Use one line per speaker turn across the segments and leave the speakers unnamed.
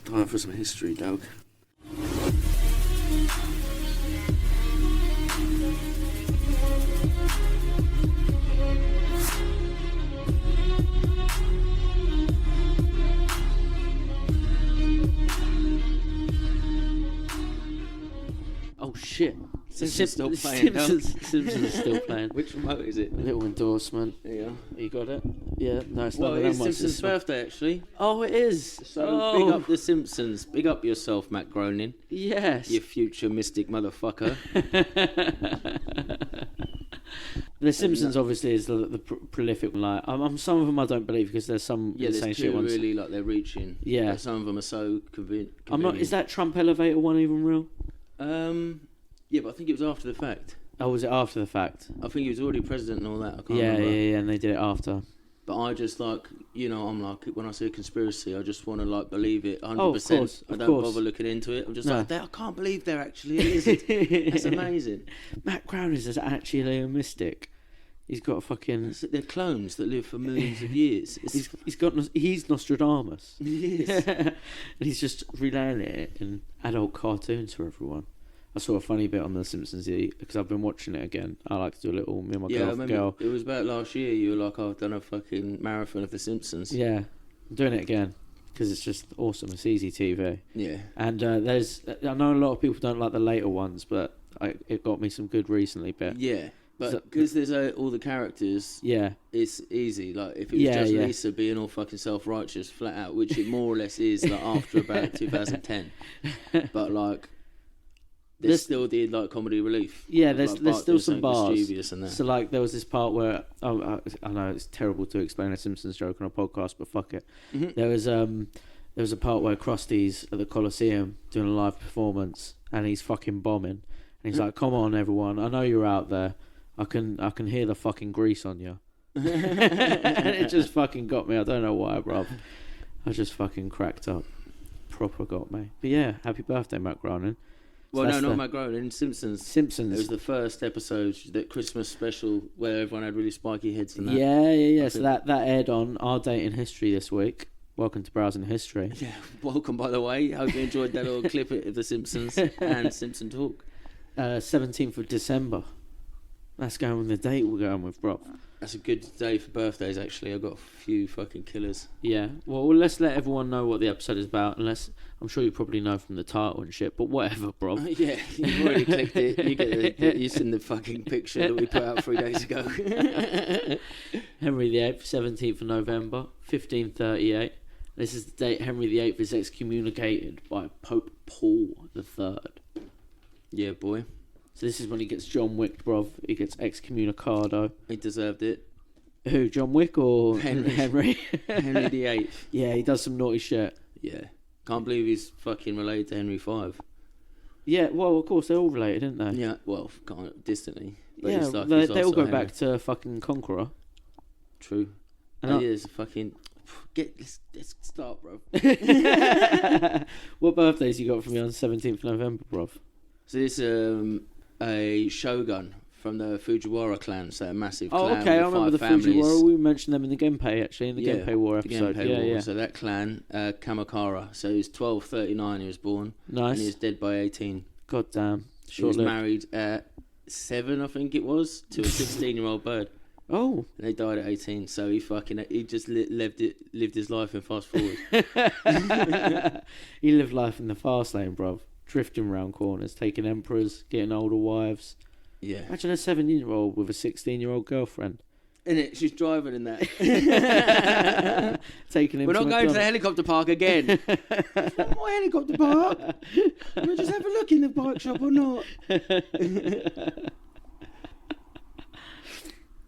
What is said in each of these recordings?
Time for some history, dog.
Oh shit.
Simpsons still playing,
Simpsons is still playing.
Which remote is it?
A little endorsement.
Yeah.
You got it? Yeah, no, it's
Well,
not
it's
that much.
Simpsons' birthday, actually.
Oh, it is.
So big up the Simpsons. Big up yourself, Matt Groening.
Yes.
You future mystic motherfucker.
The Simpsons obviously is the prolific one. Like, some of them I don't believe because there's some insane
there's
shit
two
ones.
really like they're reaching.
Yeah.
But some of them are so convenient.
I'm not. Is that Trump elevator one even real?
Yeah, but I think it was after the fact.
Oh, was it after the fact?
I think he was already president and all that. I can't
Yeah,
remember.
yeah, and they did it after.
But I just I'm like, when I see a conspiracy, I just want to like believe it 100%.
Oh, of course,
I
of
don't
course.
bother looking into it. I'm just
No.
like, I can't believe there actually is it. That's amazing.
Matt Groening is actually a mystic. He's got a fucking.
They're clones that live for millions of years.
He's Nostradamus.
Yes.
And he's just relaying it in adult cartoons for everyone. I saw a funny bit on The Simpsons because I've been watching it again. I like to do a little me and my
I remember
girl.
it was about last year. You were like, I've done a fucking marathon of The Simpsons.
Yeah, I'm doing it again because it's just awesome. It's easy TV.
Yeah.
And I know a lot of people don't like the later ones, but it got me some good recently. But
Yeah. But because there's all the characters,
yeah,
it's easy. Like if it was just
yeah.
Lisa being all fucking self-righteous, flat out, which it more or less is, like after about 2010. But like, there's still the like comedy relief.
Yeah,
Of,
there's
like, Bart
still
doing
some
something
bars.
mischievous and that.
So like there was this part where I know it's terrible to explain a Simpsons joke on a podcast, but fuck it.
Mhm.
There was a part where Krusty's at the Coliseum doing a live performance and he's fucking bombing. And he's like, "Come on, everyone! I know you're out there. I can hear the fucking grease on you." And it just fucking got me. I don't know why, bruv. I just fucking cracked up. Proper got me. But yeah, happy birthday, Matt Groening.
Well, no, not Matt Groening. Simpsons.
Simpsons.
It was the first episode, that Christmas special, where everyone had really spiky heads and that.
Yeah. So that aired on Our Date in History this week. Welcome to Browsing History.
Yeah, welcome, by the way. Hope you enjoyed that little clip of The Simpsons and Simpson Talk.
17th of December. That's going with the date we're going with, bro.
That's a good day for birthdays, actually. I've got a few fucking killers.
Yeah. Well, let's let everyone know what the episode is about. Unless I'm sure you probably know from the title and shit. But whatever, bro.
Yeah, you've already clicked it. You get you've seen the fucking picture that we put out 3 days ago.
Henry VIII, 17th of November, 1538. This is the date Henry VIII is excommunicated by Pope Paul III.
Yeah, boy.
So this is when he gets John Wick, bruv. He gets excommunicado.
He deserved it.
Who, John Wick or
Henry. Henry VIII.
Yeah, he does some naughty shit.
Yeah. Can't believe he's fucking related to Henry V.
Yeah, well, of course, they're all related, aren't they?
Yeah, well, kind of distantly. But
Yeah,
it's like
they
he's
all
also
go
Henry.
back to fucking Conqueror.
True.
And
And it's a fucking... Let's start, bro.
What birthdays you got for me on 17th of November, bruv?
So this a shogun from the Fujiwara clan, so a massive clan.
Oh, okay, I
with
remember the
5 families.
Fujiwara. We mentioned them in the Genpei, actually, in the Genpei War
the
episode.
Genpei
Yeah,
War.
yeah.
So that clan, Kamakara. So he's 1239 he was born.
Nice.
And he was dead by 18.
God damn.
He was
Short-lived.
married at 7, I think it was, to a 16-year-old bird.
Oh.
And they died at 18, so he just lived his life in fast forward.
He lived life in the fast lane, bruv. Drifting round corners, taking emperors, getting older wives.
Yeah.
Imagine a 17-year-old with a 16-year-old girlfriend.
Innit? She's driving in that.
Taking him
We're
to
not going to the
McDonald's.
helicopter park again. It's not my helicopter park. We'll just have a look in the bike shop or not.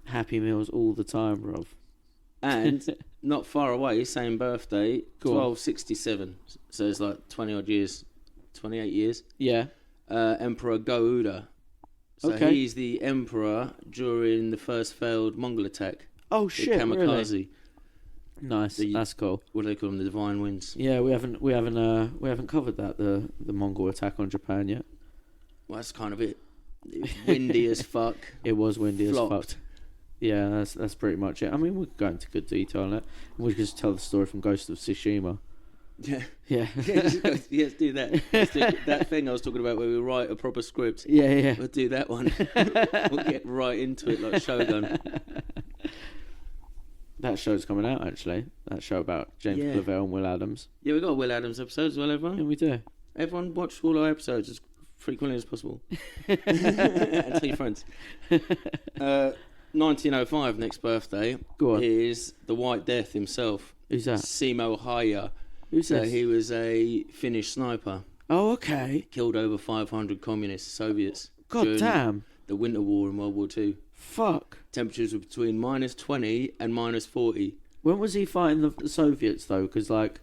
Happy Meals all the time, bruv.
And not far away, same birthday,
Go on.
1267. So it's like 20 odd years, 28 years.
Yeah.
Emperor Gouda. So
Okay.
he's the emperor during the first failed Mongol attack.
Oh
The
shit!
kamikaze.
Really? Nice. That's cool.
What do they call them? The divine winds.
Yeah, we haven't covered that the Mongol attack on Japan yet.
Well, that's kind of it. It was windy as fuck.
It was windy
Flopped.
as fuck. Yeah, that's pretty much it. I mean, we could go into good detail on it. We could just tell the story from Ghost of Tsushima.
Yeah.
Yeah.
Yes, do that. Let's do that thing I was talking about where we write a proper script.
Yeah.
We'll do that one. We'll get right into it like Shogun.
That show's coming out, actually. That show about James Clavell and Will Adams.
Yeah, we got a Will Adams episode as well, everyone.
Yeah, we do.
Everyone watch all our episodes as frequently as possible. And tell your friends. 1905, next birthday, is the White Death himself.
Who's that?
Simo Häyhä.
Who's this?
He was a Finnish sniper.
Oh, okay.
Killed over 500 communist Soviets.
God damn.
The Winter War in World War II.
Fuck.
Temperatures were between -20 and -40.
When was he fighting the Soviets, though? Because, like,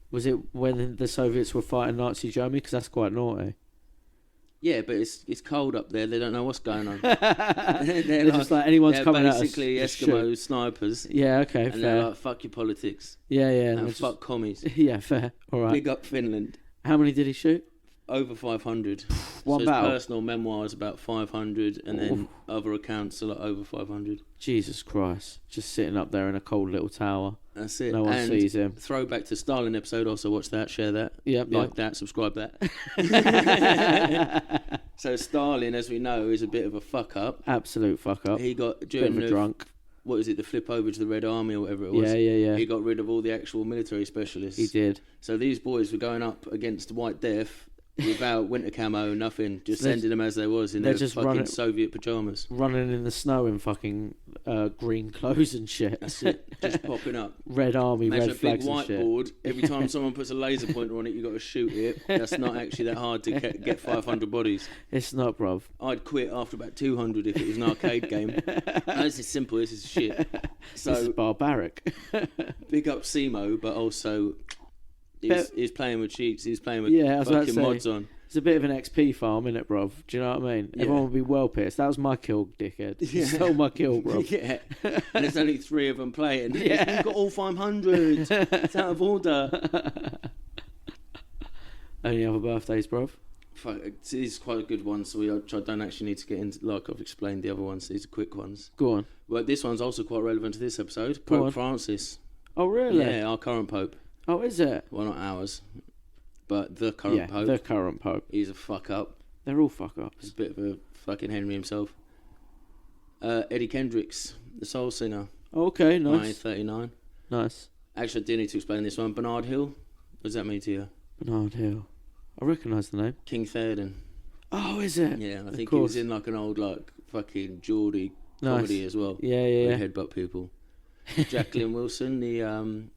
was it when the Soviets were fighting Nazi Germany? Because that's quite naughty.
Yeah, but it's cold up there. They don't know what's going on.
they're just like, anyone's coming at us.
Basically Eskimo snipers.
Yeah, okay,
and
fair.
they're like, fuck your politics.
Yeah.
And fuck commies.
Yeah, fair. All right.
Big up Finland.
How many did he shoot?
Over 500.
One
so
battle?
His personal memoirs about 500, and then other accounts are like over 500.
Jesus Christ. Just sitting up there in a cold little tower.
That's it.
No one sees him.
Throwback to Stalin episode, also watch that, share that.
Yep,
that, subscribe that. So Stalin, as we know, is a bit of a fuck up.
Absolute fuck up.
He got
bit of a drunk.
What is it, the flip over to the Red Army or whatever it was?
Yeah.
He got rid of all the actual military specialists.
He did.
So these boys were going up against White Death without winter camo, nothing, just sending them as they was in their just fucking Soviet pyjamas.
Running in the snow in fucking green clothes and shit.
That's it, just popping up.
Red Army,
Imagine
red flags and shit.
a big whiteboard, every time someone puts a laser pointer on it, you got to shoot it. That's not actually that hard to get 500 bodies.
It's not, bruv.
I'd quit after about 200 if it was an arcade game. No, this is simple, this is shit. So,
this is barbaric.
Big up Simo, but also... He's playing with cheats. He's playing with fucking mods on.
It's a bit of an XP farm, innit, bruv? Do you know what I mean? Yeah. Everyone would be well pissed. That was my kill, dickhead. You stole my kill, bruv.
Yeah. And there's only 3 of them playing. Yeah. You've got all 500. It's out of order.
Any other birthdays, bruv?
This is quite a good one, so I don't actually need to get into, like I've explained the other ones. These are quick ones.
Go on.
But this one's also quite relevant to this episode. Pope Francis.
Oh, really?
Yeah, our current Pope.
Oh, is it?
Well, not ours, but the current Pope.
The current Pope.
He's a fuck up.
They're all fuck ups.
He's a bit of a fucking Henry himself. Eddie Kendricks, the soul singer.
Okay, nice.
1939.
Nice.
Actually, I do need to explain this one. Bernard Hill. What does that mean to you?
Bernard Hill. I recognise the name.
King Theoden.
Oh, is it?
Yeah, I think he was in like an old like fucking Geordie comedy as well.
Yeah.
Headbutt people. Jacqueline Wilson, the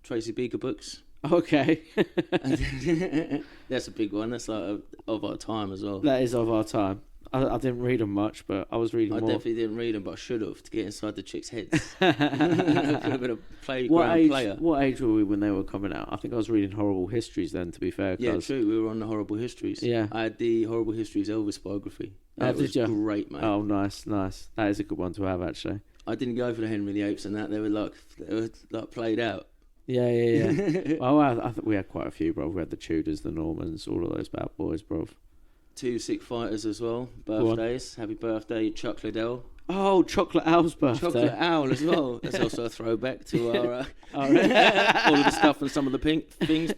Tracy Beaker books.
Okay.
That's a big one. That's like of our time as well.
That is of our time. I didn't read them much, but I was reading more.
I definitely didn't read them, but I should have to get inside the chicks' heads. Could have been a playground player.
What age were we when they were coming out? I think I was reading Horrible Histories then, to be fair.
Yeah, true. We were on the Horrible Histories.
Yeah.
I had the Horrible Histories Elvis biography. That was great, mate.
Oh, nice. That is a good one to have, actually.
I didn't go for the Henry VIII and that. They were like played out.
Yeah. Well, I think we had quite a few, bro. We had the Tudors, the Normans, all of those bad boys, bro.
2 sick fighters as well. Birthdays. Happy birthday, Chuck Liddell.
Oh, Chocolate Owl's birthday.
Chocolate Owl as well. That's also a throwback to our all of the stuff and some of the things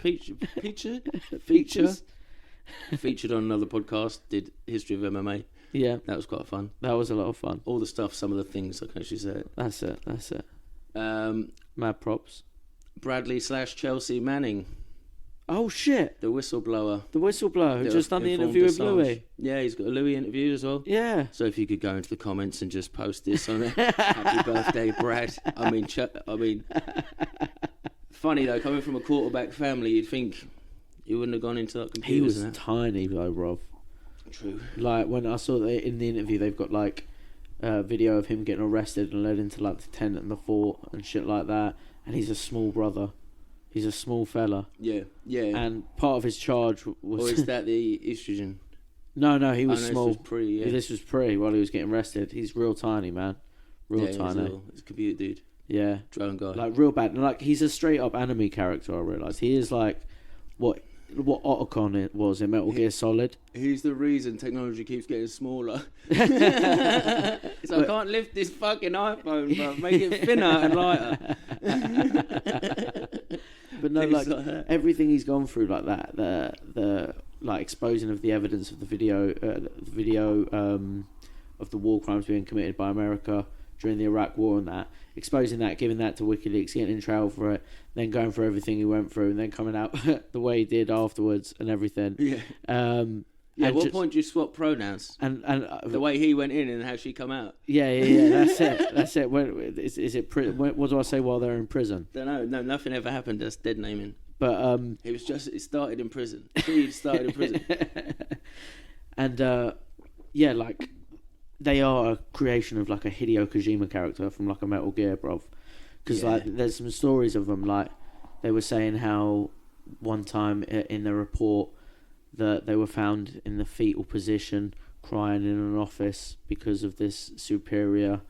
featured on another podcast. Did History of MMA.
Yeah,
that was quite fun.
That was a lot of fun.
All the stuff, some of the things I can actually say it.
That's it. Mad props.
Bradley/Chelsea Manning.
Oh shit!
The whistleblower.
Who just done the interview with Louis.
Yeah, he's got a Louis interview as well.
Yeah.
So if you could go into the comments and just post this on it. Happy birthday, Brad. I mean, funny though, coming from a quarterback family, you'd think he wouldn't have gone into that computers.
He was tiny though, Rob.
True.
Like when I saw that in the interview, they've got like a video of him getting arrested and led into like the tent and the fort and shit like that. And he's a small brother. He's a small fella.
Yeah.
And part of his charge was...
Or is that the estrogen?
No, he was small.
This was pre, yeah.
This was pre while he was getting arrested. He's real tiny, man. Real tiny.
He's a computer dude.
Yeah.
Drone guy.
Like real bad. Like he's a straight up anime character, I realise. He is like what Otacon it was in Metal Gear Solid.
He's the reason technology keeps getting smaller. So I can't lift this fucking iPhone, but make it thinner and lighter.
But no,
Things
like
that.
everything he's gone through, like that, the like exposing of the evidence of the video of the war crimes being committed by America during the Iraq War and that, exposing that, giving that to WikiLeaks, getting in trial for it, then going through everything he went through, and then coming out the way he did afterwards and everything.
Yeah. Yeah, at what point do you swap pronouns?
And
the way he went in and how she come out.
Yeah. That's it. That's it. Is it? What do I say while they're in prison?
Don't know. No, nothing ever happened. That's dead naming.
But
it started in prison. He started in prison.
And yeah, like they are a creation of like a Hideo Kojima character from like a Metal Gear, bruv. Because like there's some stories of them. Like they were saying how one time in the report that they were found in the fetal position, crying in an office because of this superior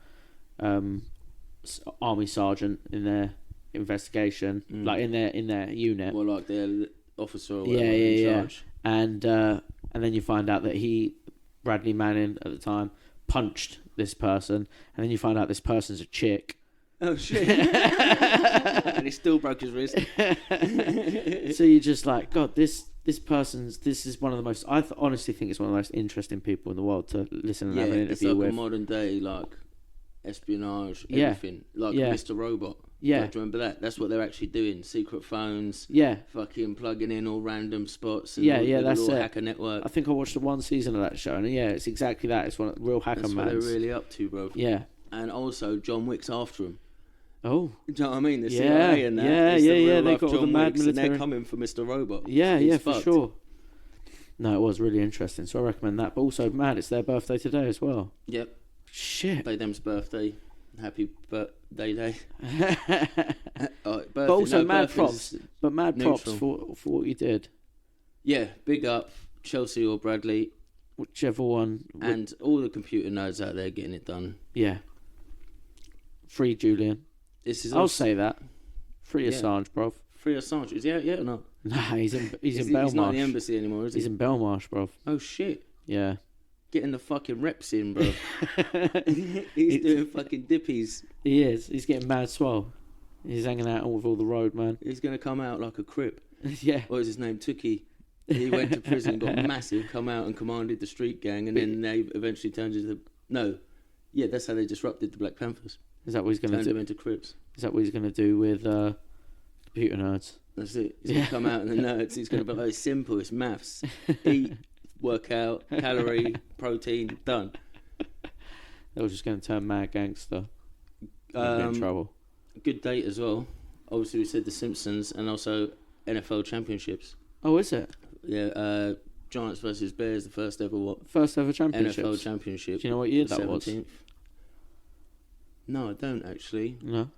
army sergeant in their investigation, like in their unit.
Well, like their officer or whatever in charge.
And then you find out that Bradley Manning at the time, punched this person, and then you find out this person's a chick.
Oh shit! And he still broke his wrist.
So you're just like, God, this is one of the most. Honestly think it's one of the most interesting people in the world to listen and have an interview
it's like
with.
a modern day like espionage, everything, like Mr. Robot.
Yeah,
like, do you remember that? That's what they're actually doing. Secret phones.
Yeah,
fucking plugging in all random spots. And
that's it.
Hacker network.
I think I watched the one season of that show, and it's exactly that. It's one real hacker man.
That's what they're really up to, bro.
Yeah,
and also John Wick's after him.
Oh,
do you know what I mean? The CIA and that.
They got all the mad military.
And they're coming for Mr. Robot.
Yeah, for sure. No, it was really interesting, so I recommend that. But also, man, it's their birthday today as well.
Yep.
Shit.
They them's birthday. Happy birthday day.
But also mad props. But mad props for what you did.
Yeah, big up Chelsea or Bradley.
Whichever one.
And all the computer nerds out there getting it done.
Yeah. Free Julian. I'll say that. Free Assange, bruv.
Free Assange. Is he out yet or not?
Nah, he's in Belmarsh.
He's not in the embassy anymore, is he?
He's in Belmarsh, bruv.
Oh, shit.
Yeah.
Getting the fucking reps in, bro. He's doing fucking dippies.
He is. He's getting mad swole. He's hanging out with all the road, man.
He's going to come out like a crip.
Yeah.
What was his name? Tookie. He went to prison, got massive, come out and commanded the street gang, and then they eventually turned into... No. Yeah, that's how they disrupted the Black Panthers.
Is that what he's going to do?
Turned them into Crips.
Is that what he's going to do with computer nerds?
That's it. He's going to come out and the nerds. He's going to be like, it's simple. It's maths. Eat, work out, calorie, protein, done.
They were just going to turn mad gangster. Get in trouble.
Good date as well. Obviously, we said The Simpsons and also NFL championships.
Oh, is it?
Yeah. Giants versus Bears, the first ever
championship.
NFL championship.
Do you know what year that
17th.
was?
No, I don't actually.
No.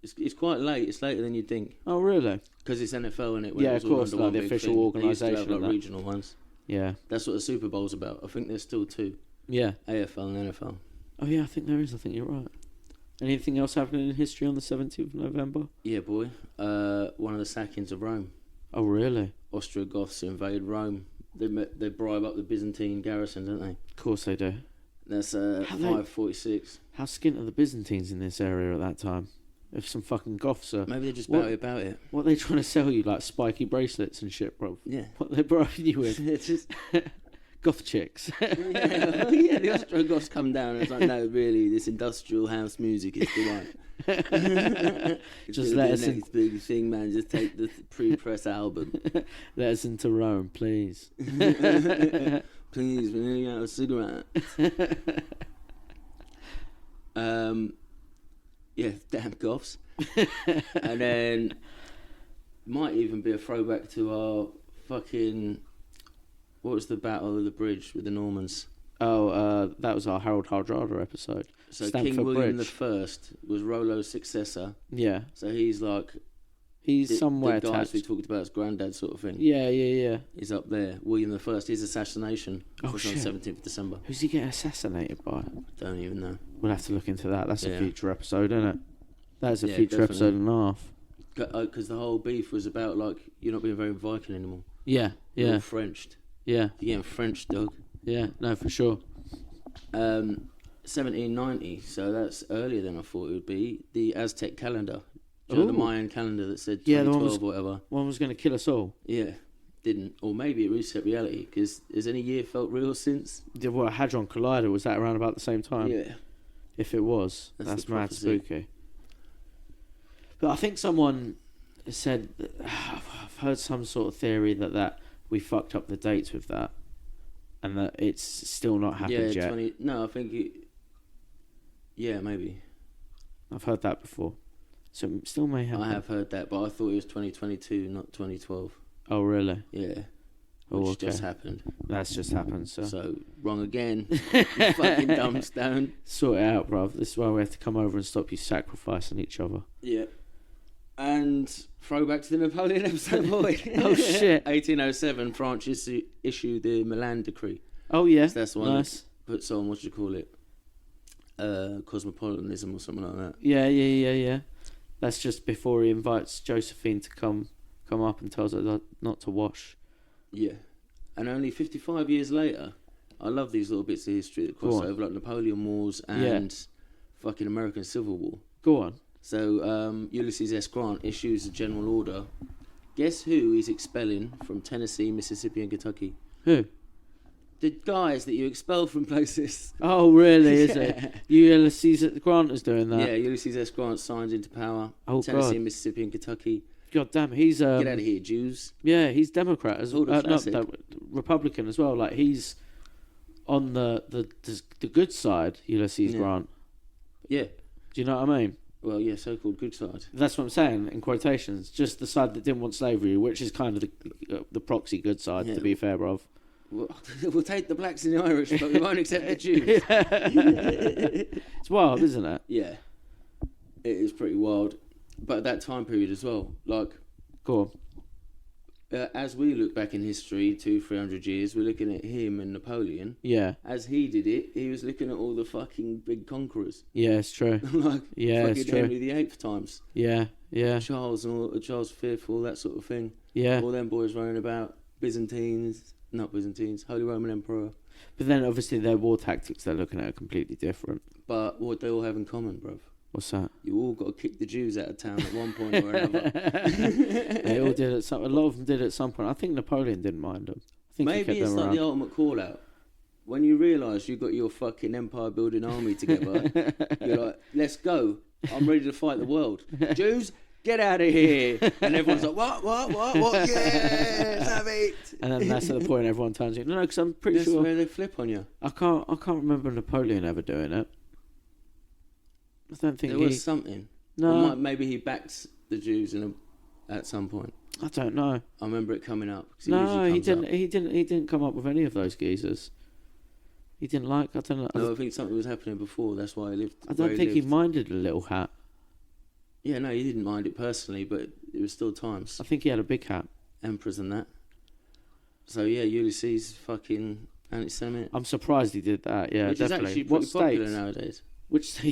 It's quite late. It's later than you'd think.
Oh, really?
Because it's NFL, and it
yeah, of course, like the official organisation.
Like regional ones.
Yeah.
That's what the Super Bowl's about. I think there's still two.
Yeah.
AFL and NFL.
Oh yeah, I think there is. I think you're right. Anything else happening in history on the 17th of November?
Yeah, boy. One of the sackings of Rome.
Oh, really?
Ostrogoths invade Rome. They bribe up the Byzantine garrison, don't they?
Of course they do.
That's 546.
How skint are the Byzantines in this area at that time? If some fucking Goths are...
Maybe they're just about it.
What are they trying to sell you? Like spiky bracelets and shit, bro?
Yeah.
What they're bribing you with?
It's just...
Goth chicks.
The Ostrogoths come down and it's like, no, really, this industrial house music is the one.
Just let us
next big thing, man. Just take the pre-press album.
Let us into Rome, please.
Please, we're running out of cigarettes. Yeah, damn Goths. And then might even be a throwback to our fucking... What was the Battle of the Bridge with the Normans?
Oh, that was our Harold Hardrada episode.
So
Stamford
King William
Bridge.
I was Rollo's successor.
Yeah.
So he's like...
He's somewhere
the guys
attached.
we talked about as granddad sort of thing.
Yeah.
He's up there. William I, his assassination was on
shit.
17th of December.
Who's he getting assassinated by?
Don't even know.
We'll have to look into that. That's
Yeah.
a future episode, isn't it? That's a future
definitely.
episode and a half.
Because the whole beef was about, like, you're not being very Viking anymore.
Yeah.
You're all Frenched.
Yeah.
You're getting French, dog.
Yeah, no, for sure.
1790, so that's earlier than I thought it would be. The Aztec calendar Do you know the
Ooh.
Mayan calendar that said
Yeah, the
2012
one
or whatever?
One was going to kill us all.
Yeah, didn't. Or maybe it reset reality, because has any year felt real since?
The Hadron Collider, was that around about the same time?
Yeah.
If it was,
That's
that's
the
mad
prophecy.
spooky. But I think someone said, I've heard some sort of theory that we fucked up the dates with that, and that it's still not happened yet.
No, I think it... Yeah, maybe.
I've heard that before. So it still may happen.
I have heard that, but I thought it was 2022, not 2012.
Oh, really?
Yeah.
Oh,
Which
okay.
just happened.
That's just happened, so.
So, wrong again. You fucking dumb stone.
Sort it out, bruv. This is why we have to come over and stop you sacrificing each other.
Yeah. And throwback to the Napoleon episode, boy.
Oh, shit.
1807, France issued the Milan Decree.
Oh, yeah.
So that's the one
nice.
that puts on, what do you call it? Cosmopolitanism or something like that.
Yeah. That's just before he invites Josephine to come up and tells her not to wash.
Yeah. And only 55 years later, I love these little bits of history that cross over, like Napoleon Wars and fucking American Civil War.
Go on.
So, Ulysses S. Grant issues a general order. Guess who he's expelling from Tennessee, Mississippi and Kentucky?
Who?
The guys that you expel from places.
Oh, really, is it? Ulysses Grant is doing that?
Yeah, Ulysses S. Grant signs into power.
Oh,
Tennessee,
God.
Mississippi and Kentucky.
God damn, he's...
Get out of here, Jews.
Yeah, he's Democrat as well.
Classic.
Republican as well. Like, he's on the good side, Ulysses Grant.
Yeah.
Do you know what I mean?
Well, yeah, so-called good side.
That's what I'm saying, in quotations. Just the side that didn't want slavery, which is kind of the proxy good side, to be fair, bruv.
We'll take the blacks and the Irish, but we won't accept the Jews.
It's wild, isn't it?
Yeah. It is pretty wild. But at that time period as well, like...
Go on.
As we look back in history, 200-300 years, we're looking at him and Napoleon.
Yeah.
As he did it, he was looking at all the fucking big conquerors.
Yeah, it's true.
Like
yeah,
fucking
it's true.
Henry VIII times.
Yeah.
Charles V, all that sort of thing.
Yeah.
All them boys running about. Holy Roman Emperor.
But then obviously their war tactics they're looking at are completely different.
But what they all have in common, bruv?
What's that?
You all got to kick the Jews out of town at one point or another.
They all did a lot of them did at some point. I think Napoleon didn't mind them. I think
Maybe it's like the ultimate call out. When you realise you got your fucking empire building army together, you're like, let's go. I'm ready to fight the world. Jews, get out of here. And everyone's like, what? Yes, have it.
And then that's at the point everyone turns in. No, because I'm pretty
That's
sure
where they flip on you.
I can't remember Napoleon ever doing it. I don't think
there was something.
No,
maybe he backs the Jews at some point.
I don't know.
I remember it coming up.
No, he didn't. He didn't come up with any of those geezers. He didn't like. I don't know.
No, I think something was happening before. That's why he lived.
I don't think he minded a little hat.
Yeah, no, he didn't mind it personally, but it was still times.
I think he had a big hat.
Emperors and that. So yeah, Ulysses fucking anti-Semite.
I'm surprised he did that. Yeah,
which
definitely.
Is actually
What
pretty popular
states?
nowadays.
Which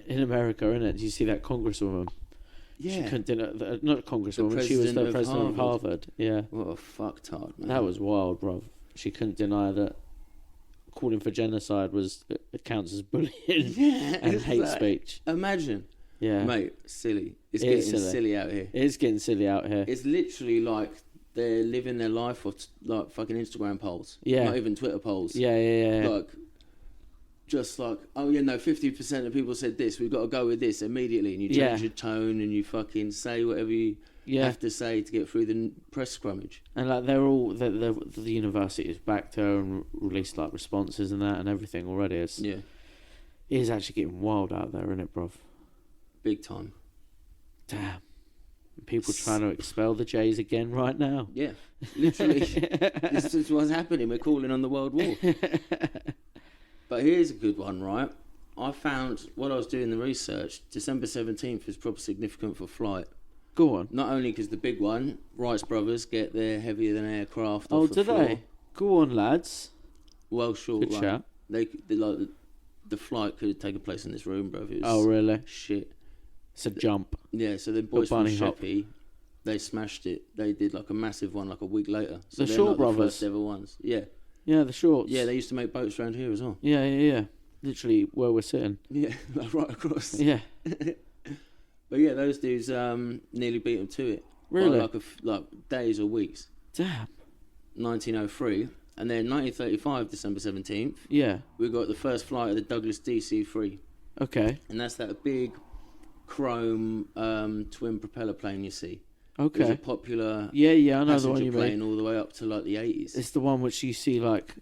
in America, innit? Did you see that congresswoman?
Yeah.
She couldn't deny, not congresswoman. She was the president of Harvard. Yeah.
What a fucktard, man.
That was wild, bruv. She couldn't deny that calling for genocide it counts as bullying and hate speech.
Imagine.
Yeah.
Mate, silly. It's getting silly out here.
It is getting silly out here.
It's literally like they're living their life off like fucking Instagram polls.
Yeah.
Not even Twitter polls.
Yeah.
Like, just like, oh yeah, no, 50% of people said this, we've got to go with this immediately. And you change your tone and you fucking say whatever you have to say to get through the press scrummage.
And like they're all, the university has backed her and released like responses and that and everything already. It is actually getting wild out there, isn't it, bruv?
Big time.
Damn. People trying to expel the Jays again right now.
Yeah, literally. This is what's happening. We're calling on the World War. But here's a good one, right? I found, while I was doing the research, December 17th is probably significant for flight.
Go on.
Not only because the big one, Wright brothers get their heavier than aircraft off the floor.
They? Go on, lads.
Well short.
Good shout.
The flight could have taken place in this room, bro. It was
oh, really?
Shit.
It's a jump.
Yeah, so the boys from Sheppey, they smashed it. They did like a massive one like a week later. So
the Shaw brothers.
The first ever ones. Yeah.
Yeah, the Shorts.
Yeah, they used to make boats around here as well.
Yeah. Literally where we're sitting.
Yeah, like right across.
Yeah.
But yeah, those dudes nearly beat them to it.
Really?
Like days or weeks.
Damn.
1903. And then 1935, December 17th,
Yeah.
we got the first flight of the Douglas DC-3.
Okay.
And that's that big chrome twin propeller plane you see.
Okay.
It was a popular
Yeah, I know the one
passenger
you
plane
mean.
all the way up to like the 80s.
It's the one which you see like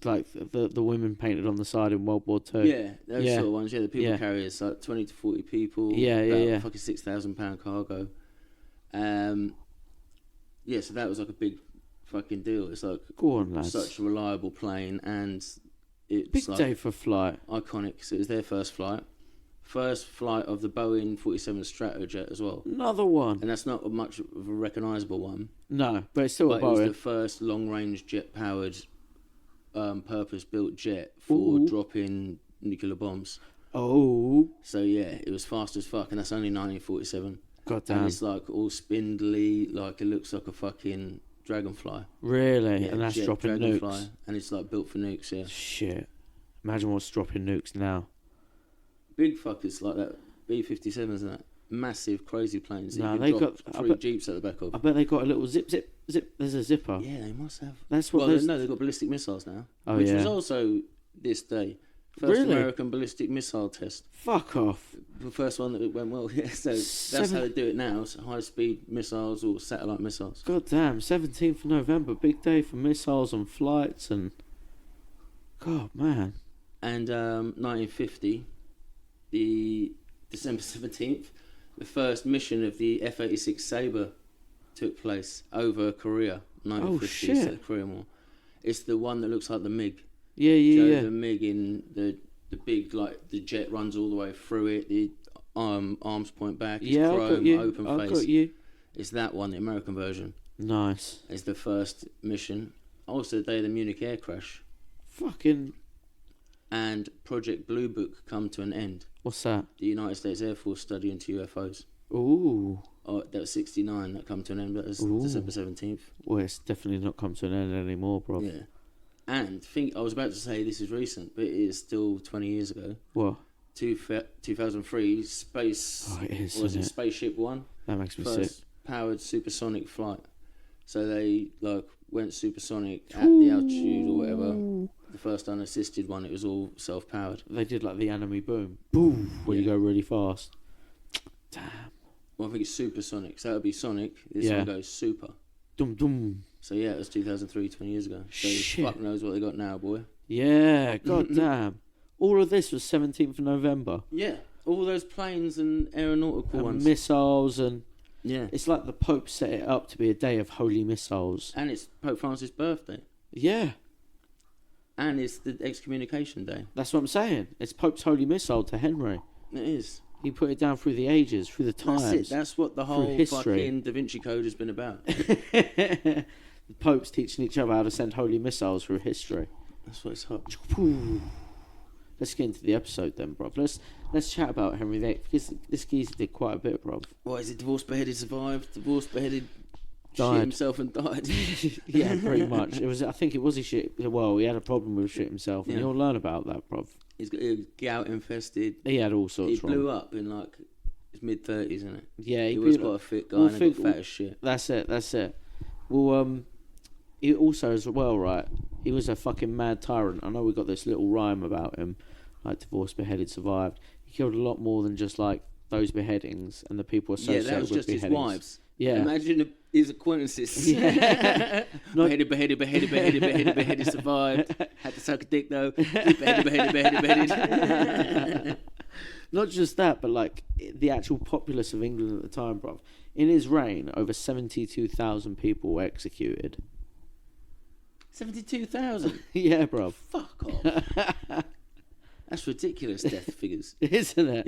the women painted on the side in World War Two.
Yeah, those sort of ones. Yeah, the people carriers, like 20 to 40 people.
Yeah.
Fucking £6,000 cargo. Yeah, so that was like a big fucking deal. It's like
Go on, lads.
such a reliable plane, and it's
Big
like
day for flight.
iconic. So it was their first flight of the Boeing 47 Stratojet as well.
Another one.
And that's not much of a recognisable one.
No, but it's still a
But it was
Boeing.
the first long-range jet-powered, purpose-built jet for dropping nuclear bombs.
Oh.
So yeah, it was fast as fuck, and that's only 1947.
God
And
damn.
it's like all spindly, like it looks like a fucking dragonfly.
Really?
Yeah,
And that's
jet
dropping
dragonfly,
nukes.
and it's like built for nukes. Yeah,
Shit. Imagine what's dropping nukes now.
big fuckers like that. B-57s and that massive, crazy planes. That
No,
you
they
could drop
got- I
3
bet-
jeeps at the back of.
I bet they got a little zip. There's a zipper.
Yeah, they must have.
That's what
Well,
those...
no, they've got ballistic missiles now,
Oh,
which
yeah.
was also this day. First
Really?
American ballistic missile test.
Fuck off.
The first one that went well. Yeah, so that's how they do it now. So high-speed missiles or satellite missiles.
God damn. 17th of November. Big day for missiles and flights and... God, man.
And 1950, the December 17th, the first mission of the F-86 Sabre took place over Korea. 1950,
shit.
so the Korean War. It's the one that looks like the MiG.
Yeah.
The MiG in the big, like, the jet runs all the way through it, the arms point back, it's
Yeah, I
chrome,
got you.
open
I
face.
got you.
It's that one, the American version.
Nice.
It's the first mission. Also the day of the Munich air crash.
Fucking...
And Project Blue Book come to an end.
What's that?
The United States Air Force study into UFOs.
Ooh.
Oh, that was 69, that come to an end. That was
Ooh.
December 17th.
Well, it's definitely not come to an end anymore, bro.
Yeah. And I was about to say this is recent, but it is still 20 years ago.
What?
2003, space...
Oh, it is,
What was
isn't
it?
it?
Spaceship One?
That makes me
First
sick.
powered supersonic flight. So they went supersonic at the altitude or whatever. The first unassisted one, it was all self-powered.
They did like the anime boom. Boom. Where you go really fast. Damn.
Well, I think it's supersonic. So that would be sonic. This
Yeah.
one goes super.
Dum dum.
So yeah, it was 2003, 20 years ago. So
Shit.
fuck knows what they got now, boy.
Yeah, god damn. All of this was 17th of November.
Yeah, all those planes and aeronautical
And
ones.
missiles and...
Yeah.
It's like the Pope set it up to be a day of holy missiles.
And it's Pope Francis' birthday.
Yeah.
And it's the excommunication day.
That's what I'm saying. It's Pope's holy missile to Henry.
It is.
He put it down through the ages, through the times.
That's it. That's what the whole
history.
fucking Da Vinci Code has been about.
The Popes teaching each other how to send holy missiles through history.
That's what it's hot.
Let's get into the episode then, bruv. Let's chat about Henry VIII, because this geezer did quite a bit, bruv.
What is it? Divorced, beheaded, survived. Divorced, beheaded,
Died.
shit himself and died.
Yeah, pretty much. It was. I think it was he shit. Well, he had a problem with shit himself, and
Yeah.
you'll learn about that, bruv.
He was gout infested.
He had all sorts
He
wrong.
blew up in like his mid-30s, isn't it?
Yeah,
He was
blew
quite
up.
a fit guy
Well,
and he got fat as shit.
That's it. Well, he also as well, right? He was a fucking mad tyrant. I know we got this little rhyme about him, like divorced, beheaded, survived. He killed a lot more than just like those beheadings and the people
Yeah,
associated
that was
with
just his
beheadings.
wives.
Yeah.
Imagine his acquaintances.
Yeah.
beheaded, survived. Had to suck a dick though. Beheaded.
Not just that, but like the actual populace of England at the time, bruv. In his reign, over 72,000 people were executed.
72,000.
Yeah, bruv.
Fuck off. That's ridiculous death figures.
Isn't it?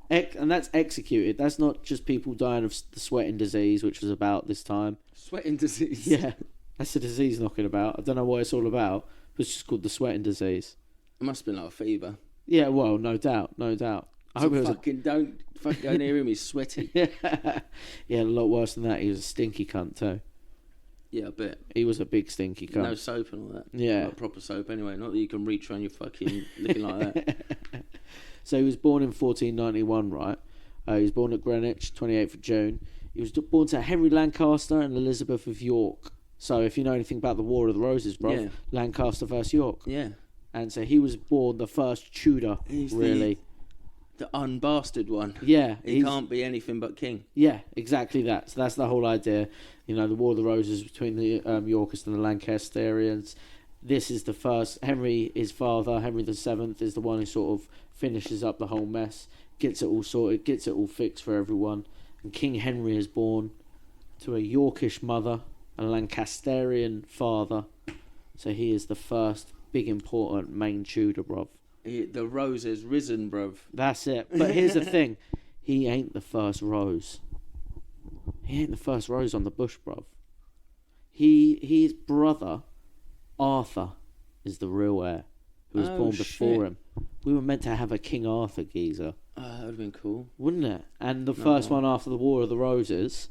Yeah.
And that's executed. That's not just people dying of the sweating disease, which was about this time.
Sweating disease.
Yeah, that's a disease knocking about. I don't know what it's all about, but it's just called the sweating disease.
It must have been like a fever.
Yeah, well, no doubt. I hope it was.
Don't hear him. He's sweaty.
Yeah, a lot worse than that. He was a stinky cunt too.
Yeah, I bet.
He was a big stinky cunt.
No soap and all that.
Yeah.
Like proper soap anyway. Not that you can reach around your fucking looking like that.
So he was born in 1491, right? He was born at Greenwich, 28th of June. He was born to Henry Lancaster and Elizabeth of York. So if you know anything about the War of the Roses, bro, Lancaster versus York.
Yeah.
And so he was born the first Tudor, really.
The unbastard one.
Yeah.
He can't be anything but king.
Yeah, exactly that. So that's the whole idea. You know, the War of the Roses between the Yorkists and the Lancasterians. This is the first. Henry, his father, Henry VII, is the one who sort of finishes up the whole mess, gets it all sorted, gets it all fixed for everyone. And King Henry is born to a Yorkish mother, a Lancasterian father. So he is the first big important main Tudor, bruv.
The rose has risen, bruv.
That's it. But here's the thing. He ain't the first rose. He ain't the first rose on the bush, bruv. His brother, Arthur, is the real heir, who was born before him. We were meant to have a King Arthur geezer.
Oh, that would have been cool.
Wouldn't it? And the first one after the War of the Roses,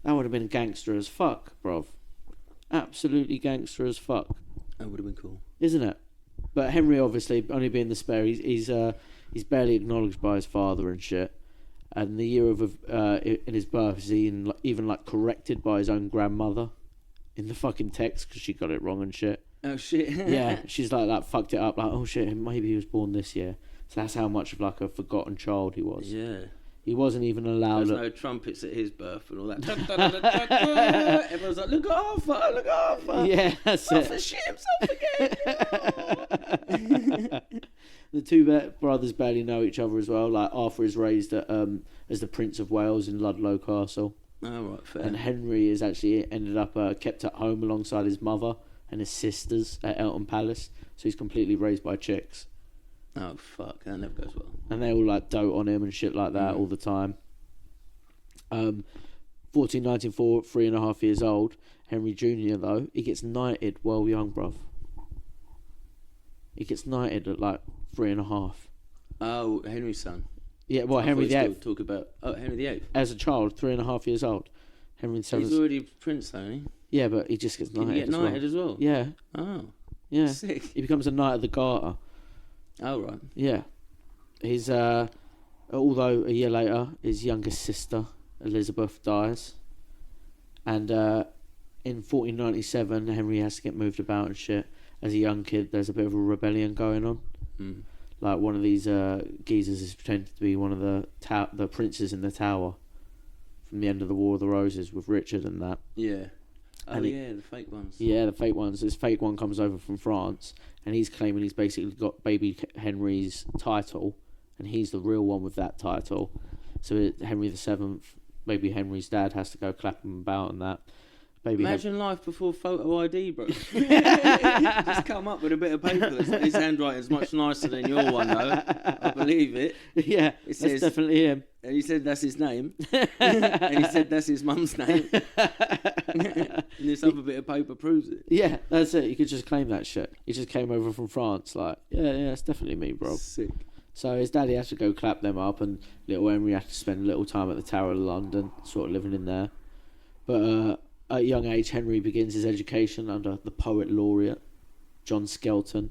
that would have been gangster as fuck, bruv. Absolutely gangster as fuck.
That would have been cool.
Isn't it? But Henry, obviously, only being the spare, he's barely acknowledged by his father and shit. And the year of in his birth, is even like corrected by his own grandmother in the fucking text because she got it wrong and shit.
Oh shit!
Yeah, she's like fucked it up. Like, oh shit, maybe he was born this year. So that's how much of like a forgotten child he was.
Yeah.
He wasn't even allowed.
There's no trumpets at his birth and all that. Everyone's like, look at Arthur, look at Arthur.
Yeah, that's
Arthur
it.
shit himself again.
The two brothers barely know each other as well. Like Arthur is raised as the Prince of Wales in Ludlow Castle.
Oh, right, fair.
And Henry is actually ended up kept at home alongside his mother and his sisters at Eltham Palace. So he's completely raised by chicks.
Oh fuck, that never goes well.
And they all like dote on him and shit like that all the time. 1494, 3.5 years old. Henry Jr. though, he gets knighted well young, bruv. He gets knighted at like 3.5.
Oh, Henry's son.
Yeah, well, Henry VIII.
Talk about Henry VIII.
As a child, 3.5 years old. Henry VII.
He's already prince, though, isn't he?
Yeah, but he just gets knighted.
He get knighted as well.
Yeah.
Oh.
Yeah.
Sick.
He becomes a Knight of the Garter.
Oh right.
Yeah. He's although a year later his youngest sister Elizabeth dies, and in 1497 Henry has to get moved about and shit. As a young kid, there's a bit of a rebellion going on.
Mm.
Like one of these geezers is pretending to be one of the princes in the tower from the end of the War of the Roses with Richard and that.
Yeah. Oh
and
the fake ones.
Yeah, the fake ones. This fake one comes over from France, and he's claiming he's basically got baby Henry's title, and he's the real one with that title. So Henry VII, baby Henry's dad, has to go clap him about and that.
Imagine life before photo ID, bro. Just come up with a bit of paper. His handwriting's much nicer than your one, though. I believe it.
Yeah, that's definitely him.
And he said that's his name. And he said that's his mum's name. And this other bit of paper proves it.
Yeah, that's it. You could just claim that shit. He just came over from France, like, yeah, it's definitely me, bro.
Sick.
So his daddy has to go clap them up, and little Henry has to spend a little time at the Tower of London, sort of living in there. But at a young age, Henry begins his education under the poet laureate, John Skelton.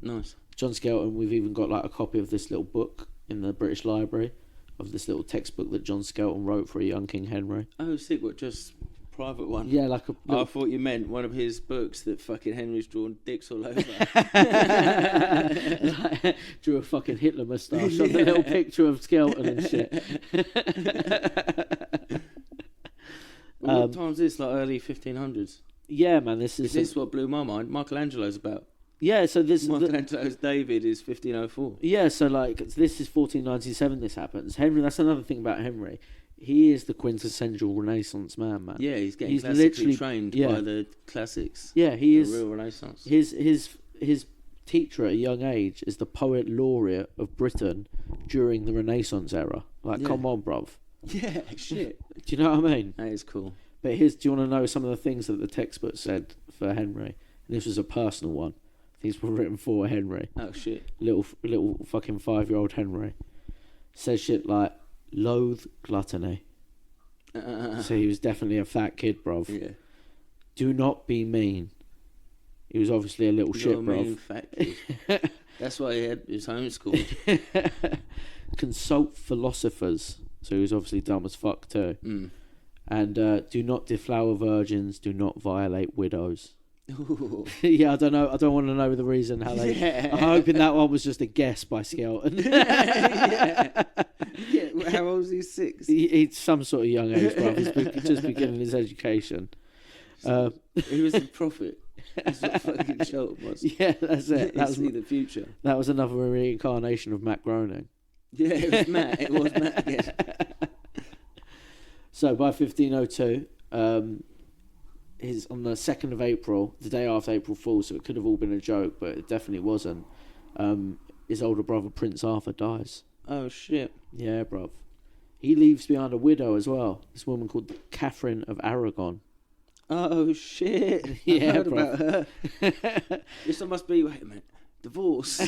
Nice.
John Skelton, we've even got like a copy of this little book in the British Library, of this little textbook that John Skelton wrote for a young King Henry.
Oh, sick. What, just private one?
Yeah, like a...
I thought you meant one of his books that fucking Henry's drawn dicks all over.
Like, drew a fucking Hitler moustache on the little picture of Skelton and shit.
What time's this? Like early 1500s?
Yeah, man, this is...
Is this what blew my mind? Michelangelo's about.
Yeah, so this...
Michelangelo's David is 1504.
Yeah, so like, this is 1497 this happens. Henry, that's another thing about Henry. He is the quintessential Renaissance man.
Yeah, he's getting classically trained by the classics.
Yeah, he is...
The real Renaissance.
His teacher at a young age is the poet laureate of Britain during the Renaissance era. Like, come on, bruv.
Yeah, shit.
Do you know what I mean?
That is cool.
But do you want to know some of the things that the textbook said for Henry? And this was a personal one. These were written for Henry.
Oh, shit.
Little fucking 5-year-old Henry. Says shit like, loathe gluttony. So he was definitely a fat kid, bruv.
Yeah.
Do not be mean. He was obviously a little shit, bruv.
Mean fat kid. That's why he had his homeschooled.
consult philosophers. So he was obviously dumb as fuck too.
Mm.
And do not deflower virgins. Do not violate widows. Yeah, I don't know. I don't want to know the reason how they.
Yeah.
I'm hoping that one was just a guess by Skelton.
Yeah. Yeah, how old is he? 6?
He's some sort of young age, bro. He's just beginning his education.
He was the prophet. That's what fucking Shelton was.
Yeah, that's it. That was
the future.
That was another reincarnation of Matt Groening.
Yeah, it was Matt. It was Matt again.
So by 1502, on the 2nd of April, the day after April Fool's, so it could have all been a joke, but it definitely wasn't. His older brother Prince Arthur dies.
Oh shit.
Yeah, bruv. He leaves behind a widow as well. This woman called Catherine of Aragon.
Oh shit.
Yeah,
I heard
bro.
about her. This must be, wait a minute, divorce.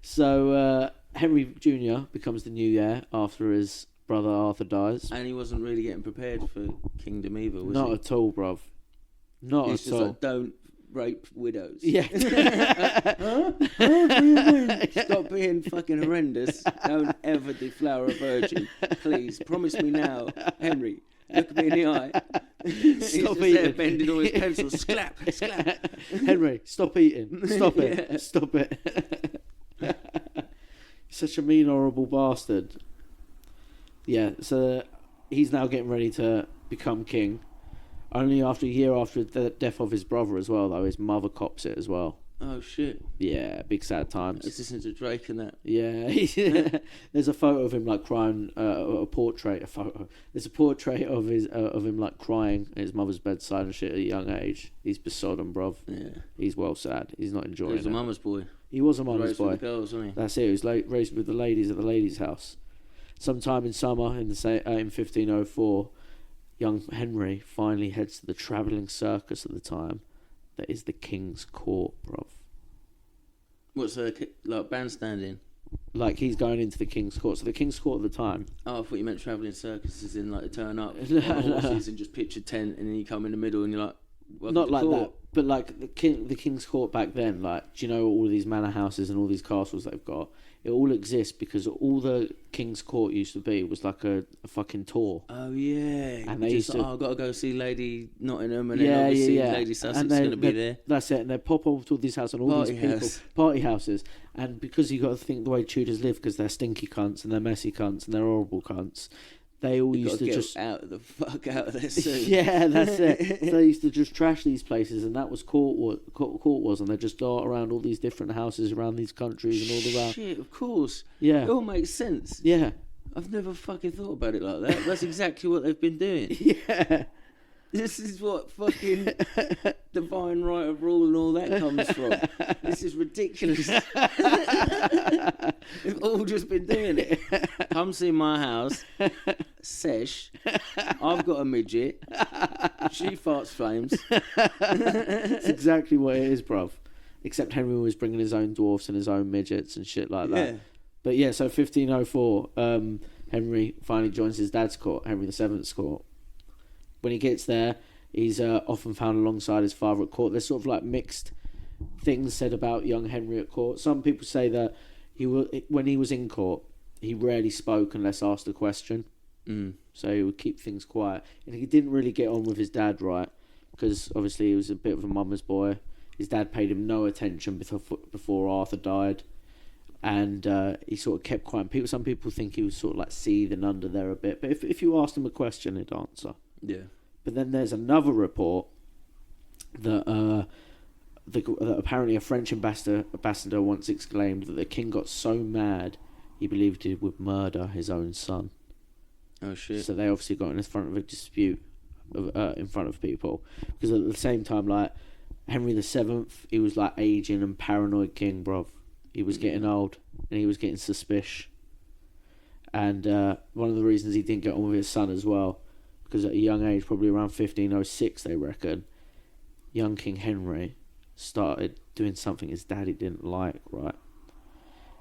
So Henry Jr. becomes the new heir after his brother Arthur dies.
And he wasn't really getting prepared for kingdom either, was
Not
he?
at all, bruv. Not
He's
at
just
all.
like, don't rape widows.
Yeah.
Huh? What do you mean? Stop being fucking horrendous. Don't ever deflower a virgin. Please, promise me now, Henry. Look me in the eye. He's
Stop
just
eating.
there bending all his pencils. Sclap, sclap.
Henry, stop eating. Stop it.
Yeah.
Stop it. You're such a mean, horrible bastard. Yeah, so he's now getting ready to become king. Only after a year after the death of his brother as well, though. His mother cops it as well.
Oh shit.
Yeah, big sad times.
I was listening to Drake and that.
Yeah, there's a photo of him like crying. A photo. There's a portrait of him like crying at his mother's bedside and shit at a young age. He's besodden, bruv.
Yeah.
He's well sad. He's not enjoying
He was
it.
a mama's boy.
He was a mama's
Raised
boy.
with the girls, wasn't he?
That's it. He was raised with the ladies at the ladies' house. Sometime in summer in 1504, young Henry finally heads to the travelling circus at the time. That is the King's Court, bruv.
What's like bandstanding?
Like he's going into the King's Court. So the King's Court at the time.
Oh, I thought you meant travelling circuses in like they turn up
No,
on
no.
horses and just pitch a tent and then you come in the middle and you're like, welcome
Not
to
like
court.
that, but like the King's Court back then. Like, do you know all of these manor houses and all these castles they've got? It all exists because all the King's Court used to be was like a fucking tour.
Oh yeah,
And
and
they
just
used to-
I've got to go see Lady Nottingham and then obviously Lady Sussex is going to be there.
That's it, and they pop over to all these houses and all these people, party houses, and because you got to think the way Tudors live, because they're stinky cunts and they're messy cunts and they're horrible cunts, they all
You've
used
got
to
get
just
out of the fuck out of there soon.
yeah, that's it. They used to just trash these places, and that was court was, and they just dart around all these different houses around these countries and all around.
Shit, of course.
Yeah,
It all makes sense.
yeah,
I've never fucking thought about it like that. That's exactly what they've been doing.
yeah.
This is what fucking divine right of rule and all that comes from. This is ridiculous. They've all just been doing it. Come see my house, sesh. I've got a midget. She farts flames.
That's exactly what it is, bruv. Except Henry was bringing his own dwarfs and his own midgets and shit like that.
Yeah.
But yeah, so 1504, Henry finally joins his dad's court, Henry VII's court. When he gets there, he's often found alongside his father at court. There's sort of like mixed things said about young Henry at court. Some people say that when he was in court, he rarely spoke unless asked a question.
Mm.
So he would keep things quiet. And he didn't really get on with his dad, right? Because obviously he was a bit of a mama's boy. His dad paid him no attention before Arthur died. And he sort of kept quiet. Some people think he was sort of like seething under there a bit. But if you asked him a question, he'd answer.
Yeah.
But then there's another report that that apparently a French ambassador once exclaimed that the king got so mad he believed he would murder his own son.
Oh shit.
So they obviously got in front of a dispute in front of people, because at the same time, like Henry VII, he was like aging and paranoid king, bruv. He was getting old and he was getting suspicious. And one of the reasons he didn't get on with his son as well, because at a young age, probably around 1506, they reckon, young King Henry started doing something his daddy didn't like, right?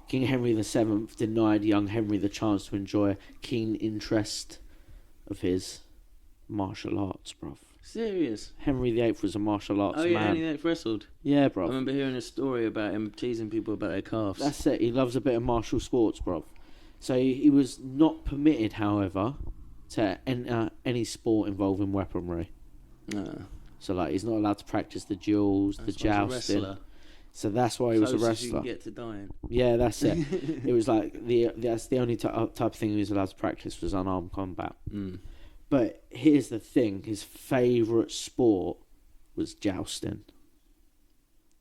King Henry VII denied young Henry the chance to enjoy a keen interest of his martial arts, bruv.
Serious?
Henry VIII was a martial arts
Oh yeah,
man.
Henry VIII wrestled.
Yeah,
I
bro.
remember hearing a story about him teasing people about their calves.
That's it. He loves a bit of martial sports, bro. So he was not permitted, however, to enter any sport involving weaponry. So like he's not allowed to practice the duels, the jousting. So that's why he was a
Closest you
wrestler.
can get to dying.
Yeah, that's it. It was like that's the only type of thing he was allowed to practice was unarmed combat.
Mm.
But here's the thing: his favourite sport was jousting.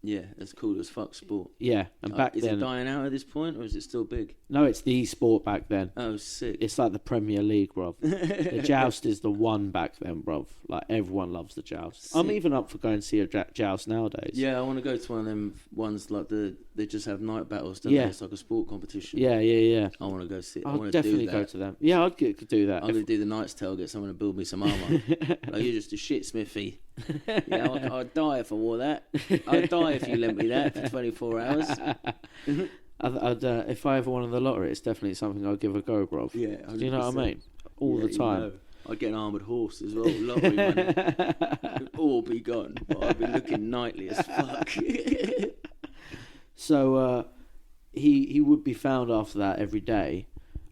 Yeah, it's cool as fuck sport.
Yeah, and back
is
then,
it dying out at this point, or is it still big?
no, it's the sport back then.
Oh, sick.
It's like the Premier League, bruv. The joust is the one back then, bruv. Like everyone loves the joust. I'm
Sick.
even up for going to see a joust nowadays.
Yeah, I want to go to one of them ones like they just have night battles, don't
Yeah.
they? It's like a sport competition.
Yeah.
I want to go see. I
I'll
want to do
definitely
that.
go to them. Yeah, I'd do that.
I'm going to do the Knight's Tale, get someone to build me some armour. Like, you're just a shit smithy. Yeah, I'd die if I wore that. I'd die if you lent me that for 24 hours.
If I ever won the lottery, it's definitely something I'd give a go, bruv.
Yeah,
Do you know what I
100%.
mean? All the time.
You know. I'd get an armoured horse as well, lottery money. It'd all be gone, but I'd be looking knightly as fuck.
So he would be found after that every day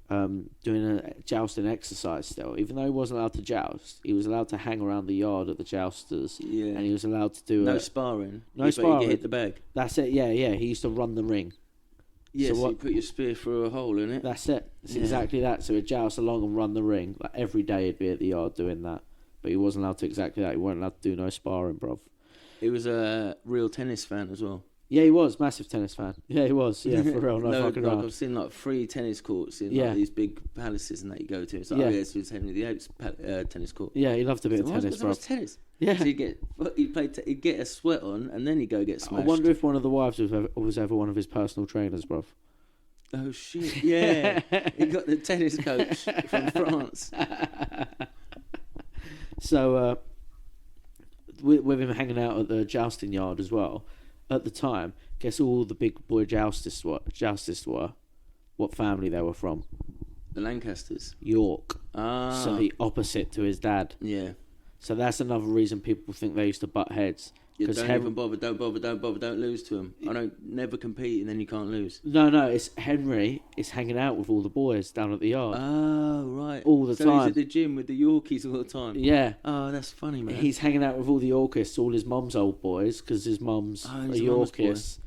doing a jousting exercise still. Even though he wasn't allowed to joust, he was allowed to hang around the yard at the jousters.
Yeah.
And he was allowed to do
No sparring.
No
You
sparring.
get hit the bag.
That's it, yeah. He used to run the ring.
Yeah,
So
so
what-
you put your spear through a hole in it.
That's it. It's
Yeah.
exactly that. So he'd joust along and run the ring. Like every day he'd be at the yard doing that. But he wasn't allowed to exactly that. He wasn't allowed to do no sparring, bruv.
He was a real tennis fan as well.
Yeah, he was. Massive tennis fan. Yeah, he was. Yeah, for real. No fucking
like
around.
I've seen like 3 tennis courts in
Yeah.
like these big palaces and that you go to. It's like,
Yeah.
oh yeah, so it's Henry VIII's tennis court.
Yeah, he loved a bit of
So
tennis,
what's
bruv.
tennis?
Yeah.
So he'd get a sweat on and then he'd go get
I
smashed.
wonder if one of the wives was ever one of his personal trainers, bruv.
Oh shit! Yeah, he got the tennis coach from France.
So, with him hanging out at the jousting yard as well, at the time, guess who all the big boy joustists were? What family they were from?
The Lancasters.
York.
Ah.
So the opposite to his dad.
Yeah.
So that's another reason people think they used to butt heads.
Yeah,
'Cause
don't even bother, don't bother, don't lose to him. Never compete and then you can't lose.
No, it's Henry is hanging out with all the boys down at the yard.
Oh, right.
All the
so
time.
he's at the gym with the Yorkies all the time.
Yeah.
Oh, that's funny, man.
He's hanging out with all the Yorkists, all his mum's old boys, because his mum's a
he's a mama's boy.
Yorkist.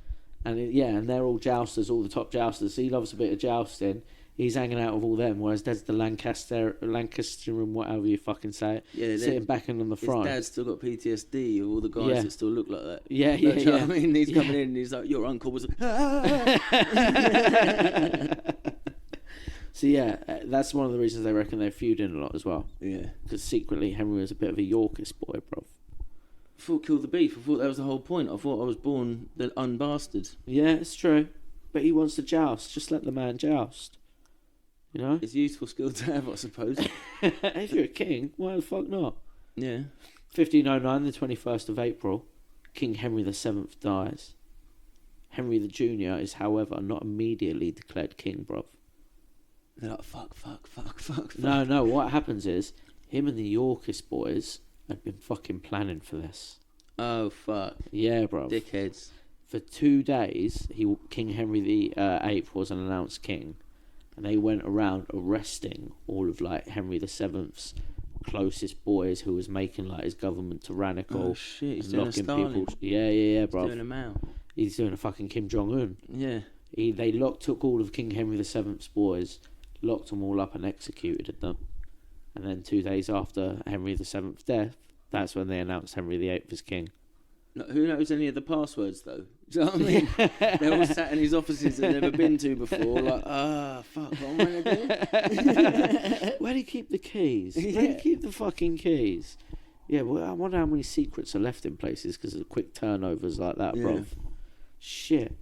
And and they're all jousters, all the top jousters. So he loves a bit of jousting. He's hanging out with all them, whereas Dad's the Lancaster and whatever you fucking say it.
Yeah,
sitting back in on the
his
front.
dad's still got PTSD of all the guys
Yeah.
that still look like that.
Yeah,
Do you know what I mean? He's
Yeah.
coming in and he's like, your uncle was...
So that's one of the reasons they reckon they're feuding a lot as well.
Yeah.
Because secretly Henry was a bit of a Yorkist boy, bruv.
I thought kill the beef. I thought that was the whole point. I thought I was born the unbastard.
Yeah, it's true. But he wants to joust. Just let the man joust. You know?
It's a useful skill to have, I suppose.
If you're a king, why the fuck not?
Yeah.
1509, the 21st of April, King Henry VII dies. Henry the Jr. is, however, not immediately declared king, bruv.
They're like, fuck.
No, what happens is, him and the Yorkist boys had been fucking planning for this.
Oh, fuck.
Yeah, bruv.
Dickheads.
For 2 days, King Henry VIII was an announced king, and they went around arresting all of like Henry VII's closest boys who was making like his government tyrannical.
Oh, shit. He's
and
doing a
locking
Stalin.
people. Yeah, bruv.
He's doing a Mao.
He's doing a fucking Kim Jong-un.
Yeah.
They took all of King Henry VII's boys, locked them all up and executed them. And then 2 days after Henry VII's death, that's when they announced Henry VIII as king.
No, who knows any of the passwords, though? Do you know what I mean? They're all sat in his offices they've never been to before. Like, fuck, what am I going to do?
Where do you keep the keys? Where do you
Yeah.
keep the fucking keys? Yeah, well, I wonder how many secrets are left in places because of quick turnovers like that,
Yeah.
bruv. Shit.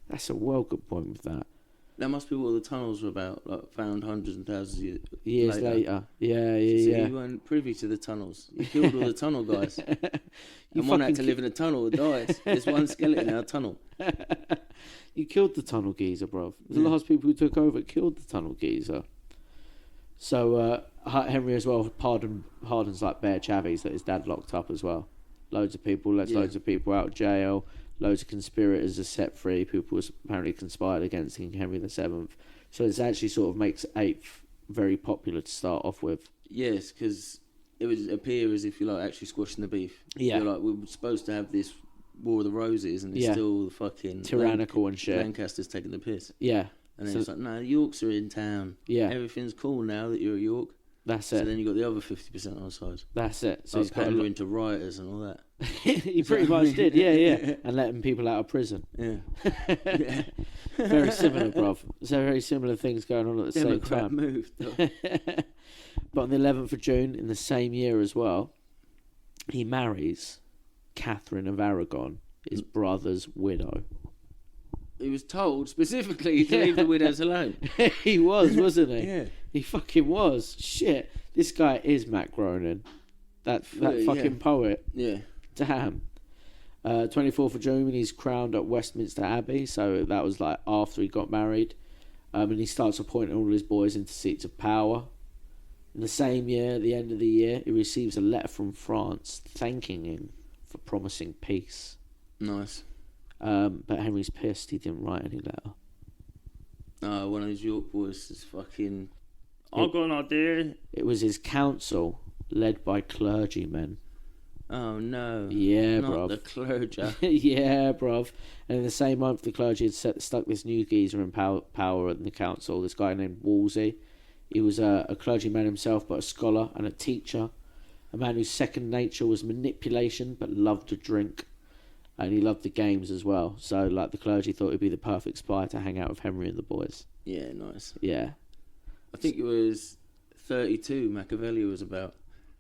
That's a well good point with that.
That must be what the tunnels were about, like, found hundreds and thousands of
Years later. Yeah.
So you weren't privy to the tunnels. You killed all the tunnel guys.
You
And one had
fucking
to live in a tunnel and died. There's one skeleton in our tunnel.
You killed the tunnel geezer, bruv. The
Yeah.
last people who took over killed the tunnel geezer. So Henry as well pardons like bare chavvies that his dad locked up as well. Loads of people, lets loads of people out of jail. Loads of conspirators are set free. People was apparently conspired against King Henry VII. So it's actually sort of makes 8th very popular to start off with.
Yes, because it would appear as if you're like actually squashing the beef.
Yeah.
You're like, we're supposed to have this War of the Roses, and it's still the fucking
tyrannical and shit.
Lancaster's taking the piss.
Yeah.
And then it's like, no, the Yorks are in town.
Yeah.
Everything's cool now that you're at York.
That's it.
So then you got the other 50% on side.
That's it. So
like
he's got
pandering to rioters and all that.
He pretty much did, yeah. And letting people out of prison.
Yeah.
Very similar, bruv. So very similar things going on at the same time.
Move.
But on the 11th of June, in the same year as well, he marries Catherine of Aragon, his brother's widow.
He was told specifically to leave the widows alone.
He was, wasn't he?
Yeah.
He fucking was. Shit. This guy is Matt Groening. That fucking poet.
Yeah.
Damn. 24th of June, he's crowned at Westminster Abbey, so that was like after he got married. And he starts appointing all his boys into seats of power. In the same year, at the end of the year, he receives a letter from France thanking him for promising peace.
Nice.
But Henry's pissed he didn't write any letter.
One of his York boys is fucking... I've got an idea.
It was his council, led by clergymen.
Oh no.
Yeah,
not
bruv.
the clergy.
Yeah, bruv. And in the same month, the clergy had stuck this new geezer in power in the council, this guy named Wolsey. He was a clergyman himself, but a scholar and a teacher. A man whose second nature was manipulation, but loved to drink. And he loved the games as well. So, like, the clergy thought he'd be the perfect spy to hang out with Henry and the boys.
Yeah, nice.
Yeah.
I think it was 32 Machiavelli was about.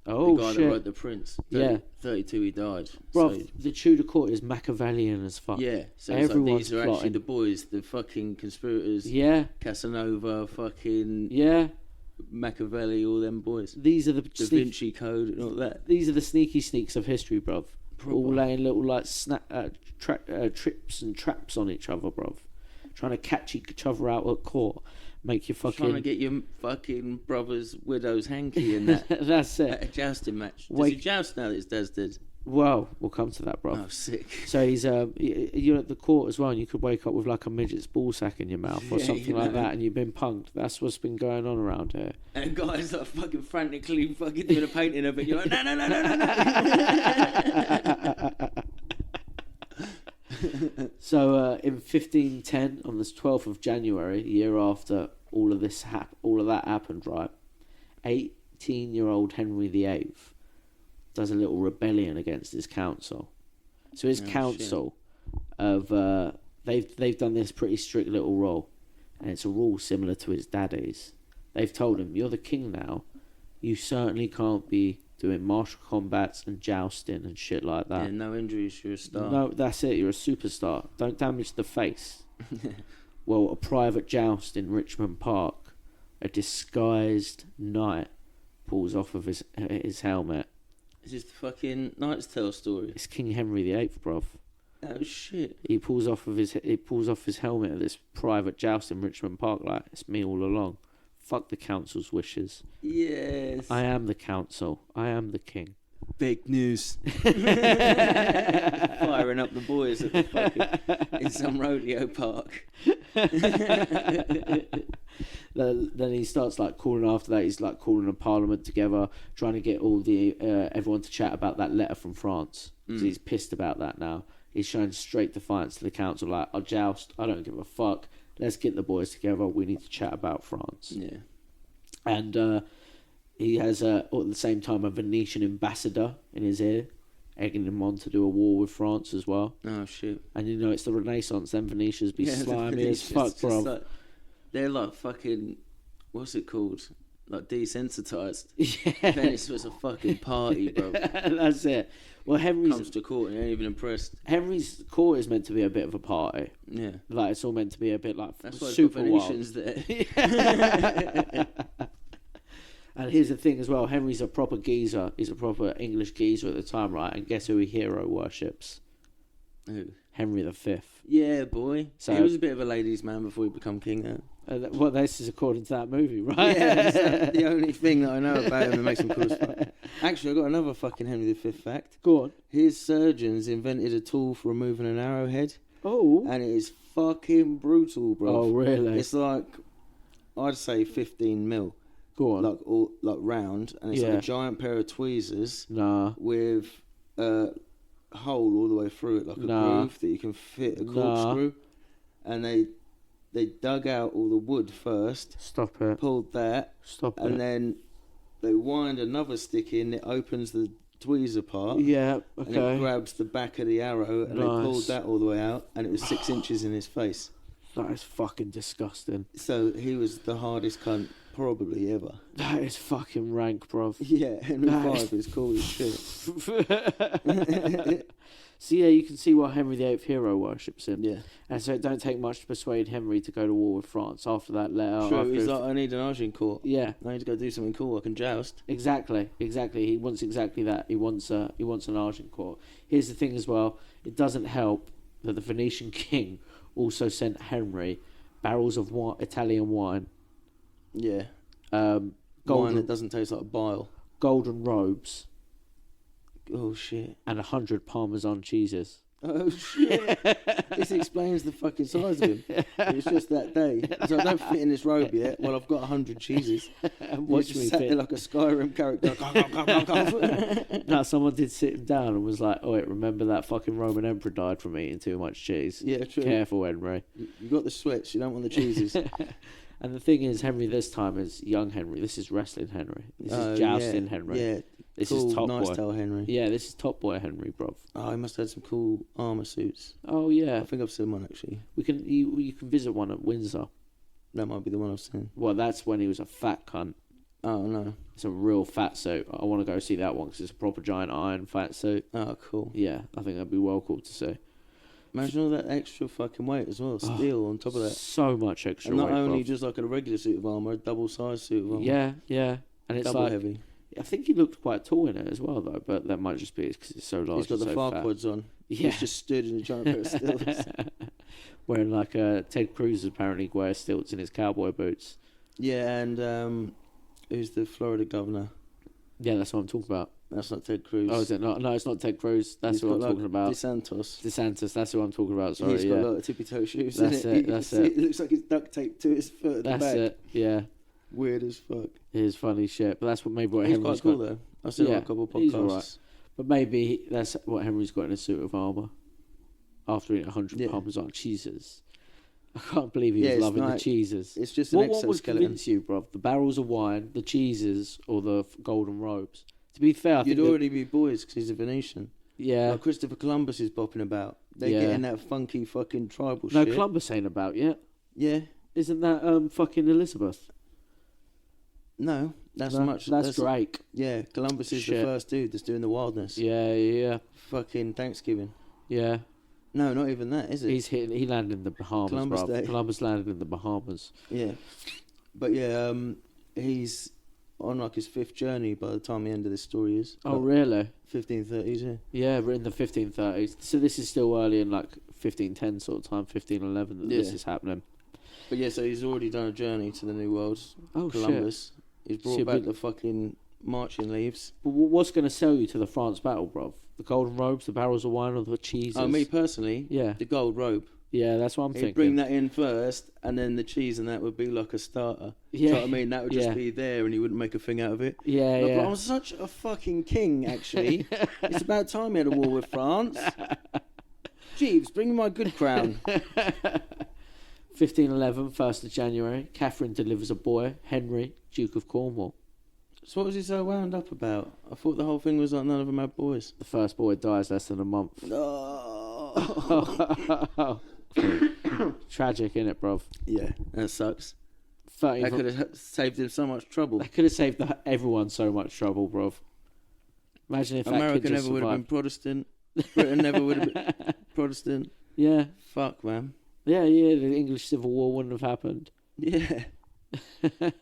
Oh,
the guy
shit.
that wrote The Prince. 32 he died.
Bro,
so,
the Tudor court is Machiavellian as fuck.
yeah, so
everyone's
these are
plotting.
actually the boys, the fucking conspirators.
Yeah.
Casanova, fucking
Yeah.
Machiavelli, all them boys.
These are the
Da Vinci Code and all that.
These are the sneaky sneaks of history, bruv.
Proper.
All laying little like trips and traps on each other, bruv. Trying to catch each other out at court. Make you fucking...
Trying to get your fucking brother's widow's hanky in that.
That's it.
At a jousting match. Does he joust now that his dad's dead?
Well, we'll come to that, bruv.
Oh, sick.
So he's you're at the court as well, and you could wake up with like a midget's ball sack in your mouth or something like that, and you've been punked. That's what's been going on around here.
And a guy's like fucking frantically fucking doing a painting of it. You're like, no.
So in 1510, on the 12th of January, a year after all of that happened, right? 18-year-old Henry VIII does a little rebellion against his council. So his council they've done this pretty strict little rule, and it's a rule similar to his daddy's. They've told him, you're the king now. You certainly can't be doing martial combats and jousting and shit like that.
Yeah, no injuries, you're a star.
No, that's it. You're a superstar. Don't damage the face. Well, a private joust in Richmond Park, a disguised knight pulls off of his helmet.
Is this the fucking Knight's Tale story?
It's King Henry VIII, bruv.
Oh shit!
He pulls off his helmet at this private joust in Richmond Park. Like, it's me all along. Fuck the council's wishes.
Yes.
I am the council. I am the king.
Fake news. Firing up the boys at the fucking, in some rodeo park.
Then he starts like calling after that. He's like calling a parliament together, trying to get all the everyone to chat about that letter from France. So he's pissed about that now. He's showing straight defiance to the council. Like, I'll joust. I don't give a fuck. Let's get the boys together. We need to chat about France.
Yeah.
And he has at the same time a Venetian ambassador in his ear, egging him on to do a war with France as well.
Oh shit!
And you know it's the Renaissance. Them Venetians be slimy as fuck, bro.
Like, they're like fucking, what's it called? Like desensitized.
Yeah.
Venice was a fucking party, bro.
That's it. Well,
Comes to court and you ain't even impressed.
Henry's court is meant to be a bit of a party.
Yeah.
Like, it's all meant to be a bit like
that's why
super
Venetians
wild.
there.
And here's the thing as well. Henry's a proper geezer. He's a proper English geezer at the time, right? And guess who he hero worships?
Who?
Henry V.
Yeah, boy.
So
he was a bit of a ladies' man before he became king, though.
Well, this is according to that movie, right?
Yeah, that's the only thing that I know about him that makes him cool as fuck. Actually, I got another fucking Henry V fact.
Go on.
His surgeons invented a tool for removing an arrowhead,
Oh.
and it is fucking brutal, bro.
Oh, really?
It's like, I'd say 15 mil.
Go on.
Like round, and it's like a giant pair of tweezers with a hole all the way through it, like a groove that you can fit a corkscrew. And they dug out all the wood first.
Stop it.
Pulled that.
Stop it.
And then they wind another stick in. It opens the tweezer part.
Yeah. Okay.
And it grabs the back of the arrow, and they pulled that all the way out, and it was 6 inches in his face.
That is fucking disgusting.
So he was the hardest cunt probably ever.
That is fucking rank, bruv.
Yeah, Henry V is cool as shit.
So yeah, you can see why Henry VIII hero worships him.
Yeah.
And so it don't take much to persuade Henry to go to war with France after that letter.
True, he's like, I need an Agincourt.
Yeah.
I need to go do something cool, I can joust.
Exactly. He wants exactly that. He wants an Agincourt. Here's the thing as well, it doesn't help that the Venetian king also sent Henry barrels of Italian wine.
Yeah.
Wine
that doesn't taste like bile.
Golden robes.
Oh shit.
And 100 Parmesan cheeses.
Oh shit. This explains the fucking size of him. It's just that day. So I don't fit in this robe yet. Well, I've got 100 cheeses.
Watch me
sat
fit.
there like a Skyrim character.
No, someone did sit him down and was like, "Oh wait, remember that fucking Roman emperor died from eating too much cheese."
Yeah, true.
Careful, Henry.
You got the sweats. You don't want the cheeses.
And the thing is, Henry this time is young Henry. This is wrestling Henry. This is jousting Henry.
Yeah.
This
cool,
is top
nice
boy.
Tale Henry.
Yeah, this is top boy Henry, bruv.
Oh, he must have had some cool armour suits.
Oh yeah.
I think I've seen one actually.
You can visit one at Windsor.
That might be the one I've seen.
Well, that's when he was a fat cunt.
Oh no.
It's a real fat suit. I want to go see that one because it's a proper giant iron fat suit.
Oh, cool.
Yeah, I think that'd be well cool to see.
Imagine all that extra fucking weight as well, steel on top of that.
So much extra
and
weight.
not only
bruv.
just like a regular suit of armour, a double-sized suit of armour.
Yeah. And it's
double
like,
heavy.
I think he looked quite tall in it as well, though, but that might just be because it's so large.
He's got the
so
Farquads on.
Yeah.
He's just stood in a giant pair of stilts.
Wearing like Ted Cruz apparently wears stilts in his cowboy boots.
Yeah, and who's the Florida governor?
Yeah, that's what I'm talking about.
That's not Ted Cruz.
Oh, is it not? No, it's not Ted Cruz. That's what I'm talking about.
DeSantis.
That's who I'm talking about. Sorry,
He's got a lot of tippy-toe shoes.
That's it. That's it.
It looks like he's duct taped to his foot at the back.
That's it. Yeah.
Weird as fuck.
It is funny shit, but that's what maybe what
He's
Henry's
quite cool
got.
though. I've seen a couple of podcasts.
He's all right. But maybe that's what Henry's got in a suit of armour after eating 100 Parmesan cheeses. I can't believe he was loving the cheeses.
It's just an
What would
exoskeleton.
convince you, bruv? The barrels of wine, the cheeses, or the golden robes? To be fair, I
You'd
think
already be boys because he's a Venetian.
Yeah.
Like Christopher Columbus is bopping about. They're getting that funky fucking tribal
No,
shit.
Columbus ain't about yet.
Yeah.
Isn't that fucking Elizabeth?
No, that's
Drake.
Yeah, Columbus is the first dude that's doing the wildness.
Yeah.
Fucking Thanksgiving.
Yeah.
No, not even that, is it?
He landed in the Bahamas,
Columbus
bruv.
Day.
Columbus landed in the Bahamas.
Yeah. But yeah, he's on like his 5th journey by the time the end of this story is.
Oh, really?
1530s, yeah.
Yeah, we're in the 1530s. So this is still early in like 1510 sort of time, 1511 that this is happening.
But yeah, so he's already done a journey to the New World.
Oh,
Columbus.
shit.
He's brought back the fucking marching leaves.
But what's going to sell you to the France battle, bruv? The golden robes, the barrels of wine, or the cheeses?
Oh, me personally?
Yeah.
The gold robe.
Yeah, that's what I'm thinking.
He'd bring that in first, and then the cheese and that would be like a starter.
Yeah.
Do you know what I mean? That would just be there, and he wouldn't make a thing out of it.
Yeah,
Like,
yeah.
I'm such a fucking king, actually. It's about time he had a war with France. Jeeves, bring me my good crown.
1511, 1st of January, Catherine delivers a boy, Henry, Duke of Cornwall.
So what was he so wound up about? I thought the whole thing was like none of them had boys.
The first boy dies less than a month.
Oh.
Tragic, innit, bruv?
Yeah, that sucks.
13th
That could have saved him so much trouble.
That could have saved everyone so much trouble, bruv. Imagine if
America
that kid just
never would have been
survived.
Protestant. Britain never would have been Protestant.
Yeah.
Fuck, man.
Yeah, the English Civil War wouldn't have happened.
Yeah. That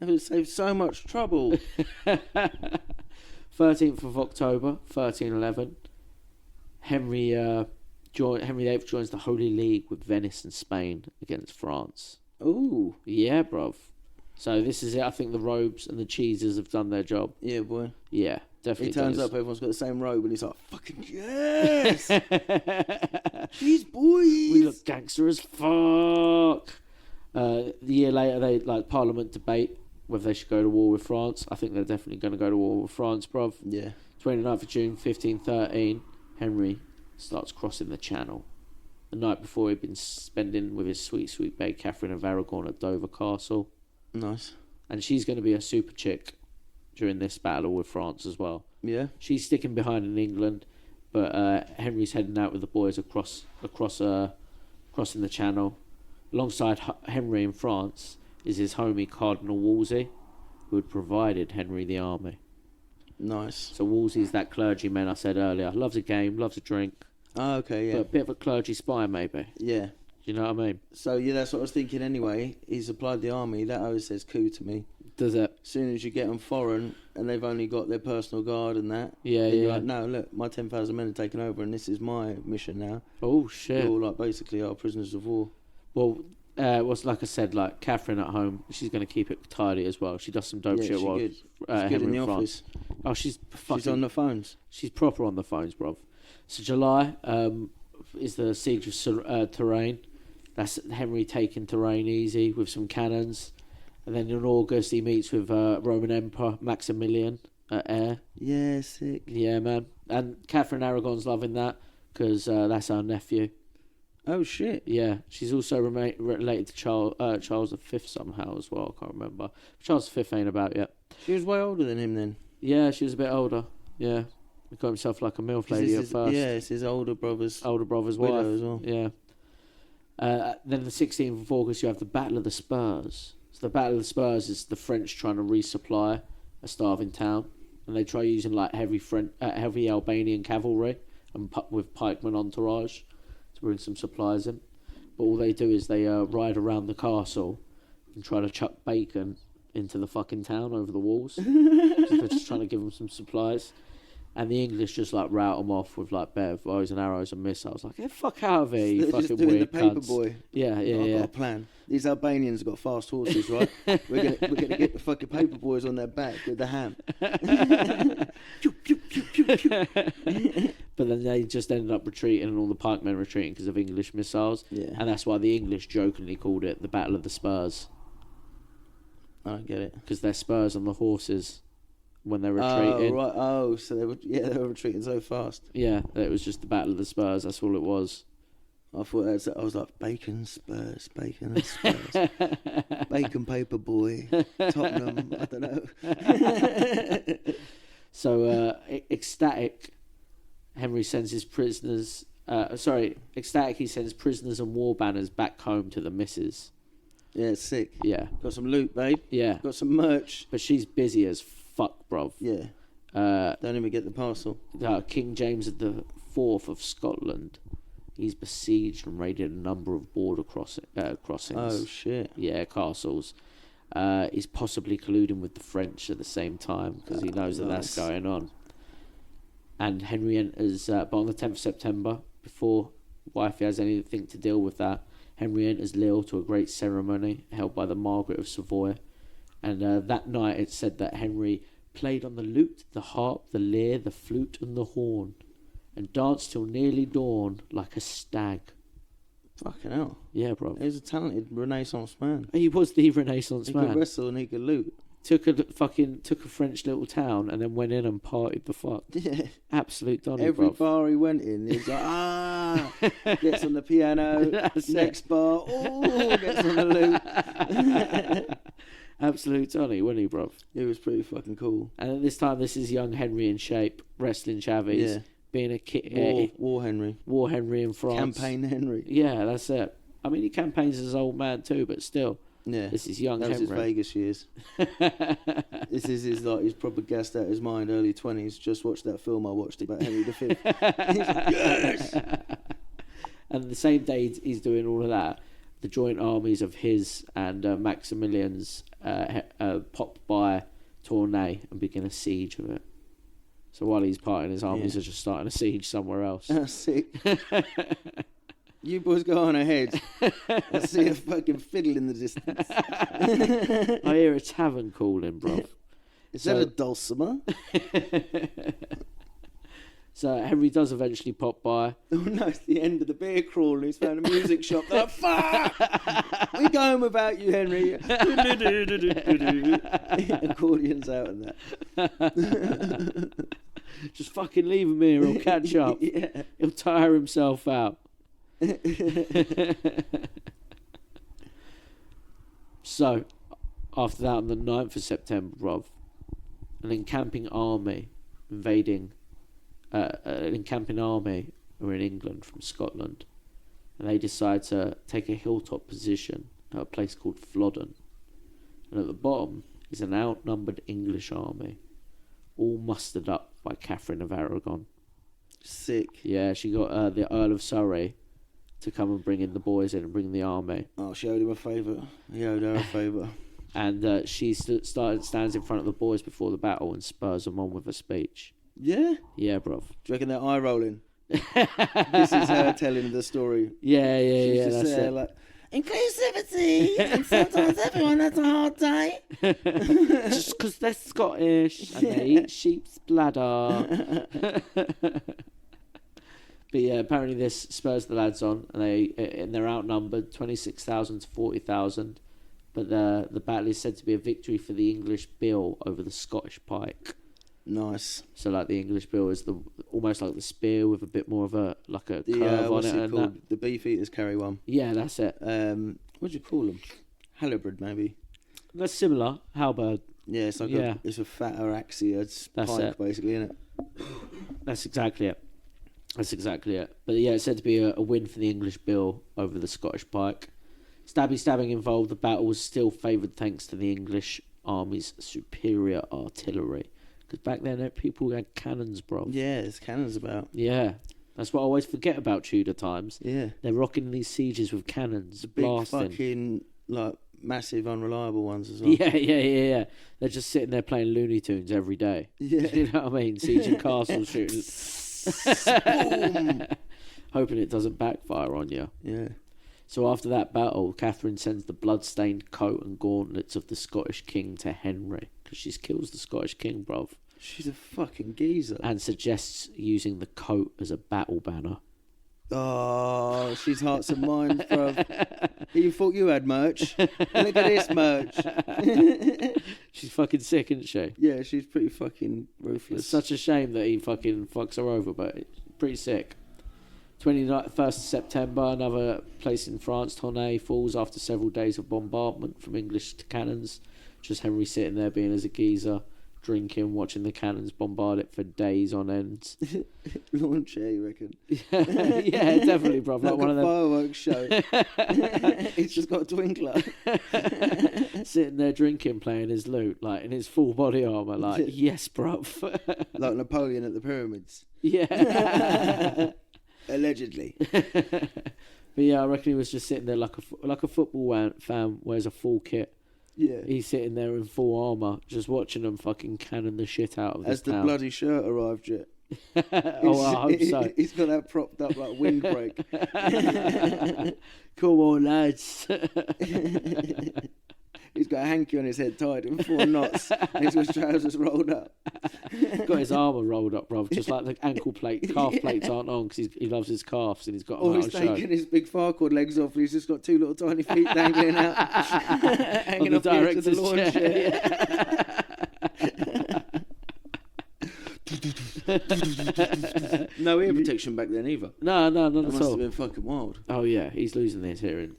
would have saved so much trouble.
13th of October, 1311, Henry VIII joins the Holy League with Venice and Spain against France.
Ooh.
Yeah, bruv. So this is it. I think the robes and the cheeses have done their job.
Yeah, boy.
Yeah, definitely.
He turns up, everyone's got the same robe, and he's like, fucking yes! Cheese, boys!
We look gangster as fuck. The year later, they Parliament debate whether they should go to war with France. I think they're definitely going to go to war with France, bruv.
Yeah.
29th of June, 1513, Henry starts crossing the Channel. The night before, he'd been spending with his sweet, sweet babe Catherine of Aragon at Dover Castle.
Nice.
And she's going to be a super chick during this battle with France as well.
Yeah.
She's sticking behind in England, but Henry's heading out with the boys crossing the Channel. Alongside Henry in France is his homie Cardinal Wolsey, who had provided Henry the army.
Nice.
So Wolsey's that clergyman I said earlier. Loves a game, loves a drink.
Oh, okay, yeah.
But a bit of a clergy spy, maybe.
Yeah.
Do you know what I mean?
So, yeah, that's what I was thinking anyway. He supplied the army. That always says coup to me.
Does it?
As soon as you get them foreign and they've only got their personal guard and that,
Yeah,
then you're
yeah.
like, no, look, my 10,000 men are taken over and this is my mission now.
Oh, shit.
You're all like basically our prisoners of war.
Well, was like I said, like Catherine at home, she's going to keep it tidy as well. She does some dope shit while
good. She's
Henry
good in the
France.
office.
Oh, she's fucking.
She's on the phones.
She's proper on the phones, bruv. So July is the siege of Touraine. That's Henry taking Touraine easy with some cannons. And then in August he meets with Roman Emperor Maximilian at Aire.
Yeah, sick.
Yeah, man. And Catherine Aragon's loving that because that's her nephew.
Oh, shit.
Yeah, she's also related to Charles V somehow as well. I can't remember. Charles V ain't about yet.
She was way older than him then.
Yeah, she was a bit older. Yeah, he got himself like a MILF lady at first.
Yeah, it's his older brother's
brother's
widow
wife
as well.
Yeah. Then the 16th of August, you have the Battle of the Spurs. So the Battle of the Spurs is the French trying to resupply a starving town, and they try using like heavy Albanian cavalry and with pikemen entourage to bring some supplies in. But all they do is they ride around the castle and try to chuck bacon into the fucking town over the walls. So they're just trying to give them some supplies. And the English just like rout them off with like bows and arrows and missiles. Like, get the fuck out of here, you
They're
fucking
just doing
weird
the paper
cunts.
boy.
Yeah, yeah,
I've
yeah.
got a plan. These Albanians have got fast horses, right? we're gonna get the fucking paper boys on their back with the ham.
But then they just ended up retreating, and all the pikemen retreating because of English missiles.
Yeah.
And that's why the English jokingly called it the Battle of the Spurs,
I don't get it.
because they're spurs on the horses when they're retreating.
Oh, right. Oh, so they were retreating so fast.
Yeah, it was just the Battle of the Spurs. That's all it was.
I thought I was like, bacon Spurs, bacon Spurs, bacon paper boy, Tottenham. I don't know.
So ecstatic, Henry sends his prisoners. Ecstatic, he sends prisoners and war banners back home to the missus.
Yeah, it's sick.
Yeah,
Got some loot, babe.
yeah.
Got some merch.
But she's busy as fuck, bruv.
Yeah. Don't even get the parcel.
King James the IV of Scotland, he's besieged and raided a number of border crossings.
Oh shit.
Yeah, castles. He's possibly colluding with the French at the same time because he knows that that's going on. And Henry enters, but on the 10th of September, before wifey has anything to deal with that, Henry enters Lille to a great ceremony held by the Margaret of Savoy. And that night it's said that Henry played on the lute, the harp, the lyre, the flute and the horn, and danced till nearly dawn like a stag.
Fucking hell.
Yeah, bro.
He was a talented Renaissance man.
He was the Renaissance
He
man.
could wrestle and he could loot.
Took a French little town and then went in and partied the fuck.
Yeah.
Absolute Donny,
Every
bruv.
bar he went in, he's like, gets on the piano.
That's
Next bar, gets on the loop.
Absolute Donny, wasn't he, bruv?
It was pretty fucking cool.
And at this time, this is young Henry in shape, wrestling Chavez,
Yeah.
being a kid.
War Henry.
War Henry in France.
Campaign Henry.
Yeah, that's it. I mean, he campaigns as an old man too, but still,
Yeah.
this is young
That was his
Henry.
Vegas years. This is he's probably gassed out his mind, early 20s. Just watched that film I watched about Henry V. He's like, yes!
And the same day he's doing all of that, the joint armies of his and Maximilian's pop by Tournai and begin a siege of it. So while he's partying, his armies are just starting a siege somewhere else.
That's sick. You boys go on ahead. I see a fucking fiddle in the distance.
I hear a tavern calling, bruv.
Is that a dulcimer?
So Henry does eventually pop by.
Oh no, it's the end of the beer crawl and he's found a music shop. They're like, fuck! We're going without you, Henry. Accordions out and that.
Just fucking leave him here, he'll catch up.
Yeah.
He'll tire himself out. So, after that, on the 9th of September, bruv, an encamping army were in England from Scotland, and they decide to take a hilltop position at a place called Flodden. And at the bottom is an outnumbered English army, all mustered up by Catherine of Aragon.
Sick.
Yeah, she got the Earl of Surrey to come and bring in the boys in and bring the army.
Oh, she owed him a favour. He owed her a favour.
And she stands in front of the boys before the battle and spurs them on with a speech.
Yeah?
Yeah, bruv.
Do you reckon they're eye rolling? This is her telling the story.
Yeah,
She's
that's
just there
it.
like, inclusivity, and sometimes everyone has a hard day.
Just because they're Scottish and they eat sheep's bladder. But yeah, apparently this spurs the lads on, and they're outnumbered 26,000 to 40,000. But the battle is said to be a victory for the English bill over the Scottish pike.
Nice.
So like the English bill is almost like the spear with a bit more of a curve on
what's
it.
it
And
called?
that.
The beefeaters carry one.
Yeah, that's it.
What do you call them? Halibut, maybe.
That's similar. Halberd.
Yeah, it's like it's a fatter axia. It's
That's
pike,
it.
basically, isn't it?
That's exactly it. But yeah, it's said to be a win for the English bill over the Scottish pike. Stabbing involved, the battle was still favoured thanks to the English army's superior artillery. Because back then, people had cannons, bro.
Yeah, there's cannons about.
Yeah. That's what I always forget about Tudor times.
Yeah.
They're rocking these sieges with cannons,
Big
blasting.
fucking, like, massive, unreboundable ones as well.
Yeah. They're just sitting there playing Looney Tunes every day.
Yeah.
You know what I mean? Sieging castles, shooting. Hoping it doesn't backfire on you.
Yeah.
So after that battle, Catherine sends the blood-stained coat and gauntlets of the Scottish king to Henry, because she kills the Scottish king, bruv.
She's a fucking geezer.
And suggests using the coat as a battle banner.
Oh, she's hearts and minds, bruv. You thought you had merch? Look at this merch.
She's fucking sick, isn't she?
Yeah, she's pretty fucking ruthless.
It's such a shame that he fucking fucks her over, but it's pretty sick. 21st of September, another place in France, Tournai, falls after several days of bombardment from English cannons. Just Henry sitting there being as a geezer, drinking, watching the cannons bombard it for days on end.
Lawn chair, you reckon?
Yeah, definitely, bro. Like one of them
fireworks show. It's just got a twinkler.
sitting there drinking, playing his lute, like in his full body armor, like yes, bruv.
Like Napoleon at the pyramids.
Yeah.
Allegedly.
But yeah, I reckon he was just sitting there like a football fan wears a full kit.
Yeah.
He's sitting there in full armour, just watching them fucking cannon the shit out of this
Has the
town.
bloody shirt arrived yet?
Oh, I hope so.
He's got that propped up like windbreak.
Come on, lads.
He's got a hanky on his head tied in 4 knots. And he's got his trousers rolled up.
Got his armour rolled up, bruv. Just like the ankle plate, calf plates aren't on because he loves his calves and he's got them
Or
out
he's
of show.
taking his big Farquhar legs off and he's just got 2 little tiny feet dangling out. Hanging
On
off the edge of the
director's
lawn chair. No ear protection back then either.
No, not
That
at
must
all.
have been fucking wild.
Oh yeah, he's losing his hearing.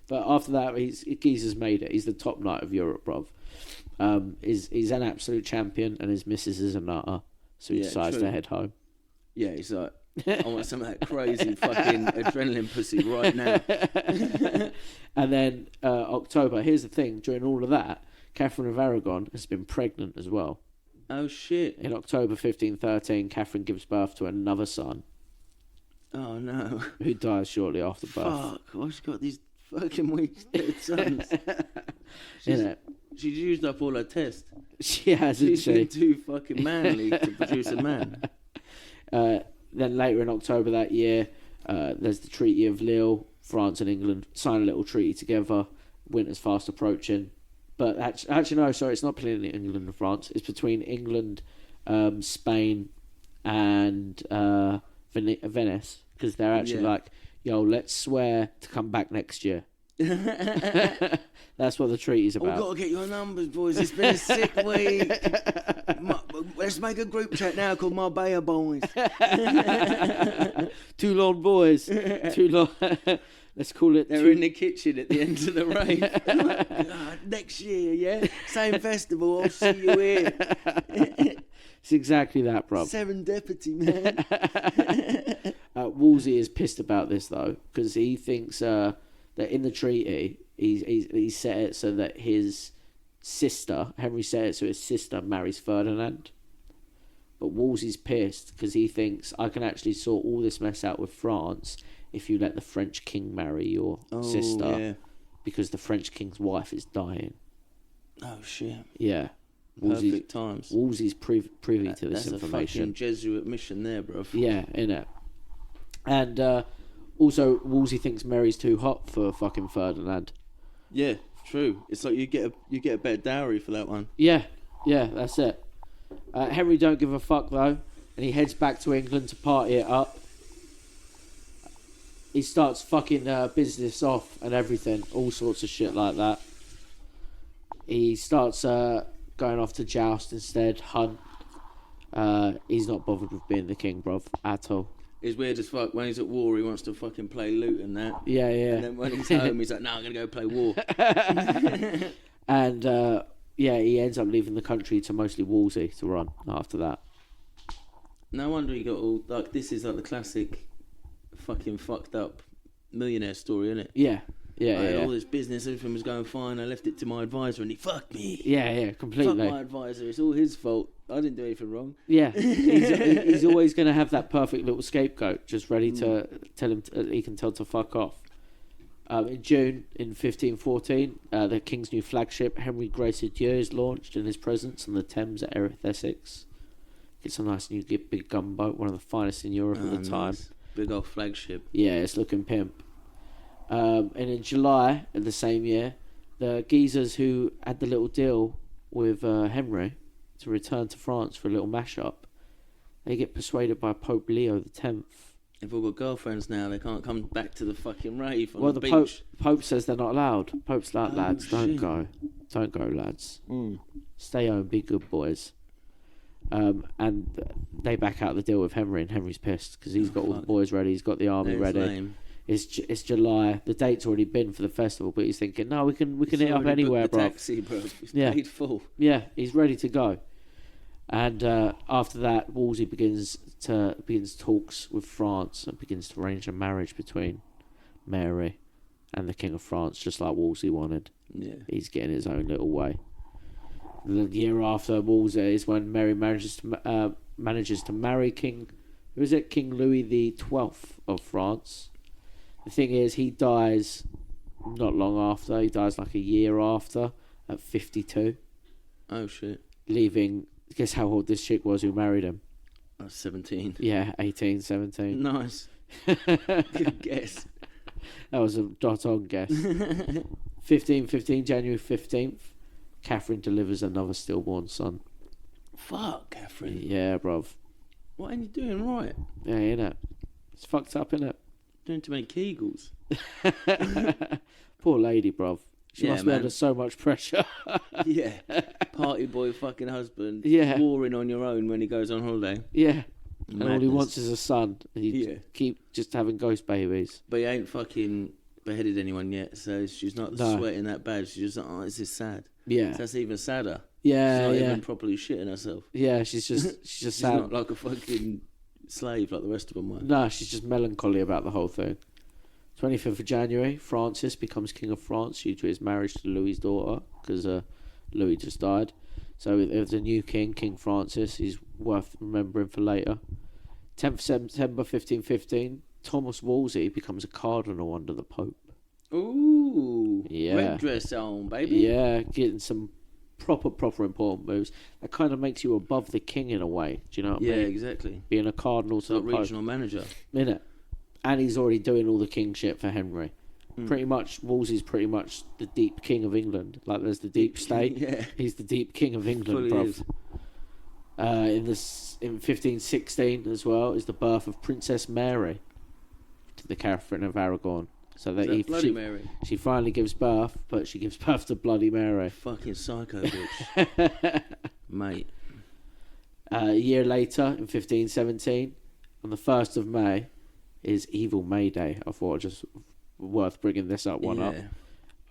But after that, Geezer's made it. He's the top knight of Europe, bruv. He's an absolute champion, and his missus is a nutter, so he decides to head home.
Yeah, he's like, I want some of that crazy fucking adrenaline pussy right now.
And then October. Here's the thing: during all of that, Catherine of Aragon has been pregnant as well.
Oh shit!
In October 1513, Catherine gives birth to another son.
Oh no!
Who dies shortly after birth.
Fuck! Why she got these fucking weak dead sons? She's used up all her tests.
She hasn't.
She's been too fucking manly to produce a man.
Then later in October that year, There's the Treaty of Lille. France and England sign a little treaty together. Winter's fast approaching. But actually, no, sorry, it's not between England and France. It's between England, Spain, and Venice. Because they're actually like, yo, let's swear to come back next year. That's what the treaty's about.
We've got to get your numbers, boys. It's been a sick week. Let's make a group chat now called Marbella Boys.
Toulon boys. Toulon. Let's call it.
They're in the kitchen at the end of the rave. Next year, yeah? Same festival. I'll see you here.
It's exactly that, bruv.
Serendipity, man.
Wolsey is pissed about this, though, because he thinks that in the treaty, he set it so that his sister, Henry set it so his sister marries Ferdinand. But Wolsey's pissed because he thinks, I can actually sort all this mess out with France if you let the French king marry your sister, because the French king's wife is dying.
Oh, shit.
Yeah.
Perfect times.
Wolsey's privy to this information.
That's a fucking Jesuit mission there, bruv.
Yeah, innit? And also, Wolsey thinks Mary's too hot for fucking Ferdinand.
Yeah, true. It's like you get a better dowry for that one.
Yeah, that's it. Henry don't give a fuck, though, and he heads back to England to party it up. He starts fucking business off and everything, all sorts of shit like that. He starts going off to joust instead, hunt. He's not bothered with being the king, bruv, at all.
It's weird as fuck. When he's at war, he wants to fucking play loot and that.
Yeah.
And then when he's home, he's like, no, I'm going to go play war.
And, he ends up leaving the country to mostly Wolsey to run after that.
No wonder he got all... Like, this is like the classic fucking fucked up millionaire story, isn't it?
Yeah.
All this business, everything was going fine. I left it to my advisor and he fucked me.
Yeah, completely.
Fuck my advisor. It's all his fault. I didn't do anything wrong.
Yeah. He's always going to have that perfect little scapegoat just ready to tell him he can tell to fuck off. In June in 1514, the king's new flagship, Henry Gracedieu, is launched in his presence on the Thames at Erith, Essex. It's a nice new big gunboat, one of the finest in Europe at the time.
Big old flagship.
Yeah, it's looking pimp. And in July of the same year, the geezers who had the little deal with Henry to return to France for a little mash-up, they get persuaded by Pope Leo X.
They've all got girlfriends now. They can't come back to the fucking rave on the
beach.
beach.
Pope says they're not allowed. Pope's like, lads, don't go, lads. Stay home, be good boys. And they back out the deal with Henry, and Henry's pissed because he's got all the boys ready. He's got the army ready.
Lame.
It's July. The date's already been for the festival, but he's thinking, no, we can hit it up anywhere, bro.
Taxi, bro. It's paid full.
Yeah, he's ready to go. And after that, Wolsey begins talks with France and begins to arrange a marriage between Mary and the King of France, just like Wolsey wanted.
Yeah, he's
getting his own little way. The year after Wolsey is when Mary manages to marry King Louis XII of France. The thing is, he dies not long after. He dies like a year after, at 52.
Oh shit!
Leaving. Guess how old this chick was who married him?
17.
Yeah, 18, 17.
Nice. Good guess.
That was a dot-on guess. 1515, January 15th, Catherine delivers another stillborn son.
Fuck, Catherine.
Yeah, bruv.
What are you doing right?
Yeah, innit? It's fucked up, innit?
Doing too many Kegels.
Poor lady, bruv. She must be under so much pressure.
Yeah. Party boy fucking husband.
Yeah.
Warring on your own when he goes on holiday.
Yeah.
Madness.
And all he wants is a son. And you keep just having ghost babies.
But he ain't fucking beheaded anyone yet, so she's not sweating that bad. She's just like, oh, this is sad.
Yeah.
So that's even sadder.
Yeah,
she's not even properly shitting herself.
Yeah, she's just
she's
sad.
not like a fucking slave like the rest of them were.
No, she's just melancholy about the whole thing. 25th of January, Francis becomes King of France due to his marriage to Louis's daughter, because Louis just died. So there's a new king, King Francis. He's worth remembering for later. 10th September 1515, Thomas Wolsey becomes a cardinal under the Pope.
Ooh,
yeah.
Red dress on, baby.
Yeah, getting some proper important moves. That kind of makes you above the king in a way. Do you know what I mean?
Yeah, exactly.
Being a cardinal to the Pope.
Regional manager.
Innit? and he's already doing all the king shit for Henry. Pretty much, Wolsey's pretty much the deep king of England. Like, there's the deep state.
Yeah.
He's the deep king of England,
Fully
bruv. In 1516 as well is the birth of Princess Mary to the Catherine of Aragon. So that
Bloody Mary.
She finally gives birth, but she gives birth to Bloody Mary.
Fucking psycho bitch. Mate.
A year later, in 1517, on the 1st of May, is Evil May Day. I thought just worth bringing this up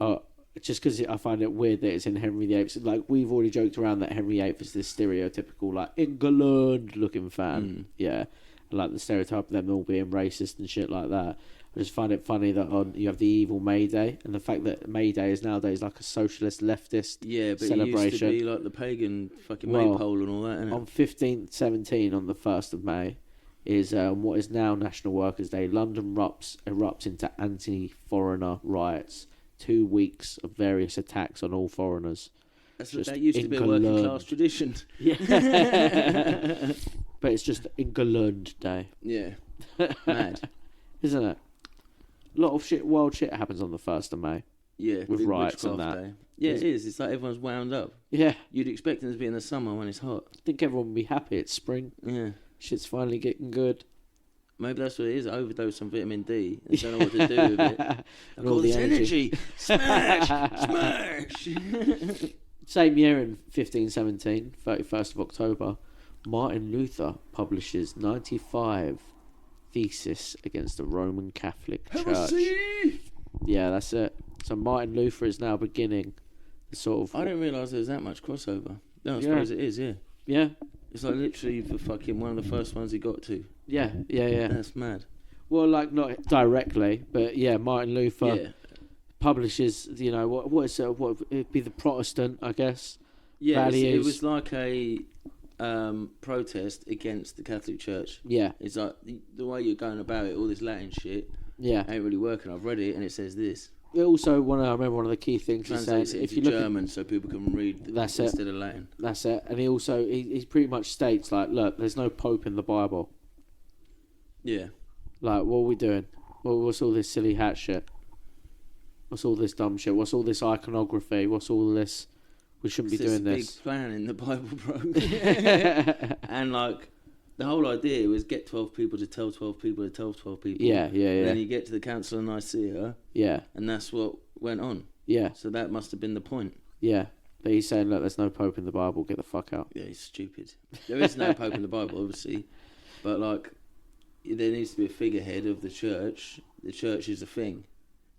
up. Just because I find it weird that it's in Henry VIII. Like, we've already joked around that Henry VIII is this stereotypical, like, England looking fan. Yeah. And, like, the stereotype of them all being racist and shit like that. I just find it funny that you have the Evil May Day, and the fact that May Day is nowadays like a socialist leftist celebration.
It used to be like the pagan fucking maypole and all that, innit?
On 1517, on the 1st of May, is what is now National Workers' Day. London erupts into anti-foreigner riots. 2 weeks of various attacks on all foreigners.
That used to be a working class tradition.
Yeah. But it's just England Day.
Yeah. Mad.
Isn't it? A lot of wild shit happens on the 1st of May.
Yeah.
With riots and that.
Day. Yeah, it is. It's like everyone's wound up.
Yeah.
You'd expect them to be in the summer when it's hot.
I think everyone would be happy. It's spring.
Yeah.
Shit's finally getting good.
Maybe that's what it is. Overdose on vitamin D. They don't know what to do with it. I've got this energy. Smash! Smash!
Same year in 1517, 31st of October, Martin Luther publishes 95 theses against the Roman Catholic Church. Yeah, that's it. So Martin Luther is now beginning the sort of...
I didn't realise there was that much crossover. No, I suppose it is, yeah.
Yeah.
It's like literally the fucking one of the first ones he got to.
Yeah.
That's mad.
Well, like, not directly, but yeah, Martin Luther publishes, what it'd be the Protestant, I guess.
Yeah,
values.
it was like a protest against the Catholic Church.
Yeah.
It's like the way you're going about it, all this Latin shit, ain't really working. I've read it and it says this.
Also, I remember one of the key things he said,
if you look German, so people can read instead of Latin.
That's it. And he pretty much states, like, look, there's no Pope in the Bible.
Yeah.
Like, what are we doing? What's all this silly hat shit? What's all this dumb shit? What's all this iconography? What's all this? We shouldn't be doing this.
Big plan in the Bible, bro. And like, the whole idea was get 12 people to tell 12 people to tell 12 people.
Yeah.
And then you get to the Council of Nicaea.
Yeah.
And that's what went on.
Yeah.
So that must have been the point.
Yeah. But he's saying, look, there's no Pope in the Bible. Get the fuck out.
Yeah, he's stupid. There is no Pope in the Bible, obviously. But like, there needs to be a figurehead of the church. The church is a thing.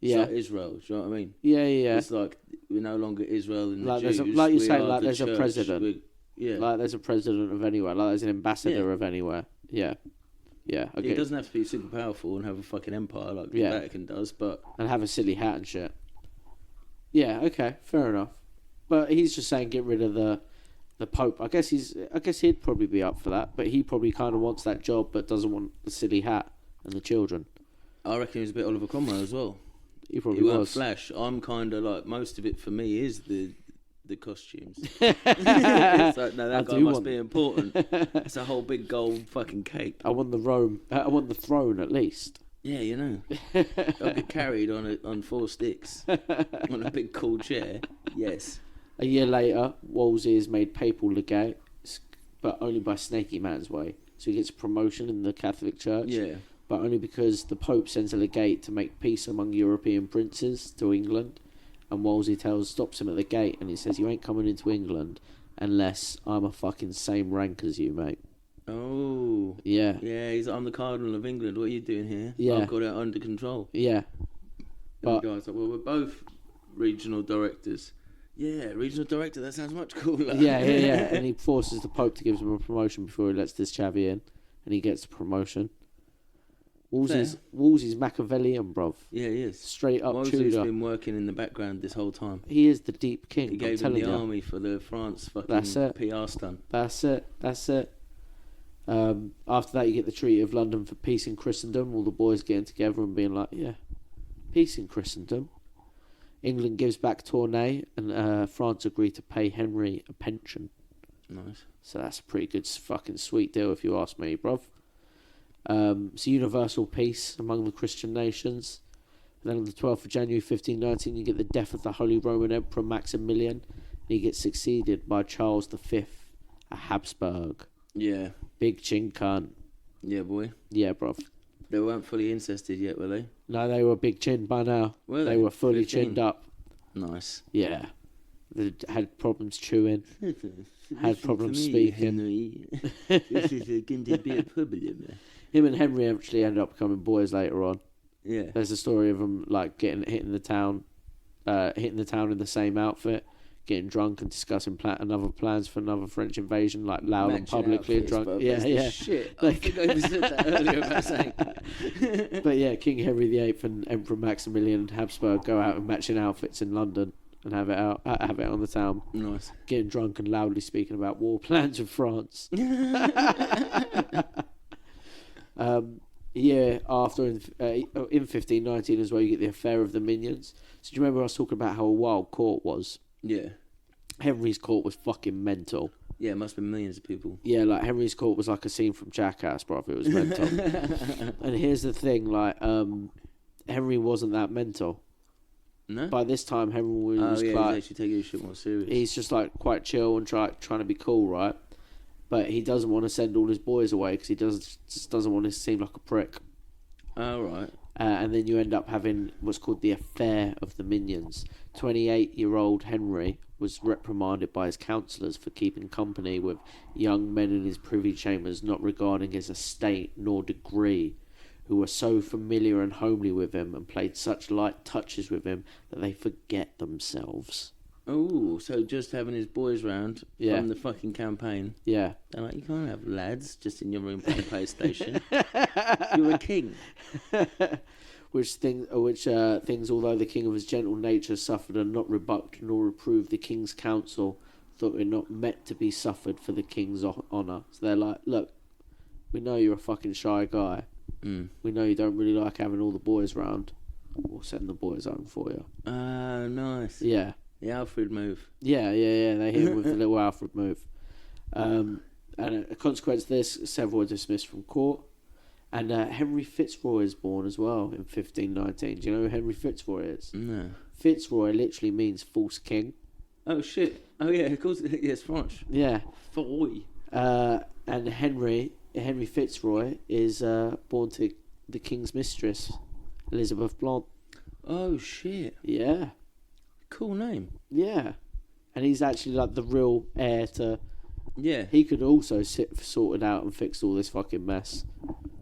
It's like Israel, do you know what I mean?
Yeah.
It's like we're no longer Israel and
like
the Jews.
Like you say,
like
there's a president.
Yeah.
Like there's a president of anywhere. Like there's an ambassador of anywhere. Yeah. Yeah. Okay.
It doesn't have to be super powerful and have a fucking empire like the Vatican does, but
and have a silly hat and shit. Yeah. Okay. Fair enough. But he's just saying get rid of the Pope. I guess he'd probably be up for that, but he probably kind of wants that job, but doesn't want the silly hat and the children.
I reckon he was a bit Oliver Cromwell as well.
He probably was.
Flash. I'm kind of like, most of it for me is the costumes. It's like, no, that guy must be important. It's a whole big gold fucking cape.
I want the throne at least.
Yeah, you know. I'll get carried on 4 sticks on a big cool chair. Yes.
A year later, Wolsey is made papal legate, but only by Snaky Man's way. So he gets a promotion in the Catholic Church.
Yeah.
But only because the Pope sends a legate to make peace among European princes to England. And Wolsey stops him at the gate and he says, you ain't coming into England unless I'm a fucking same rank as you, mate.
Oh.
Yeah.
Yeah, I'm the Cardinal of England. What are you doing here?
Yeah.
I've got it under control.
Yeah.
And the guy's like, well, we're both regional directors. Yeah, regional director, that sounds much cooler.
Yeah. And he forces the Pope to give him a promotion before he lets this chavvy in. And he gets the promotion. Wolsey's Machiavellian, bruv.
Yeah, he is.
Straight up
Wolsey's
Tudor.
been working in the background this whole time.
He is the deep king.
He gave him the army for the France fucking PR stunt.
That's it. After that, you get the Treaty of London for peace in Christendom. All the boys getting together and being like, yeah, peace in Christendom. England gives back Tournai, and France agree to pay Henry a pension.
Nice.
So that's a pretty good fucking sweet deal if you ask me, bruv. It's a universal peace among the Christian nations. And then on the 12th of January 1519, you get the death of the Holy Roman Emperor Maximilian. And he gets succeeded by Charles V, a Habsburg.
Yeah.
Big chin cunt.
Yeah, boy.
Yeah, bruv.
They weren't fully incested yet, were they?
No, they were big chin by now.
Were
They were fully
15?
chinned up.
Nice.
Yeah. They had problems chewing. Had problems speaking.
Henry. This is going to be a problem.
Him and Henry actually ended up becoming boys later on.
Yeah.
There's a story of them like hitting the town in the same outfit, getting drunk and discussing other plans for another French invasion, like loud and publicly and drunk. Yeah.
Shit. I think I even said that earlier about saying.
But yeah, King Henry VIII and Emperor Maximilian Habsburg go out in matching outfits in London and have it on the town.
Nice.
Getting drunk and loudly speaking about war plans with France. Yeah, after in 1519 as well, you get the affair of the minions. So do you remember I was talking about how a wild court was?
Yeah.
Henry's court was fucking mental.
Yeah, it must have been millions of people.
Yeah, like Henry's court was like a scene from Jackass, bro. It was mental. And here's the thing, like, Henry wasn't that mental.
No?
By this time, Henry was
he's
like,
actually taking his shit more serious.
he's just like quite chill and trying to be cool, right? But he doesn't want to send all his boys away because he just doesn't want to seem like a prick.
Oh, right.
And then you end up having what's called the affair of the minions. 28-year-old Henry was reprimanded by his counsellors for keeping company with young men in his privy chambers, not regarding his estate nor degree, who were so familiar and homely with him and played such light touches with him that they forget themselves.
Oh, so just having his boys round from the fucking campaign.
Yeah.
They're like, you can't have lads just in your room playing PlayStation. You're a king.
Things, although the king of his gentle nature suffered and not rebuked nor reproved, the king's council thought it not meant to be suffered for the king's honour. So they're like, look, we know you're a fucking shy guy. We know you don't really like having all the boys round. We'll send the boys home for you.
Ah, nice.
Yeah.
The Alfred move.
Yeah. They hit him with the little Alfred move. And a consequence of this, several were dismissed from court. And Henry Fitzroy is born as well in 1519. Do you know who Henry Fitzroy is?
No.
Fitzroy literally means false king.
Oh, shit. Oh, yeah, of course. Yeah, it's French.
Yeah.
Foy.
And Henry Fitzroy is born to the king's mistress, Elizabeth Blount.
Oh, shit.
Yeah.
Cool name.
Yeah. And he's actually like the real heir to...
Yeah.
He could also sort it out and fix all this fucking mess.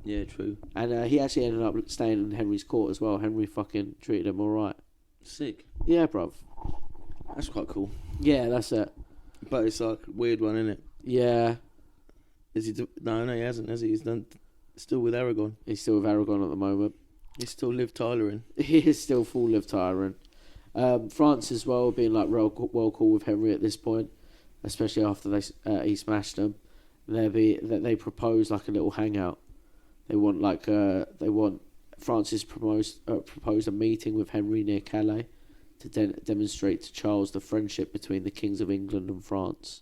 Yeah, true.
And he actually ended up staying in Henry's court as well. Henry fucking treated him alright.
Sick.
Yeah, bruv.
That's quite cool.
Yeah, that's it.
But it's like a weird one, isn't it?
Yeah.
Is he? No, he hasn't, has he? He's still with Aragon.
He's still with Aragon at the moment.
He's still Liv Tylerin.
He is still full Liv Tyrant. France as well, being like well cool with Henry at this point, especially after he smashed them. They propose like a little hangout. Francis proposed a meeting with Henry near Calais to demonstrate to Charles the friendship between the kings of England and France.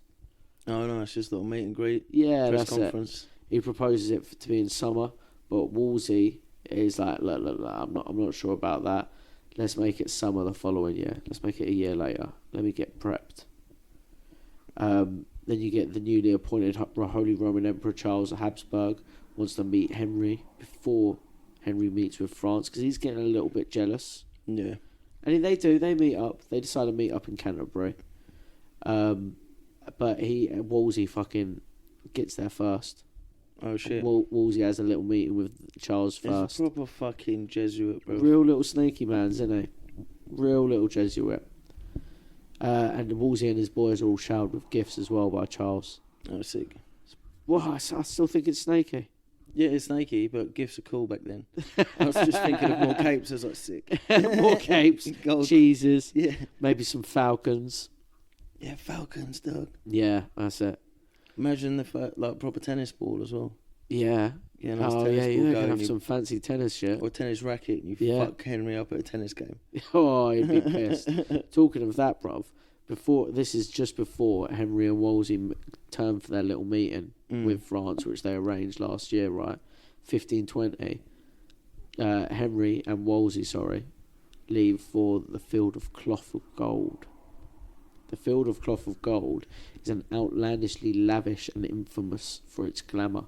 Oh no, it's just a little meet and greet.
Yeah,
press
that's
conference.
It. He proposes it to be in summer, but Wolsey is like, look, I'm not sure about that. Let's make it summer the following year. Let's make it a year later. Let me get prepped. Then you get the newly appointed Holy Roman Emperor Charles Habsburg wants to meet Henry before Henry meets with France because he's getting a little bit jealous.
Yeah.
And they meet up. They decide to meet up in Canterbury. But Wolsey fucking gets there first.
Oh shit.
Wolsey has a little meeting with Charles first.
He's a proper fucking Jesuit, bro.
Real little snaky man, isn't he? Real little Jesuit. And Wolsey and his boys are all showered with gifts as well by Charles.
Oh, sick.
Well, I still think it's snaky.
Yeah, it's snaky, but gifts are cool back then. I was just thinking of more capes. I was like, sick.
More capes,
Gold.
cheeses,
Yeah.
maybe some falcons.
Yeah, falcons, dog.
Yeah, that's it.
Imagine the like proper tennis ball as well.
Yeah.
Yeah, nice
Oh
tennis
yeah,
ball
you can
going,
have some fancy tennis shit.
or tennis racket, and you
Yeah.
fuck Henry up at a tennis game.
Oh, he'd be pissed. Talking of that, bruv, this is just before Henry and Wolsey turned for their little meeting with France, which they arranged last year, right? 1520, Henry and Wolsey, leave for the Field of Cloth of Gold. The Field of Cloth of Gold is an outlandishly lavish and infamous for its glamour,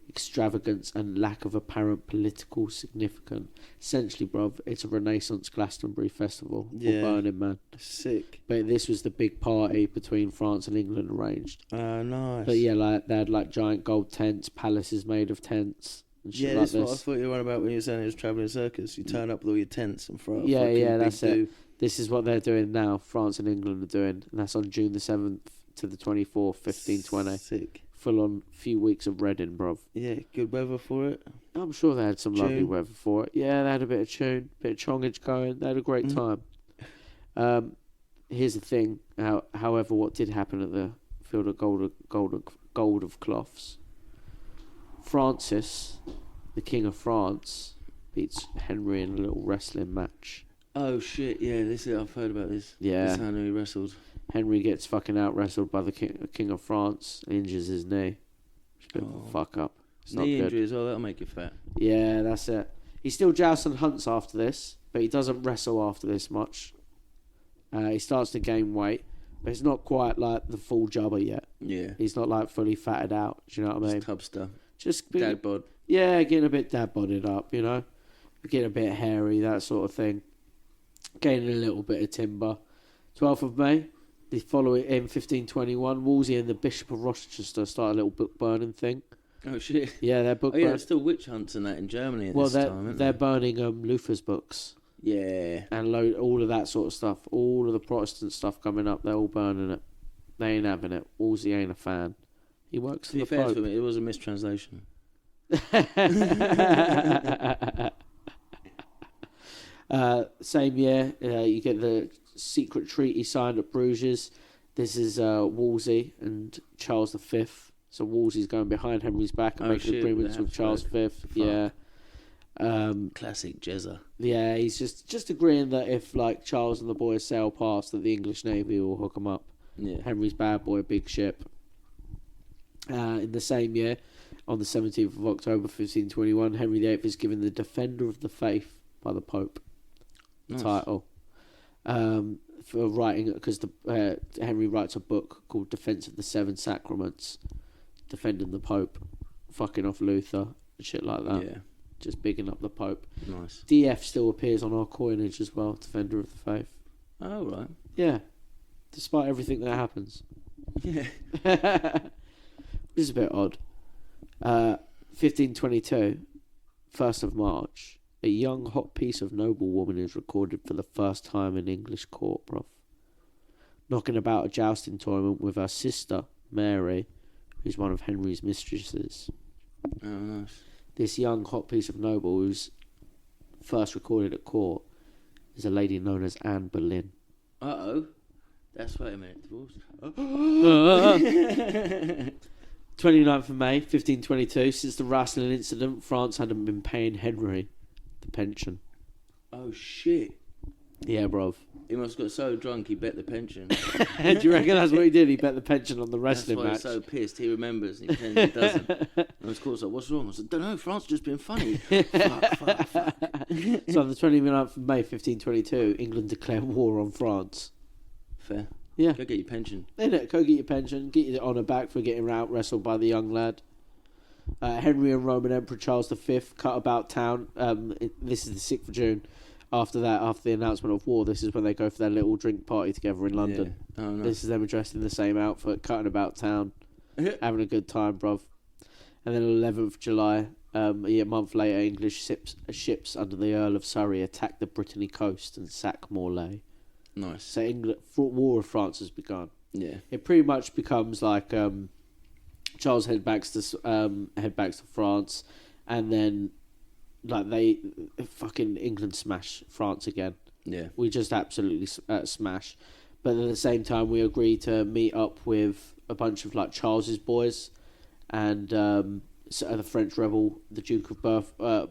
extravagance and lack of apparent political significance. Essentially, bruv, it's a Renaissance Glastonbury festival for Burning Man.
Sick.
But this was the big party between France and England arranged.
Oh, nice.
But yeah, like they had like giant gold tents, palaces made of tents. And shit
That's
like
what I
this.
thought you were on about when you were saying it was travelling circus. You turn up with all your tents and throw up.
Yeah, that's
do.
it. This is what they're doing now. France and England are doing, and that's on June the 7th to the 24th, 1520.
Sick.
Full on few weeks of Reading, bruv.
Yeah, good weather for it.
I'm sure they had some lovely
Tune.
weather for it. Yeah, they had a bit of tune, bit of chongage going. They had a great time. Here's the thing. However, what did happen at the Field of Gold of Cloths? Francis, the King of France, beats Henry in a little wrestling match.
Oh shit! Yeah, I've heard about this.
Yeah.
This is how he wrestled.
Henry gets fucking out wrestled by the King of France, injures his knee. It's a bit of a fuck up. It's not
Knee
good.
injury as well. That'll make you fat.
Yeah, that's it. He still jousts and hunts after this, but he doesn't wrestle after this much. He starts to gain weight, but it's not quite like the full jobber yet.
Yeah.
He's not like fully fatted out. Do you know what I mean?
It's tub stuff.
Just
Dad bod.
Yeah, getting a bit dad bodied up, you know, getting a bit hairy, that sort of thing. Gaining a little bit of timber. 12th of May, the following in 1521, Wolsey and the Bishop of Rochester start a little book burning thing.
Oh shit.
Yeah, they're book.
Oh yeah, there's still witch hunts and that in Germany at this time, isn't
they're
there?
burning Luther's books.
Yeah.
And all of that sort of stuff. All of the Protestant stuff coming up, they're all burning it. They ain't having it. Wolsey ain't a fan. He works
To
for
be
the
fair
Pope.
to me, it was a mistranslation.
Same year, you get the secret treaty signed at Bruges. This is Wolsey and Charles V. So Wolsey's going behind Henry's back and making agreements with Charles V. Yeah.
Classic Jezza.
Yeah, he's just agreeing that if like Charles and the boys sail past, that the English Navy will hook them up.
Yeah.
Henry's bad boy, big ship. In the same year, on the 17th of October 1521, Henry VIII is given the Defender of the Faith by the Pope.
Nice.
Title. For writing, because Henry writes a book called Defence of the Seven Sacraments, defending the Pope, fucking off Luther, and shit like that.
Yeah.
Just bigging up the Pope.
Nice.
DF still appears on our coinage as well, Defender of the Faith.
Oh, right.
Yeah. Despite everything that happens.
Yeah.
Which is a bit odd. 1522, 1st of March, a young hot piece of noble woman is recorded for the first time in English court, bruv. Knocking about a jousting tournament with her sister, Mary, who's one of Henry's mistresses.
Oh, nice.
This young hot piece of noble, who's first recorded at court, is a lady known as Anne Boleyn.
Uh-oh. That's wait a minute. Divorce.
29th of May, 1522. Since the wrestling incident, France hadn't been paying Henry the pension.
Oh, shit.
Yeah, bruv.
He must have got so drunk he bet the pension.
Do you reckon that's what he did? He bet the pension on the wrestling
That's why
match.
he's so pissed. He remembers and he pretends he doesn't. And his court's like, what's wrong? I said, don't know. France just been funny. fuck.
So on the 29th of May, 1522, England declared war on France.
Fair.
Yeah.
Go get your pension.
Innit? Go get your pension. Get your honour back for getting out wrestled by the young lad. Henry and Roman Emperor Charles V cut about town. This is the 6th of June. After that, after the announcement of war, this is when they go for their little drink party together in London.
Yeah. Oh, nice.
This is them dressed in the same outfit, cutting about town, having a good time, bruv. And then 11th of July, a month later, English ships under the Earl of Surrey attack the Brittany coast and sack Morlaix.
Nice.
So War of France has begun.
Yeah.
It pretty much becomes like Charles head back to France, and then like they fucking England smash France again.
Yeah.
We just absolutely smash. But at the same time, we agree to meet up with a bunch of like Charles's boys and the French rebel, the Duke of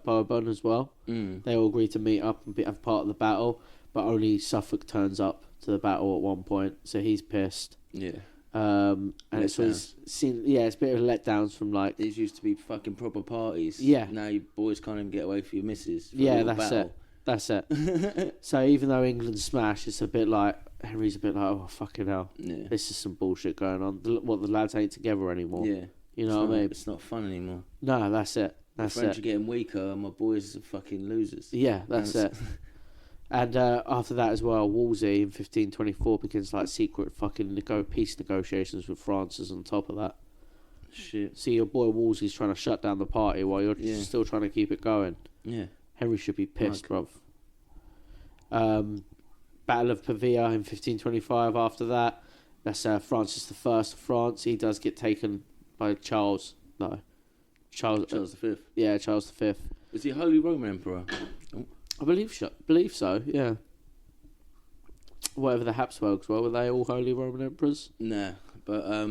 Bourbon as well.
Mm.
They all agree to meet up and have part of the battle, but only Suffolk turns up to the battle at one point, so he's pissed.
Yeah.
And it's always seen, it's a bit of letdowns from like.
These used to be fucking proper parties.
Yeah.
Now you boys can't even get away for your missus. For
That's it. So even though England smash, it's a bit like Henry's a bit like, oh fucking hell, this is some bullshit going on. The lads ain't together anymore.
Yeah,
you know what I mean.
It's not fun anymore.
No, that's it.
The French are getting weaker, and my boys are fucking losers.
Yeah, that's it. And after that as well, Wolsey in 1524 begins like secret fucking peace negotiations with France is on top of that.
Shit.
See, your boy Wolsey's trying to shut down the party while you're still trying to keep it going.
Yeah.
Henry should be pissed, bruv. Battle of Pavia in 1525 after that. That's Francis I of France. He does get taken by Charles. No.
Charles V.
Yeah, Charles V.
Was he Holy Roman Emperor? Oh.
I believe so, yeah. Whatever the Habsburgs were they all Holy Roman Emperors?
Nah, but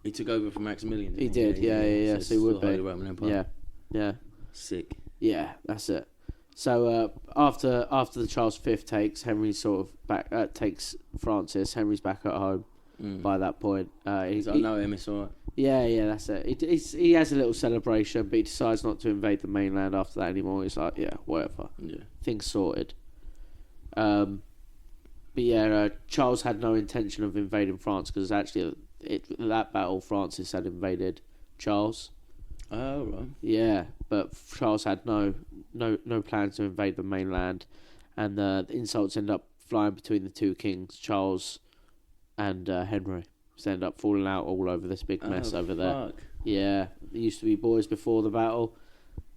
he took over from Maximilian.
He did, yeah. So he would be.
Holy Roman Empire.
Yeah.
Sick.
Yeah, that's it. So after the Charles V takes, Henry sort of takes Francis. Henry's back at home by that point.
He's like, no, it's all right.
Yeah, that's it. He has a little celebration, but he decides not to invade the mainland after that anymore. He's like, yeah, whatever.
Yeah.
Things sorted. But yeah, Charles had no intention of invading France because actually that battle, Francis had invaded Charles.
Oh, right.
Yeah, but Charles had no plans to invade the mainland, and the insults end up flying between the two kings, Charles and Henry. So they end up falling out all over this big mess over there. Yeah, they used to be boys before the battle.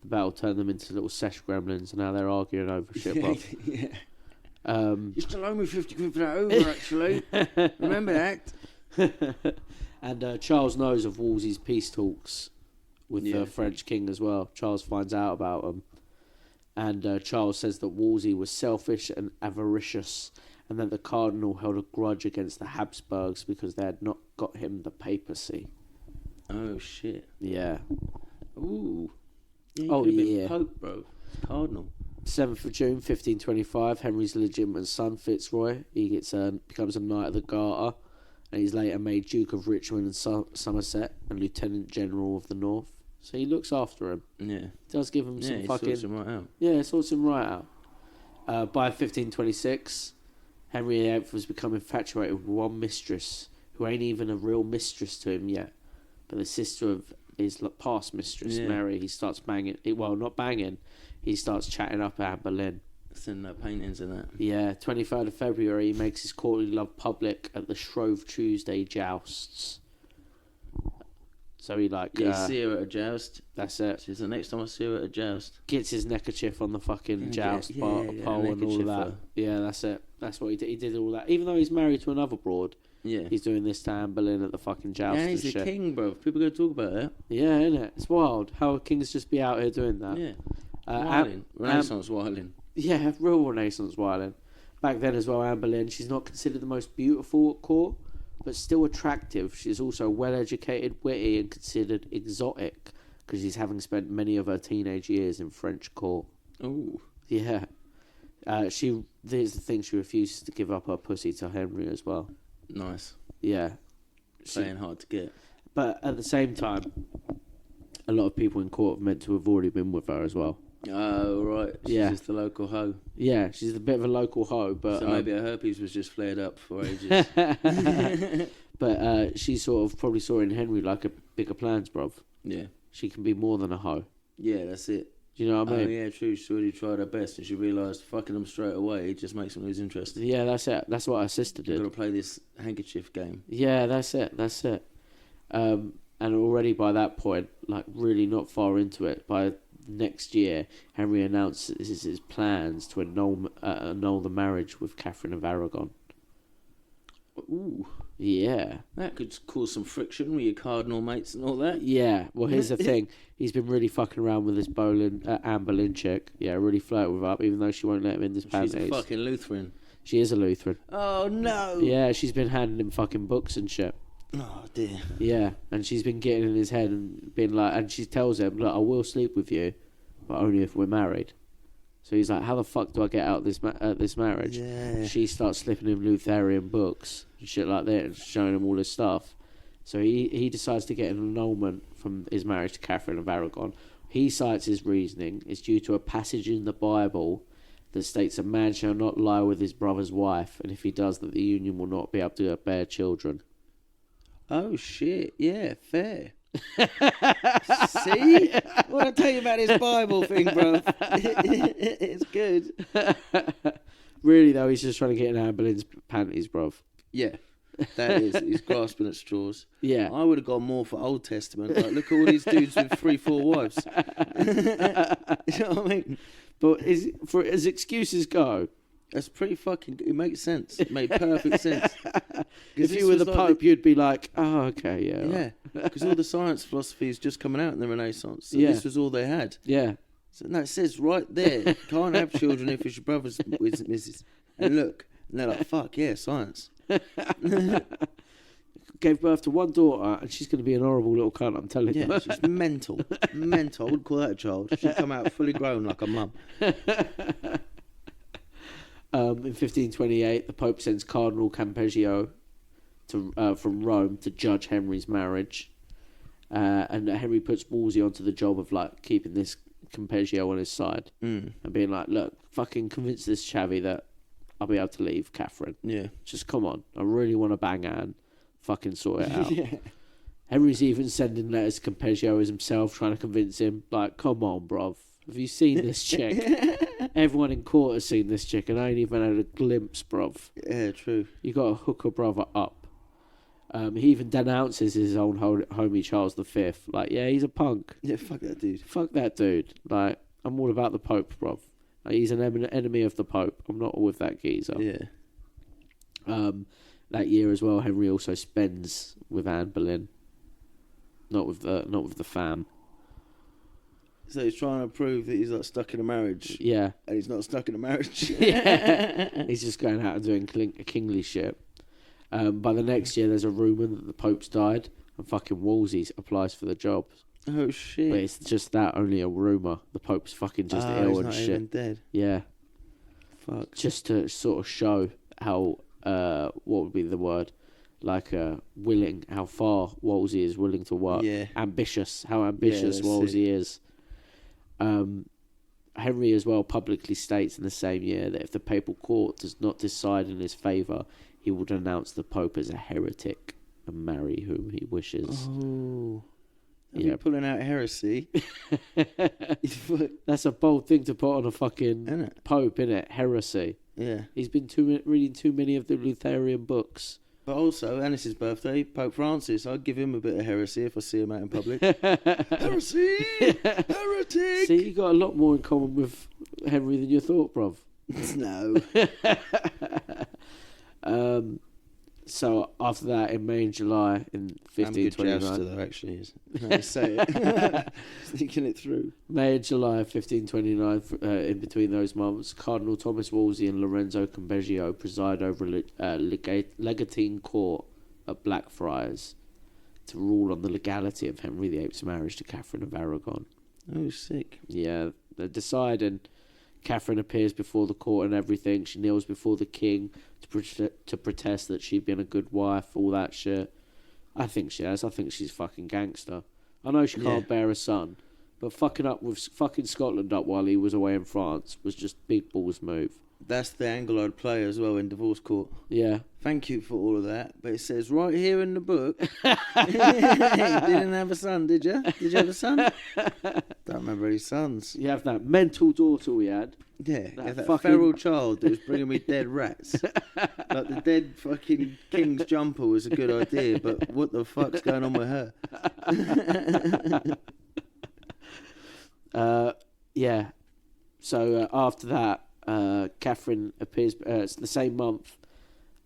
The battle turned them into little sesh gremlins, and now they're arguing over shit, bro.
Yeah. You still owe me 50 quid for that over, actually. Remember that?
And Charles knows of Wolsey's peace talks with the French king as well. Charles finds out about them. And Charles says that Wolsey was selfish and avaricious, and that the cardinal held a grudge against the Habsburgs because they had not got him the papacy.
Oh, shit.
Yeah.
Ooh. Yeah,
oh, yeah.
Pope, bro. Cardinal.
7th of June, 1525, Henry's legitimate son, Fitzroy, he becomes a Knight of the Garter, and he's later made Duke of Richmond and Somerset and Lieutenant General of the North. So he looks after him.
Yeah.
Does give him some fucking...
sorts him right out.
Yeah, sorts him right out. By 1526, Henry VIII was becoming infatuated with one mistress, who ain't even a real mistress to him yet, but the sister of his past mistress, Mary. He starts banging... Well, not banging. He starts chatting up Anne Boleyn.
Sending paintings and that.
Yeah, 23rd of February, he makes his courtly love public at the Shrove Tuesday jousts. So he
see her at a joust.
That's it.
She's the next time I see her at a joust.
Gets his neckerchief on the fucking joust pole and all of that. Yeah, that's it. That's what he did. He did all that. Even though he's married to another broad, he's doing this to Anne Boleyn at the fucking joust.
Yeah, he's the king, bro. People go talk about that.
Yeah, innit? It's wild how kings just be out here doing that.
Yeah. Wilding. Renaissance wilding.
Yeah, real Renaissance wilding. Back then as well, Anne Boleyn, she's not considered the most beautiful at court, but still attractive. She's also well-educated, witty, and considered exotic because she's having spent many of her teenage years in French court.
Oh.
Yeah. Here's the thing, she refuses to give up her pussy to Henry as well.
Nice.
Yeah.
Playing hard to get.
But at the same time, a lot of people in court have meant to have already been with her as well.
Oh, right. She's just the local hoe.
Yeah, she's a bit of a local hoe, but...
So maybe her herpes was just flared up for ages.
But she sort of probably saw in Henry like a bigger plans, bruv.
Yeah.
She can be more than a hoe.
Yeah, that's it.
Do you know what I mean?
Oh, yeah, true. She already tried her best and she realised fucking them straight away just makes them lose interest.
Yeah, that's it. That's what her sister did.
You've got to play this handkerchief game.
Yeah, that's it. And already by that point, like really not far into it, by next year, Henry announces his plans to annul the marriage with Catherine of Aragon.
Ooh.
Yeah.
That could cause some friction with your cardinal mates and all that.
Yeah. Well, here's the thing. He's been really fucking around with this Anne Boleyn chick. Yeah, really flirting with her up, even though she won't let him in this panties.
She's a fucking Lutheran.
She is a Lutheran.
Oh, no.
Yeah, she's been handing him fucking books and shit.
Oh, dear.
Yeah, and she's been getting in his head and being like... And she tells him, look, I will sleep with you, but only if we're married. So he's like, how the fuck do I get out of this marriage?
Yeah.
She starts slipping him Lutheran books and shit like that, and showing him all this stuff. So he decides to get an annulment from his marriage to Catherine of Aragon. He cites his reasoning is due to a passage in the Bible that states a man shall not lie with his brother's wife, and if he does, that the union will not be able to bear children.
Oh shit! Yeah, fair. See what I tell you about this Bible thing, bro? It's good.
Really though, he's just trying to get in Anne Boleyn's panties, bruv.
Yeah, that is. He's grasping at straws.
Yeah,
I would have gone more for Old Testament. Like, look at all these dudes with 3-4 wives. You know what I mean?
but as excuses go,
That's pretty fucking. It makes sense. It made perfect sense.
If you were the Pope, you'd be like, "Oh, okay, yeah."
Yeah, because all the science philosophy is just coming out in the Renaissance. So
Yeah.
this was all they had.
Yeah.
So no, it says right there, can't have children if it's your brother's missus. And look, and they're like, fuck yeah, science.
Gave birth to one daughter, and she's going to be an horrible little cunt. I'm telling you.
Yeah, she's mental. Mental. I wouldn't call that a child. She'd come out fully grown like a mum.
In 1528, the Pope sends Cardinal Campeggio from Rome to judge Henry's marriage, and Henry puts Wolsey onto the job of like keeping this Campeggio on his side and being like, "Look, fucking convince this chavvy that I'll be able to leave Catherine.
Yeah,
Just come on, I really want to bang Anne. Fucking sort it out."
yeah.
Henry's even sending letters to Campeggio as himself, trying to convince him, like, "Come on, bruv. Have you seen this chick? Everyone in court has seen this chick, and I ain't even had a glimpse, bruv.
Yeah, true.
You got to hook a brother up." He even denounces his own homie Charles V. Like, yeah, he's a punk.
Yeah, fuck that dude.
Fuck that dude. Like, I'm all about the Pope, bruv. Like, he's an enemy of the Pope. I'm not with that geezer.
Yeah.
That year as well, Henry also spends with Anne Boleyn. Not with the fam.
So he's trying to prove that he's like stuck in a marriage.
Yeah.
And he's not stuck in a marriage.
Yeah. He's just going out and doing kingly shit. By the next year, there's a rumour that the Pope's died, and fucking Wolsey applies for the job.
Oh shit.
But it's just that, only a rumour. The Pope's fucking just ill
he's
and
not
shit.
even dead.
Yeah.
Fuck.
Just to sort of show how, what would be the word? Like, willing, how far Wolsey is willing to work.
Yeah.
Ambitious, how ambitious
that's
Wolsey is. Henry as well publicly states in the same year that if the papal court does not decide in his favour, he will denounce the Pope as a heretic and marry whom he wishes.
Oh. Are
Yeah.
you pulling out heresy?
That's a bold thing to put on a fucking
Innit?
Pope, innit? Heresy.
Yeah.
He's been reading too many of the Lutheran books.
But also, and it's his birthday, Pope Francis. I'd give him a bit of heresy if I see him out in public. Heresy! Heretic!
See, you got a lot more in common with Henry than you thought, bruv.
No.
So after that, in May and July in
I'm a good
1529,
jouster, though, actually. Is. Now you say it. Sneaking it through.
May and July 1529, in between those months, Cardinal Thomas Wolsey and Lorenzo Campeggio preside over a legatine court at Blackfriars to rule on the legality of Henry VIII's marriage to Catherine of Aragon.
Oh, sick.
Yeah, they decide, and Catherine appears before the court and everything. She kneels before the king to protest that she'd been a good wife, all that shit. I think she has. I think she's fucking gangster. I know she can't bear a son, but fucking up with fucking Scotland up while he was away in France was just big balls move.
That's the angle I'd play as well in divorce court.
Yeah.
Thank you for all of that. But it says right here in the book, you didn't have a son, did you? Did you have a son? Don't remember any sons.
You have that mental daughter we had.
Yeah, that
fucking
feral child that was bringing me dead rats. Like the dead fucking king's jumper was a good idea, but what the fuck's going on with her?
Yeah. So after that, Catherine appears the same month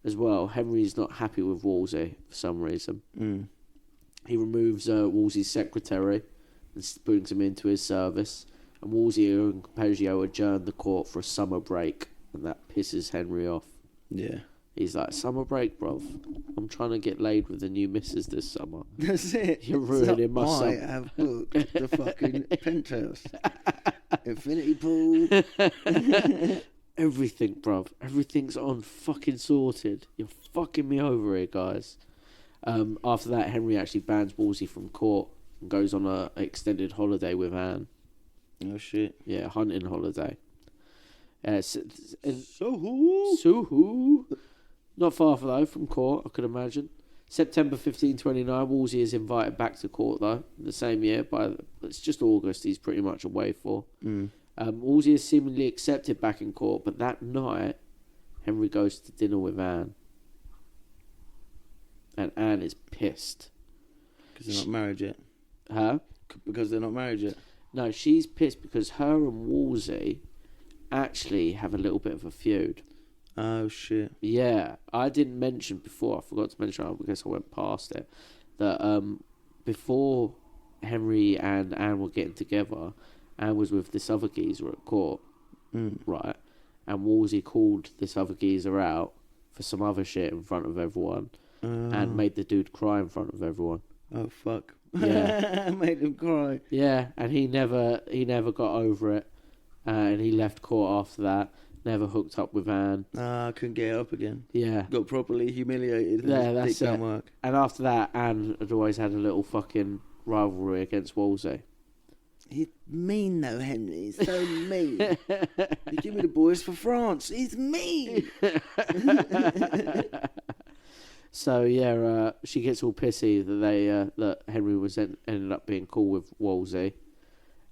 as well. Henry's not happy with Wolsey for some reason. He removes Wolsey's secretary and brings him into his service. And Wolsey and Campeggio adjourn the court for a summer break, and that pisses Henry off.
Yeah.
He's like, "Summer break, bruv. I'm trying to get laid with the new missus this summer."
That's it.
You're ruining my
I
summer.
have booked the fucking penthouse. Infinity pool.
Everything, bruv. Everything's on fucking sorted. You're fucking me over here, guys. After that, Henry actually bans Wolsey from court and goes on a extended holiday with Anne.
Oh, shit.
Yeah, hunting holiday.
So
Not far, though, from court, I could imagine. September 1529, Wolsey is invited back to court, though, the same year. It's just August he's pretty much away for. Wolsey is seemingly accepted back in court, but that night, Henry goes to dinner with Anne. And Anne is pissed.
Because they're not married yet.
Huh?
Because they're not married yet.
No, she's pissed because her and Wolsey actually have a little bit of a feud.
Oh, shit.
Yeah, I didn't mention before, I forgot to mention, I guess I went past it, that before Henry and Anne were getting together, Anne was with this other geezer at court, right? And Wolsey called this other geezer out for some other shit in front of everyone and made the dude cry in front of everyone.
Oh, fuck.
Yeah.
Made him cry.
Yeah, and he never got over it, and he left court after that. Never hooked up with Anne.
I couldn't get up again.
Yeah.
Got properly humiliated.
Yeah, that's it.
Work.
And after that, Anne had always had a little fucking rivalry against Wolsey.
He's mean though, Henry. He's so mean. You give me the boys for France. He's mean.
So yeah, she gets all pissy that Henry was ended up being cool with Wolsey,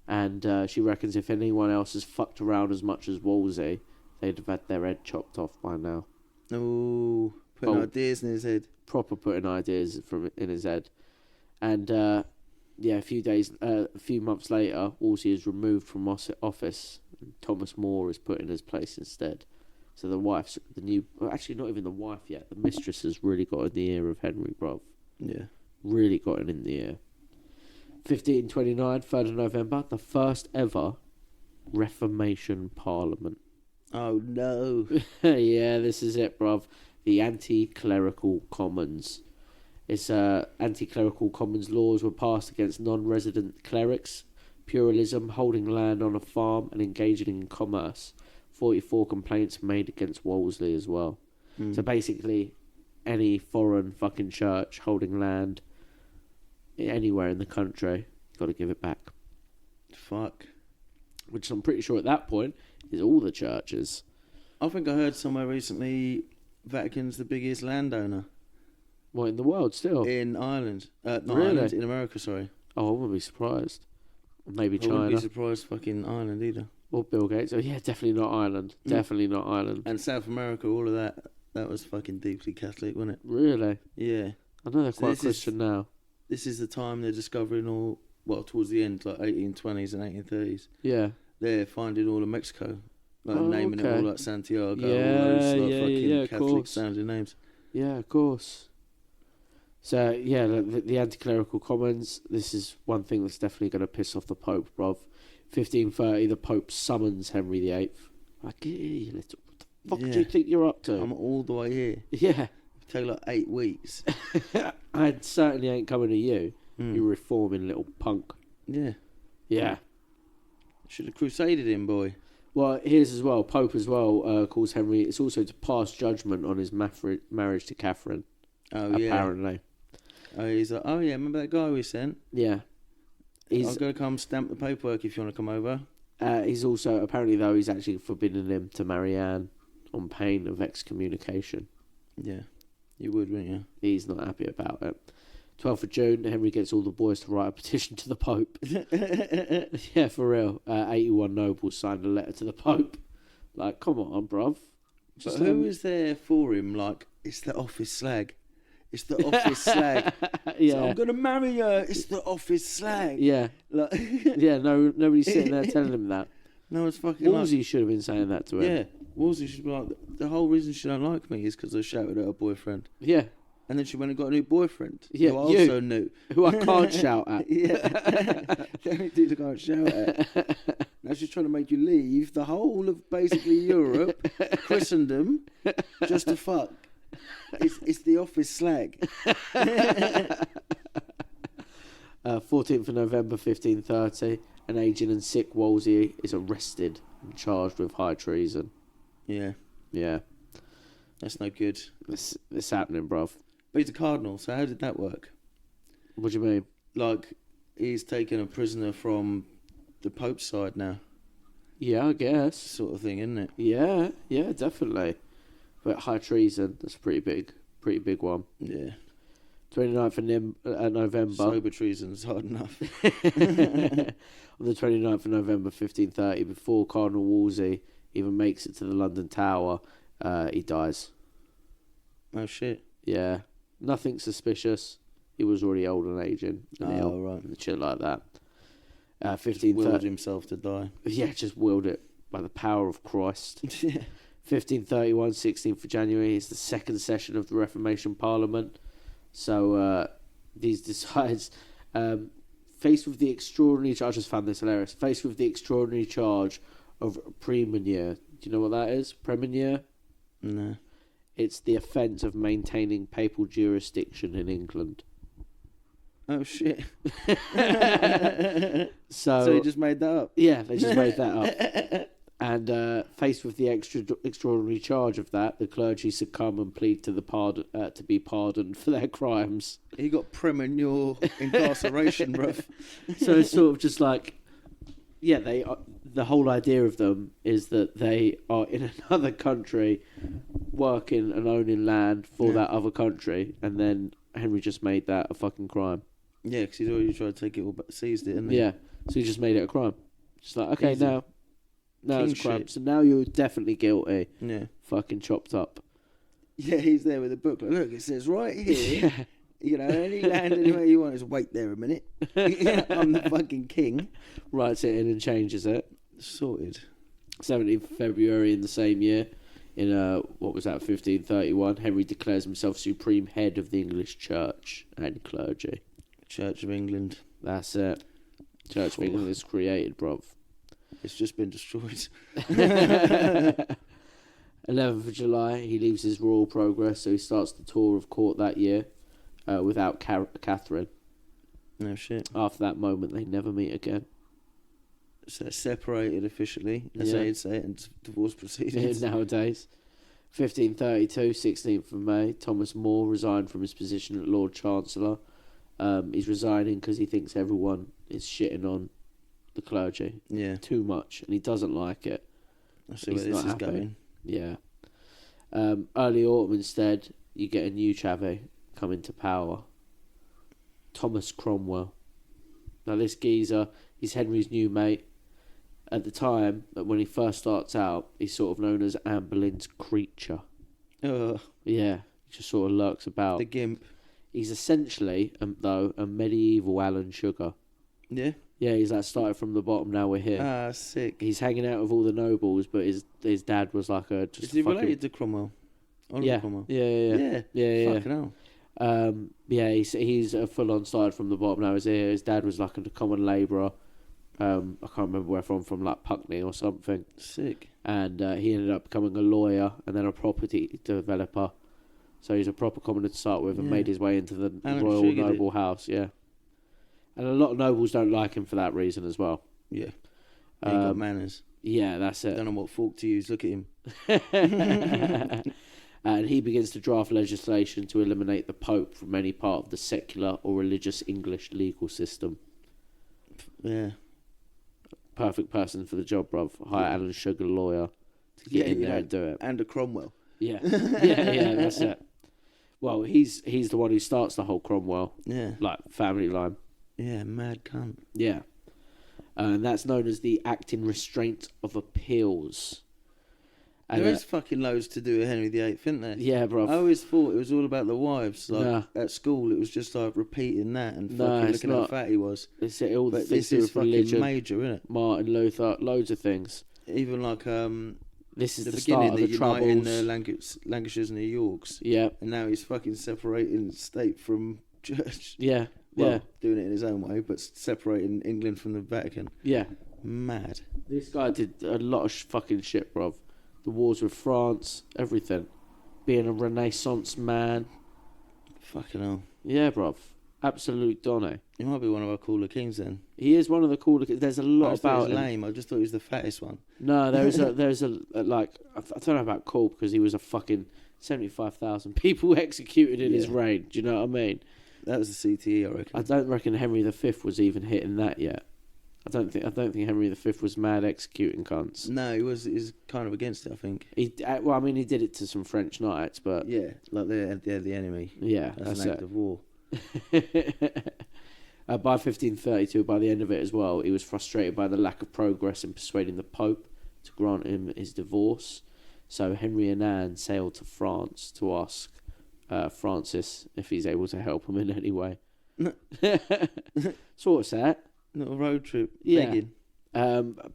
and she reckons if anyone else has fucked around as much as Wolsey, they'd have had their head chopped off by now.
Oh, putting ideas in his head.
Proper putting ideas in his head. And a few months later, Wolsey is removed from office, and Thomas More is put in his place instead. So actually not even the wife yet, the mistress has really got in the ear of Henry, bruv.
Yeah.
Really got it in the ear. 1529, 3rd of November, the first ever Reformation Parliament.
Oh, no.
Yeah, this is it, bruv. The anti-clerical commons. It's anti-clerical commons laws were passed against non-resident clerics, pluralism, holding land on a farm, and engaging in commerce. 44 complaints made against Wolsey as well. So basically, any foreign fucking church holding land anywhere in the country, got to give it back.
Fuck.
Which I'm pretty sure at that point is all the churches.
I think I heard somewhere recently Vatican's the biggest landowner.
What, in the world still?
In Ireland. Not
Really?
Ireland, in America, sorry.
Oh, I wouldn't be surprised. Maybe China.
I wouldn't be surprised fucking Ireland either.
Or Bill Gates. Oh, yeah, definitely not Ireland. Definitely not Ireland.
And South America, all of that. That was fucking deeply Catholic, wasn't it?
Really?
Yeah.
I know they're quite Christian now.
This is the time they're discovering towards the end, like 1820s and 1830s.
Yeah.
They're finding all of Mexico. Like naming it all like Santiago.
Yeah,
all those
yeah,
Catholic sounding names.
Yeah, of course. So, yeah, the anti-clerical commons, this is one thing that's definitely going to piss off the Pope, bruv. 1530, the Pope summons Henry VIII. Like, you little... What the fuck do you think you're up to?
I'm all the way here.
Yeah.
It'll take like 8 weeks.
I certainly ain't coming to you. You reforming little punk.
Yeah.
Yeah.
Should have crusaded him, boy.
Well, here's as well, Pope as well calls Henry, it's also to pass judgment on his marriage to Catherine.
Oh, yeah.
Apparently.
Oh, he's like, oh, yeah, remember that guy we sent?
Yeah.
I'm going to come stamp the paperwork if you want to come over.
He's also, apparently though, he's actually forbidden him to marry Anne on pain of excommunication.
Yeah, you would, wouldn't you?
He's not happy about it. 12th of June, Henry gets all the boys to write a petition to the Pope. Yeah, for real. 81 nobles signed a letter to the Pope. Like, come on, bruv.
But who is there for him? Like, it's the office slag. It's the office slag.
Yeah.
So I'm going to marry her. It's the office slag.
Yeah.
Like,
yeah, nobody's sitting there telling him that.
No, it's fucking
Wolsey should have been saying that to him.
Yeah, Wolsey should be like, the whole reason she don't like me is because I shouted at her boyfriend.
Yeah.
And then she went and got a new boyfriend.
Yeah,
who I also knew.
Who I can't shout at.
Yeah. The only dude I can't shout at. Now she's trying to make you leave the whole of basically Europe, Christendom, just to fuck. It's the office slag.
14th of November 1530, An aging and sick Wolsey is arrested and charged with high treason.
Yeah.
Yeah.
That's no good.
It's happening, bruv.
But he's a cardinal, so how did that work?
What do you mean?
Like, he's taken a prisoner from the Pope's side now.
Yeah, I guess.
Sort of thing, isn't it?
Yeah, definitely. But high treason, that's a pretty big one.
Yeah.
29th of November.
Sober treason's hard enough.
On the 29th of November 1530, before Cardinal Wolsey even makes it to the London Tower, he dies.
Oh, shit.
Yeah. Nothing suspicious. He was already old and aging. And ill,
right.
and shit like that.
Willed himself to die.
Yeah, just willed it by the power of Christ.
Yeah.
1531, 16th of January is the second session of the Reformation Parliament. So these decides, faced with the extraordinary charge, I just found this hilarious, faced with the extraordinary charge of premunire. Do you know what that is? Premunire?
No.
It's the offence of maintaining papal jurisdiction in England.
Oh, shit.
So
he just made that up?
Yeah, they just made that up. And faced with the extraordinary charge of that, the clergy succumb and plead to be pardoned for their crimes.
He got premunire incarceration, bruv.
So it's sort of just like, yeah, the whole idea of them is that they are in another country working and owning land for that other country, and then Henry just made that a fucking crime.
Yeah, because he's already tried to take it all, but seized it, hasn't he?
Yeah, so he just made it a crime. Just like, okay,
Easy.
now it's a crime.
Shit.
So now you're definitely guilty.
Yeah.
Fucking chopped up.
Yeah, he's there with a book. Like, look, it says right here,
Yeah.
you know, any land anywhere you want. Just wait there a minute. I'm the fucking king.
Writes it in and changes it.
Sorted.
17th February in the same year, in 1531, Henry declares himself supreme head of the English Church and clergy.
Church of England.
That's it. Church of England is created, bruv.
It's just been destroyed.
11th of July, he leaves his royal progress, so he starts the tour of court that year without Catherine.
No shit.
After that moment, they never meet again.
So separated officially, as they'd say it, in divorce proceedings.
Nowadays. 1532, 16th of May, Thomas More resigned from his position at Lord Chancellor. He's resigning because he thinks everyone is shitting on the clergy.
Yeah.
Too much, and he doesn't like it.
I see where this is going.
Yeah. Early autumn instead, you get a new chavvy come into power. Thomas Cromwell. Now this geezer, he's Henry's new mate. At the time, when he first starts out, he's sort of known as Anne Boleyn's creature.
Oh,
Yeah, he just sort of lurks about.
the gimp.
He's essentially, though, a medieval Alan Sugar.
Yeah.
Yeah, he's like started from the bottom, now we're here.
Ah, sick.
He's hanging out with all the nobles, but his dad was like a just.
Is he
fucking...
related to Cromwell? Oliver
Yeah.
Cromwell.
Yeah.
Fucking hell.
Yeah, he's a full-on started from the bottom now. His dad was like a common labourer. I can't remember where from like Putney or something.
Sick.
And he ended up becoming a lawyer and then a property developer. So he's a proper commoner to start with and made his way into the royal noble house. Yeah, and a lot of nobles don't like him for that reason as well.
Yeah. He ain't got manners.
Yeah, that's it.
Don't know what fork to use. Look at him.
And he begins to draft legislation to eliminate the Pope from any part of the secular or religious English legal system.
Yeah.
Perfect person for the job, bruv. Hire Alan Sugar, lawyer, to get in there and do it.
And a Cromwell.
Yeah, yeah, that's it. Well, he's the one who starts the whole Cromwell,
Yeah.
like family line.
Yeah, mad cunt.
Yeah, and that's known as the Act in Restraint of Appeals. And
There is fucking loads to do with Henry VIII, isn't there?
yeah, bruv.
I always thought it was all about the wives. Like
Nah.
at school, it was just like repeating that and
No,
fucking
it's
looking
not.
how fat he was.
It's all the
But
things
this
to do
is
with
fucking
religion,
major, isn't it?
Martin Luther, loads of things.
Even like
This is
the
the start
beginning,
of
the
the
uniting
Troubles.
the Lancashires and the Yorks,
Yeah,
and now he's fucking separating state from church.
yeah,
Well,
yeah,
doing it in his own way, but separating England from the Vatican.
yeah.
Mad.
This guy did a lot of fucking shit, bruv. The wars with France, everything. Being a Renaissance man.
Fucking hell.
Yeah, bruv. Absolute Donny.
He might be one of our cooler kings then.
He is one of the cooler. There's a lot
I just thought
about
he was
him.
lame. I just thought he was the fattest one.
No, there's a like I don't know about cool because he was a fucking 75,000 people executed in his reign. Do you know what I mean?
That was the CTE, I reckon.
I don't reckon Henry V was even hitting that yet. I don't think Henry V was mad executing cunts.
No, he was kind of against it, I think.
He did it to some French knights, but
Yeah, like they're the enemy.
yeah,
That's
that's
an act
it.
of war.
By 1532, by the end of it as well, he was frustrated by the lack of progress in persuading the Pope to grant him his divorce. So Henry and Anne sailed to France to ask Francis if he's able to help him in any way. Sort of sad.
Little road trip.
Yeah.
Begging.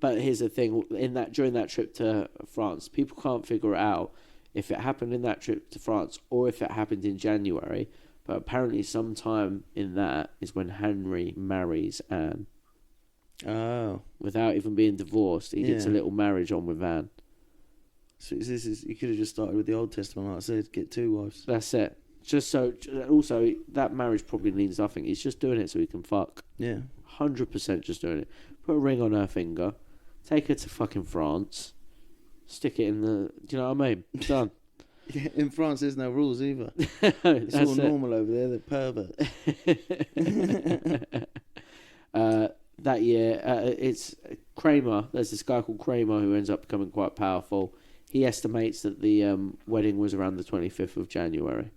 But here's the thing: during that trip to France, people can't figure out if it happened in that trip to France or if it happened in January. But apparently, sometime in that is when Henry marries Anne.
Oh.
Without even being divorced, he gets a
Yeah.
little marriage on with Anne.
So you could have just started with the Old Testament, like I said, get 2 wives.
That's it. Also, that marriage probably means nothing. He's just doing it so he can fuck.
Yeah.
100% just doing it. Put a ring on her finger, take her to fucking France, stick it in the. Do you know what I mean? Done.
Yeah, in France, there's no rules either. It's all normal over there. They're perverts.
That year, it's Kramer. There's this guy called Kramer who ends up becoming quite powerful. He estimates that the wedding was around the 25th of January.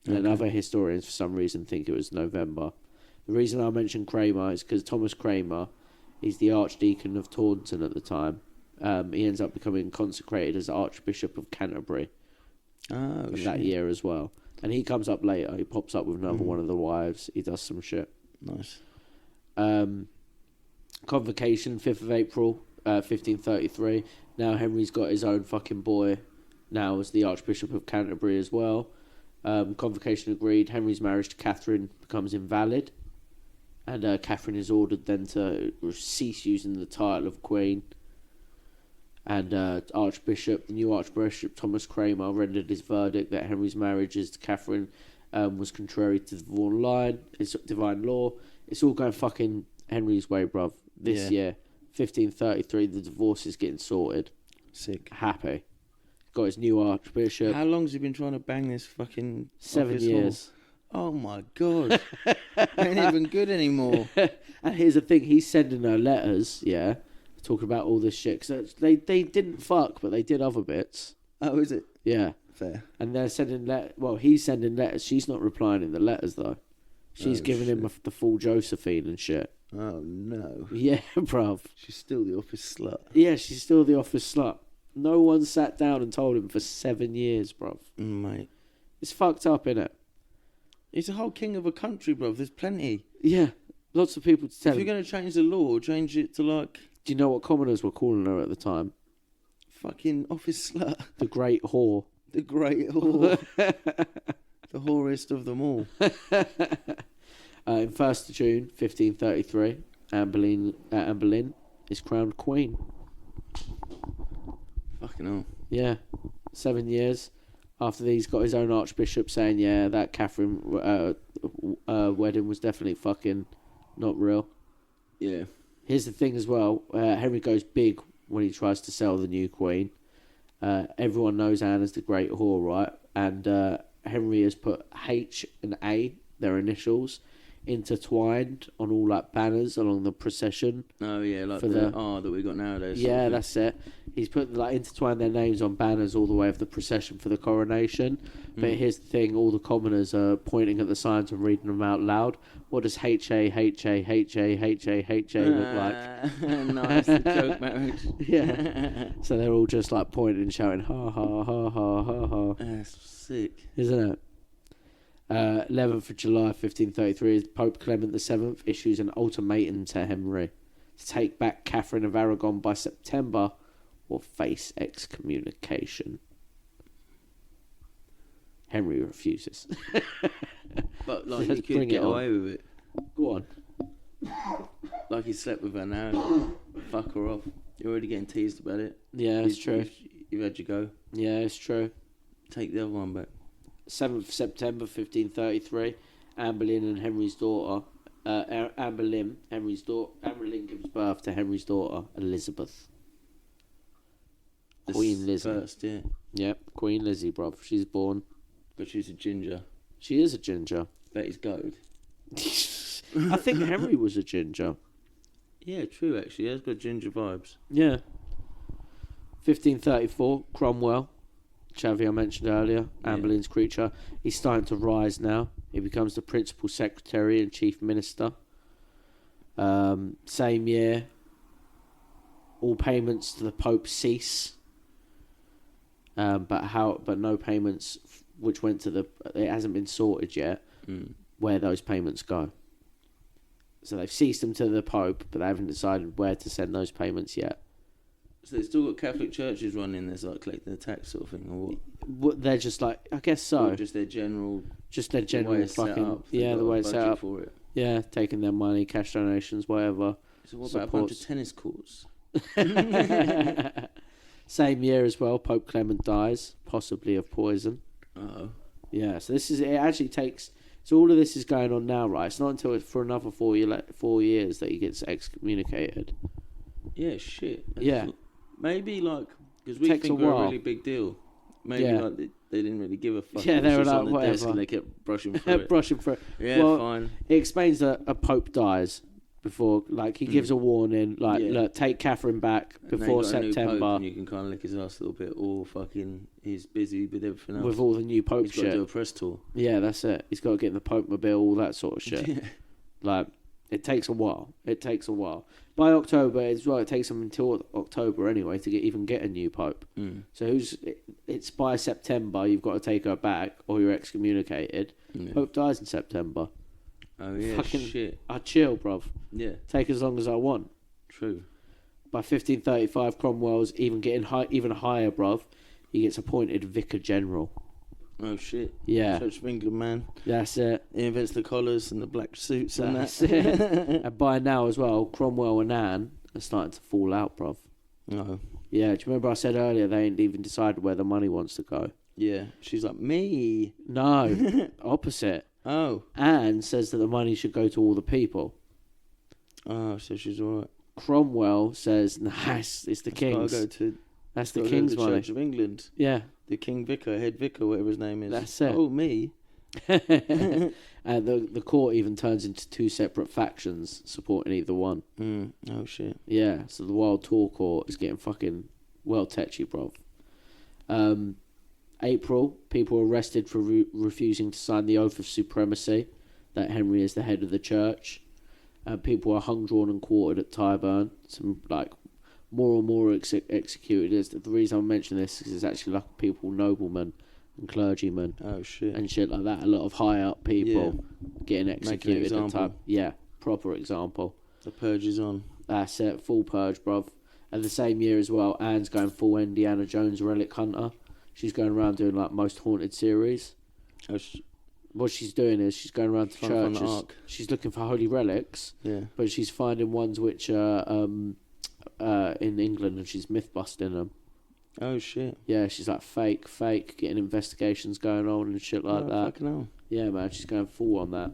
And
Okay.
other historians, for some reason, think it was November. The reason I mention Kramer is because Thomas Kramer, he's the Archdeacon of Taunton at the time. He ends up becoming consecrated as Archbishop of Canterbury that year as well. And he comes up later. He pops up with another one of the wives. He does some shit.
Nice.
Convocation, 5th of April, 1533. Now Henry's got his own fucking boy now as the Archbishop of Canterbury as well. Convocation agreed. Henry's marriage to Catherine becomes invalid. And Catherine is ordered then to cease using the title of Queen. And the new Archbishop Thomas Kramer rendered his verdict that Henry's marriages to Catherine was contrary to the divine law. It's all going fucking Henry's way, bruv. This year, 1533, the divorce is getting sorted.
Sick.
Happy. Got his new Archbishop.
How long has he been trying to bang this fucking
7
office
years.
hall? Oh my god. Ain't even good anymore.
And here's the thing, he's sending her letters, talking about all this shit. 'Cause they didn't fuck, but they did other bits.
Oh, is it?
Yeah.
Fair.
And they're sending he's sending letters. She's not replying in the letters, though. She's giving him the full Josephine and shit.
Oh no.
Yeah, bruv.
She's still the office slut.
Yeah, she's still the office slut. No one sat down and told him for 7 years, bruv.
Mate.
It's fucked up, innit?
He's the whole king of a country, bro. There's plenty.
Yeah. Lots of people to tell
If
him.
you're going to change the law, change it to like
Do you know what commoners were calling her at the time?
fucking office slut.
The Great Whore.
The great whore. The whorest of them all.
In 1st of June, 1533, Anne Boleyn is crowned queen.
Fucking hell.
Yeah. 7 years after he's got his own archbishop saying, that Catherine wedding was definitely fucking not real.
Yeah.
Here's the thing as well. Henry goes big when he tries to sell the new queen. Everyone knows Anne as the Great Whore, right? And Henry has put H and A, their initials, intertwined on all like banners along the procession.
Oh yeah, like
For
the
the-
R that we got nowadays.
Yeah, that's it. He's put intertwined their names on banners all the way of the procession for the coronation. But here's the thing: all the commoners are pointing at the signs and reading them out loud. What does HA look like?
Nice, the joke marriage.
Yeah. So they're all just like pointing and shouting, ha ha ha ha ha ha.
That's sick.
Isn't it? 11th of July 1533, Pope Clement VII issues an ultimatum to Henry to take back Catherine of Aragon by September or face excommunication. Henry refuses.
But like
Let's
he could
bring
get
it on.
away with it.
Go on.
Like he slept with her now. Fuck her off. You're already getting teased about it.
Yeah, it's true.
You've had your go.
Yeah, it's true.
Take the other one back.
7th of September 1533, Anne Boleyn and Henry's daughter. Anne Boleyn, Henry's daughter. Anne Boleyn gives birth to Henry's daughter, Elizabeth. Queen Lizzie.
First, yeah.
Yep, Queen Lizzie, bruv. She's born.
But she's a ginger.
She is a ginger.
Bet he's goat.
I think Henry was a ginger.
Yeah, true, actually. He has got ginger vibes.
Yeah. 1534, Cromwell. Chavy, I mentioned earlier. Anne Boleyn's creature. He's starting to rise now. He becomes the principal secretary and chief minister. Same year, all payments to the Pope cease. But no payments which went to the. It hasn't been sorted yet where those payments go. So they've ceased them to the Pope, but they haven't decided where to send those payments yet.
So they've still got Catholic churches running this, like collecting the tax sort of thing, or
what? They're just like, I guess so.
Or just their general
fucking the way it's set up.
For it.
Yeah, taking their money, cash donations, whatever.
So what about a bunch of tennis courts?
Same year as well, Pope Clement dies, possibly of poison.
Uh-oh.
Yeah, so it actually takes. So all of this is going on now, right? It's not until for another 4 years that he gets excommunicated.
Yeah, shit.
Yeah.
Maybe because we think we're a really big deal. Maybe they didn't really give a fuck.
Yeah, they were like,
on the
whatever.
desk and they kept brushing through it.
Brushing through it.
Yeah,
well,
fine.
It explains that a pope dies before, he gives a warning, look, take Catherine back before September.
A new pope and you can kind of lick his ass a little bit, or fucking he's busy with everything else.
With all the new pope shit.
He's got to do a press tour.
Yeah, that's it. He's got to get in the Pope mobile, all that sort of shit.
Yeah.
It takes a while. By October, it takes them until October anyway to even get a new pope. So it's by September you've got to take her back or you're excommunicated. Yeah. Pope dies in September.
Oh yeah, shit.
I chill, bruv.
Yeah.
Take as long as I want.
True.
By 1535, Cromwell's even higher, bruv. He gets appointed Vicar General.
Oh shit.
Yeah.
Church of England, man.
That's it.
He invents the collars and the black suits and
That's
that.
it. And by now as well, Cromwell and Anne are starting to fall out, bruv.
Oh.
Yeah, do you remember I said earlier they ain't even decided where the money wants to go?
Yeah. She's like, me.
No. Opposite.
Oh.
Anne says that the money should go to all the people.
Oh, so she's alright.
Cromwell says, nice, it's the king's. That's the king's money.
Church of England.
Yeah.
The King Vicar, Head Vicar, whatever his name is.
That's it.
Oh, me.
And the court even turns into two separate factions supporting either one.
Oh, shit.
Yeah, so the Wild Tour court is getting fucking well tetchy, bruv. April, people were arrested for refusing to sign the oath of supremacy, that Henry is the head of the church. People were hung, drawn and quartered at Tyburn. Some, more and more executed. The reason I'm mentioning this is it's actually noblemen and clergymen.
Oh shit.
And shit like that. A lot of high up people getting executed at time. Yeah, proper example.
The purge is on.
That's it, full purge, bruv. And the same year as well, Anne's going full Indiana Jones relic hunter. She's going around doing most haunted series. What she's doing is she's going around to churches. She's looking for holy relics.
Yeah.
But she's finding ones which are in England, and she's myth busting them.
Oh shit.
Yeah, she's fake, getting investigations going on and shit like that.
Fucking hell.
Yeah, man, she's going full on that.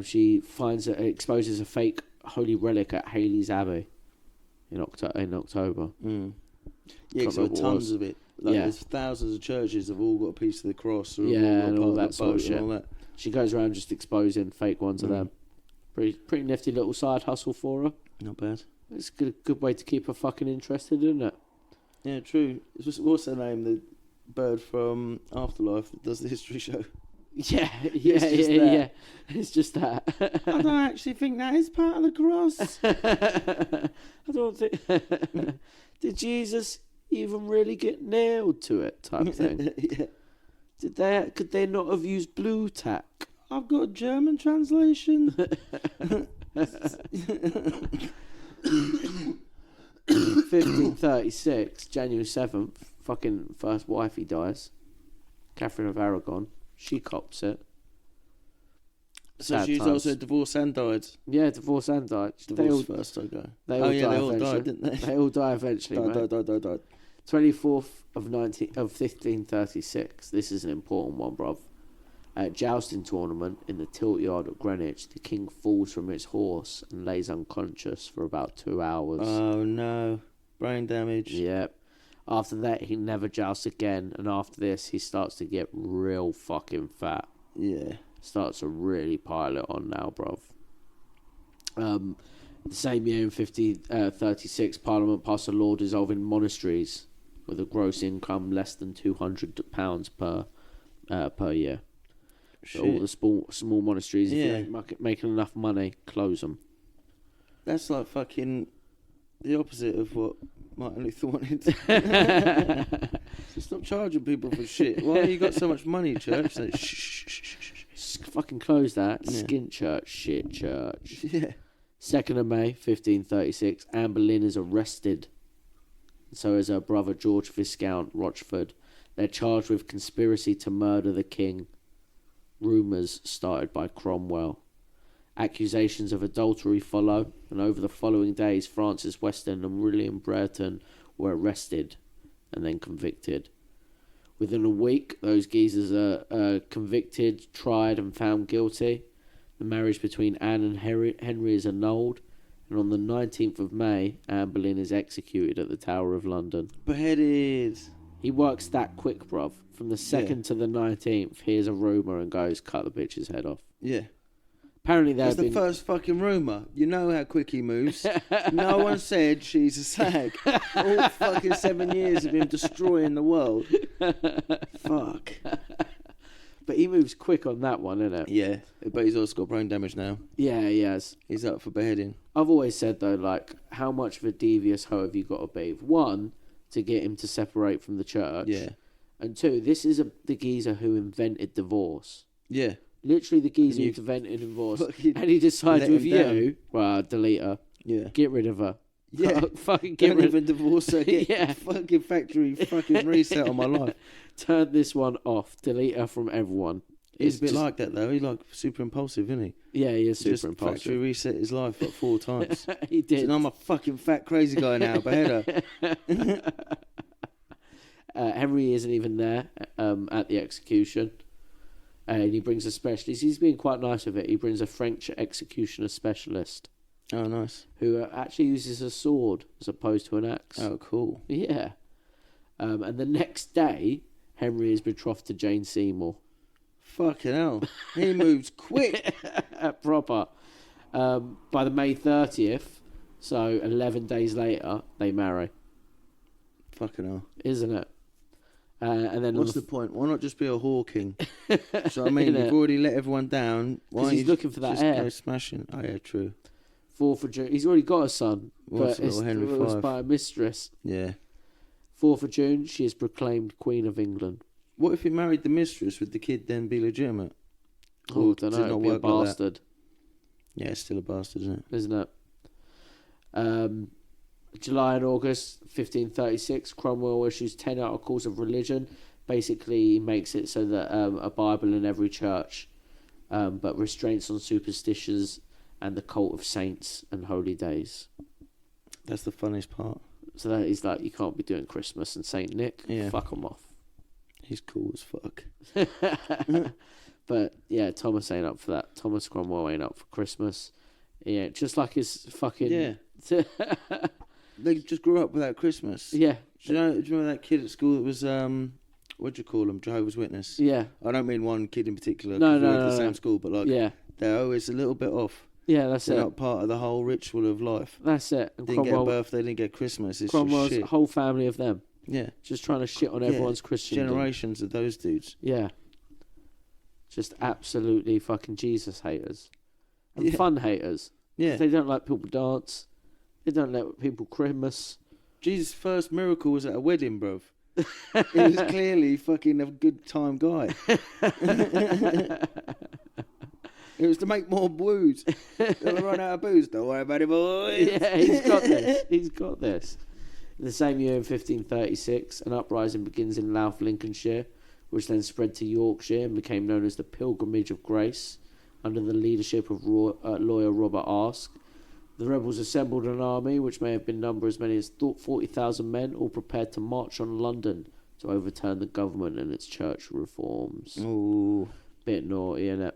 She exposes a fake holy relic at Halley's Abbey in October.
Yeah, so tons of it. There's thousands of churches have all got a piece of the cross, or
and all that sort of shit.
All that.
She goes around just exposing fake ones of them. Pretty nifty little side hustle for her.
Not bad.
It's a good way to keep her fucking interested, isn't it?
Yeah, true. What's her name? The bird from Afterlife that does the history show.
Yeah. It's just that.
I don't actually think that is part of the cross.
I don't think. Did Jesus even really get nailed to it? Type thing.
Yeah.
Could they not have used blue tack?
I've got a German translation.
1536, January 7th, fucking first wifey dies. Catherine of Aragon. She cops it.
So she's also divorced and died.
Yeah, divorced and died.
Divorced first, okay.
They all
died, didn't they?
They all die eventually,
died.
24th of 1536. This is an important one, bruv. At a jousting tournament in the tilt yard at Greenwich, the king falls from his horse and lays unconscious for about 2 hours.
Oh no, brain damage.
Yep. After that, he never jousts again, and after this, he starts to get real fucking fat.
Yeah.
Starts to really pile it on now, bruv. The same year in 1536, Parliament passed a law dissolving monasteries with a gross income less than £200 per year. So all the small monasteries, if you ain't making enough money, close them.
That's like fucking the opposite of what Martin Luther wanted. So stop charging people for shit. Why you got so much money, church? Like, shh.
Fucking close that. Skin church, shit church.
Yeah.
2nd of May, 1536, Anne Boleyn is arrested. So is her brother George Viscount Rochford. They're charged with conspiracy to murder the king. Rumours started by Cromwell. Accusations of adultery follow, and over the following days, Francis Weston and William Brereton were arrested and then convicted. Within a week, those geezers are convicted, tried, and found guilty. The marriage between Anne and Henry is annulled, and on the 19th of May, Anne Boleyn is executed at the Tower of London.
Beheaded.
He works that quick, bruv. From the 2nd to the 19th, here's a rumour and goes, cut the bitch's head off.
Yeah.
Apparently
That's the first fucking rumour. You know how quick he moves. No one said she's a sag. All fucking 7 years of him destroying the world. Fuck.
But he moves quick on that one, innit?
Yeah. But he's also got brain damage now.
Yeah, he has.
He's up for beheading.
I've always said, though, like, how much of a devious hoe have you got to be? One, to get him to separate from the church.
Yeah.
And two, this is the geezer who invented divorce.
Yeah.
Literally the geezer who invented divorce. And he decides with you, well, delete her.
Yeah.
Get rid of her.
Yeah.
Fucking
Don't even divorce her. Get fucking factory fucking reset on my life.
Turn this one off. Delete her from everyone.
He's a bit like that, though. He's like super impulsive, isn't he?
Yeah, he is super impulsive.
Factory reset his life like 4 times.
He did.
So I'm a fucking fat crazy guy now, behead her.
Henry isn't even there at the execution. And he brings a specialist. He's being quite nice with it. He brings a French executioner specialist.
Oh, nice.
Who actually uses a sword as opposed to an axe.
Oh, cool.
Yeah. And the next day, Henry is betrothed to Jane Seymour.
Fucking hell. He moves quick.
Proper. By the May 30th, so 11 days later, they marry.
Fucking hell.
Isn't it? And then
what's the point? Why not just be a whore king? So I mean, you've already let everyone down. Why
he's looking for that
just
heir.
Go smashing. Oh yeah, true.
4th of June. He's already got a son, but it was by a mistress.
Yeah.
4th of June, she is proclaimed Queen of England.
What if he married the mistress? Would the kid then be legitimate?
Oh, I don't know. It'd be a bastard.
Yeah, it's still a bastard, isn't it?
Isn't it? July and August 1536, Cromwell issues 10 articles of religion. Basically, he makes it so that a Bible in every church, but restraints on superstitions and the cult of saints and holy days.
That's the funniest part.
So that he's like, you can't be doing Christmas and Saint Nick.
Yeah.
Fuck him off.
He's cool as fuck.
But yeah, Thomas ain't up for that. Thomas Cromwell ain't up for Christmas. Yeah, just like his fucking...
Yeah. They just grew up without Christmas.
Yeah.
Do you remember that kid at school that was, what do you call them, Jehovah's Witness?
Yeah.
I don't mean one kid in particular.
No,
we went to the same school, but like, they're always a little bit off.
Yeah, that's
They're
it.
not part of the whole ritual of life.
That's it. And
Didn't get a birthday, didn't get Christmas. It's
Cromwell's
just shit.
whole family of them.
Yeah.
Just trying to shit on everyone's Christian.
Generations of those dudes.
Yeah. Just absolutely fucking Jesus haters. And fun haters.
Yeah.
They don't like people dance. They don't let people Christmas.
Jesus' first miracle was at a wedding, bruv. He was clearly fucking a good time guy. It was to make more booze. They'll run out of booze. Don't worry about it, boys.
Yeah, he's got this. He's got this. In the same year, in 1536, an uprising begins in Louth, Lincolnshire, which then spread to Yorkshire and became known as the Pilgrimage of Grace, under the leadership of lawyer Robert Aske. The rebels assembled an army, which may have been numbered as many as 40,000 men, all prepared to march on London to overturn the government and its church reforms.
Ooh.
Bit naughty, innit?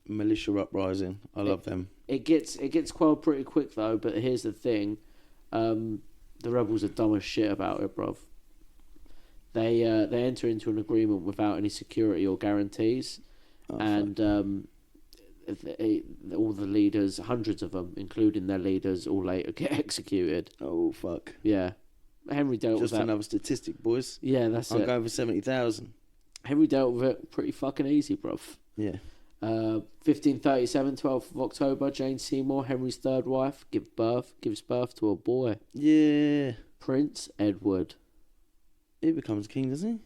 Militia uprising. I love them.
It gets quelled pretty quick though. But here's the thing: the rebels are dumb as shit about it, bruv. They enter into an agreement without any security or guarantees, and all the leaders, hundreds of them, including their leaders, all later get executed.
Oh fuck!
Yeah, Henry dealt with that.
Just another statistic, boys.
Yeah, that's it.
I'm going for 70,000.
Henry dealt with it pretty fucking easy, bruv.
Yeah.
1537, 12th of October, Jane Seymour, Henry's third wife, gives birth to a boy.
Yeah.
Prince Edward.
He becomes king, doesn't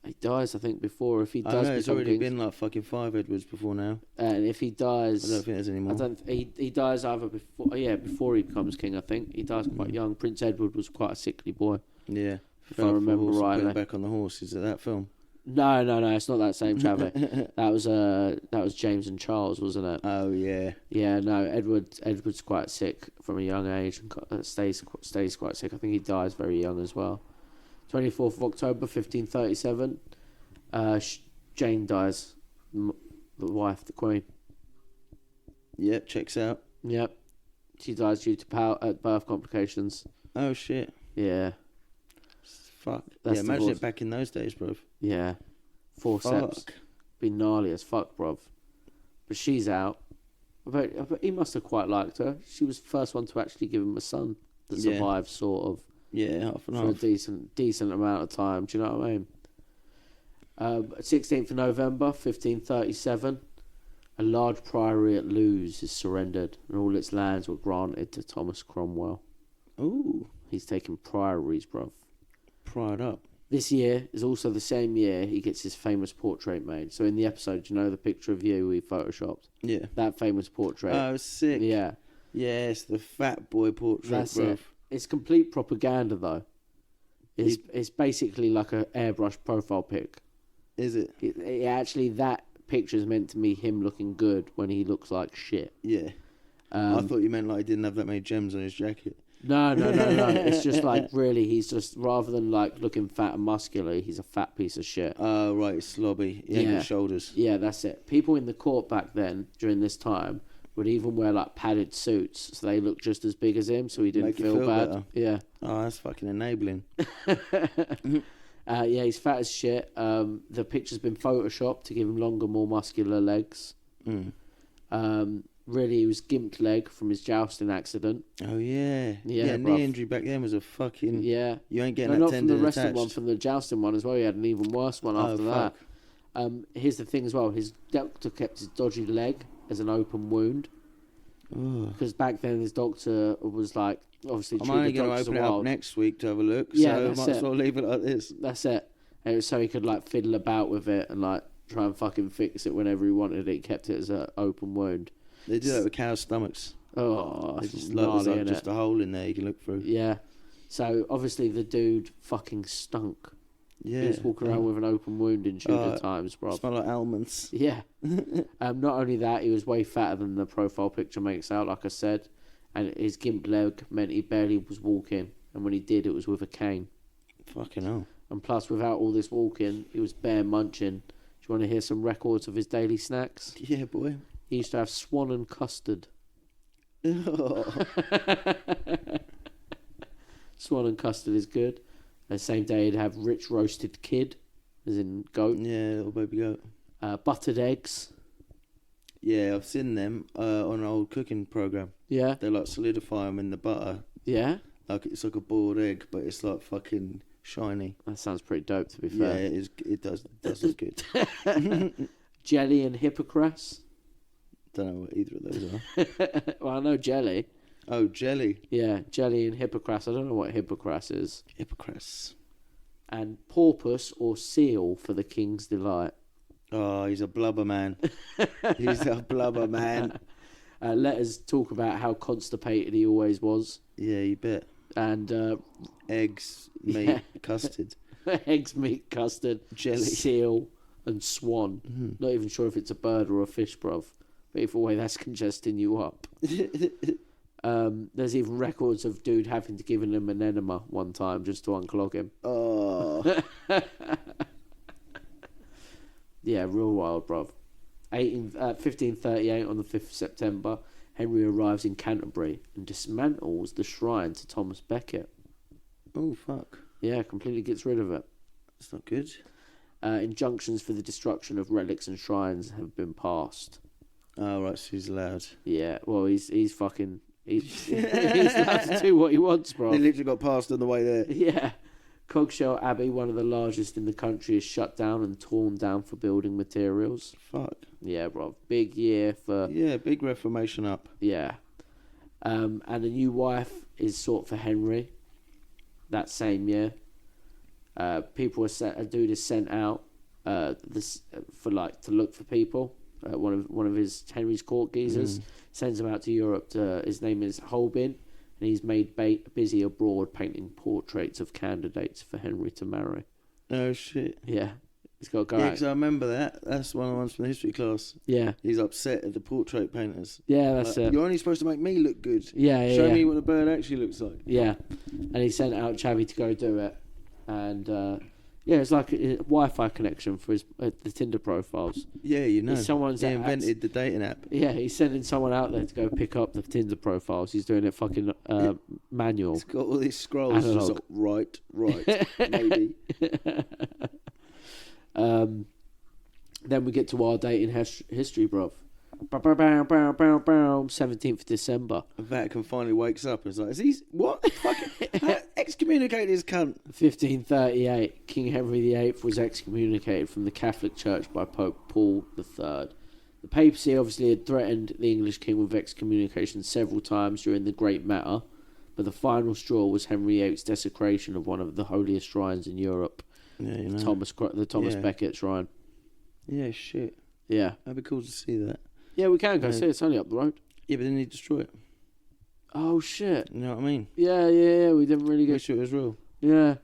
he?
He dies, I think, before. If he does,
I know, it's already been like fucking 5 Edwards before now.
And if he dies,
I don't think there's any more.
He dies either before he becomes king. I think he dies quite young. Prince Edward was quite a sickly boy.
Yeah.
If I remember rightly.
Back on the horse. Is it that film?
No, it's not that same traffic. that was James and Charles, wasn't it?
Oh yeah.
Yeah, no, Edward's quite sick from a young age and stays quite sick. I think he dies very young as well. 24th of October, 1537. Jane dies, the wife, the Queen.
Yep, checks out.
Yep, she dies due to birth complications.
Oh shit.
Yeah.
Fuck.
That's
yeah, imagine
divorce.
it back in those days, bro.
Yeah. Forceps. Be gnarly as fuck, bruv. But she's out. But he must have quite liked her. She was the first one to actually give him a son that survived, sort of.
Yeah, half and
for
half.
a decent amount of time. Do you know what I mean? 16th of November, 1537. A large priory at Lewes is surrendered, and all its lands were granted to Thomas Cromwell.
Ooh.
He's taking priories, bruv.
Pried up.
This year is also the same year he gets his famous portrait made. So in the episode, you know the picture of you we photoshopped?
Yeah.
That famous portrait.
Oh, sick.
Yeah.
Yes, the fat boy portrait,
That's
bruv.
it. It's complete propaganda, though. It's basically like an airbrush profile pic.
Is it?
It actually, that picture is meant to be him looking good when he looks like shit.
Yeah. I thought you meant like he didn't have that many gems on his jacket.
No. It's just like, really, he's just, rather than like looking fat and muscular, he's a fat piece of shit.
Oh, right, it's slobby. He ain't got shoulders.
Yeah, that's it. People in the court back then, during this time, would even wear like padded suits, so they looked just as big as him, so he didn't
Make you feel
bad.
better.
Yeah.
Oh, that's fucking enabling.
Yeah, he's fat as shit. The picture's been photoshopped to give him longer, more muscular legs. Really, he was gimped leg from his jousting accident.
Oh, yeah.
Yeah,
knee injury back then was a fucking...
Yeah.
You ain't getting that
not
tendon
from the wrestling
attached.
one, from the jousting one as well. He had an even worse one after
fuck.
that. Here's the thing as well. His doctor kept his dodgy leg as an open wound. Because back then his doctor was like, obviously,
I'm only going to open it up next week to have a look, so I might as well leave it like this.
That's it. And it was so he could like fiddle about with it and like try and fucking fix it whenever he wanted it. He kept it as an open wound.
They do that with cows' stomachs.
Oh,
They
just
there's
gnarly,
like just a hole in there you can look through.
Yeah. So obviously the dude fucking stunk.
Yeah.
He was walking around with an open wound in Tudor times, bro.
Smell like almonds.
Yeah. Not only that, he was way fatter than the profile picture makes out, like I said. And his gimp leg meant he barely was walking. And when he did, it was with a cane.
Fucking hell.
And plus, without all this walking, he was bare munching. Do you want to hear some records of his daily snacks?
Yeah, boy.
He used to have swan and custard. Swan and custard is good. The same day he'd have rich roasted kid, as in goat.
Yeah, little baby goat.
Buttered eggs.
Yeah, I've seen them on an old cooking program.
Yeah.
They like solidify them in the butter.
Yeah.
Like it's like a boiled egg, but it's like fucking shiny.
That sounds pretty dope, to be fair.
Yeah, it is. It does look good.
Jelly and hippocras.
Don't know what either of those are.
Well, I know jelly.
Oh, jelly.
Yeah, jelly and hippocras. I don't know what hippocras is.
Hippocras.
And porpoise or seal for the king's delight.
Oh, he's a blubber man. He's a blubber man.
Let us talk about how constipated he always was.
Yeah, you bet.
And
eggs, meat, custard.
Eggs, meat, custard,
jelly,
seal, and swan. Not even sure if it's a bird or a fish, bruv. But either way, that's congesting you up. There's even records of dude having to give him an enema one time just to unclog him.
Oh.
Yeah, real wild, bruv. 1538, on the 5th of September, Henry arrives in Canterbury and dismantles the shrine to Thomas Becket.
Oh, fuck.
Yeah, completely gets rid of it.
That's not good.
Injunctions for the destruction of relics and shrines have been passed.
Oh, right, so he's allowed.
Yeah, well, he's fucking... He's allowed to do what he wants, bro.
They literally got passed on the way there.
Yeah. Cogshell Abbey, one of the largest in the country, is shut down and torn down for building materials.
Fuck.
Yeah, bro. Big year for...
Yeah, big reformation up.
Yeah. And a new wife is sought for Henry that same year. People are a dude is sent out to look for people. One of Henry's court geezers sends him out to Europe. His name is Holbein, and he's made busy abroad painting portraits of candidates for Henry to marry.
Oh shit!
Yeah, he's got to go
Yeah,
out.
because I remember that. That's one of the ones from the history class.
Yeah,
He's upset at the portrait painters.
yeah, that's it.
You're only supposed to make me look good.
Yeah,
Show
yeah.
me what a bird actually looks like.
Yeah, and he sent out Chavi to go do it, and yeah, it's like a Wi-Fi connection for his the Tinder profiles.
Yeah, you know.
Someone's
he invented the dating app.
Yeah, he's sending someone out there to go pick up the Tinder profiles. He's doing it fucking manual.
It's got all these scrolls. Just like, right, maybe.
Then we get to our date in history, bruv. 17th December.
The Vatican finally wakes up and is like, is he... What? Fucking... excommunicate his cunt.
1538. King Henry VIII was excommunicated from the Catholic Church by Pope Paul III. The papacy obviously had threatened the English king with excommunication several times during the Great Matter, but the final straw was Henry VIII's desecration of one of the holiest shrines in Europe.
Yeah, you know.
The Thomas Becket shrine.
Yeah, shit.
Yeah.
That'd be cool to see that.
Yeah, we can go see it. It's only up the road.
Yeah, but then they destroy it.
Oh, shit.
You know what I mean?
Yeah. We didn't really get...
Wish it was real.
Yeah.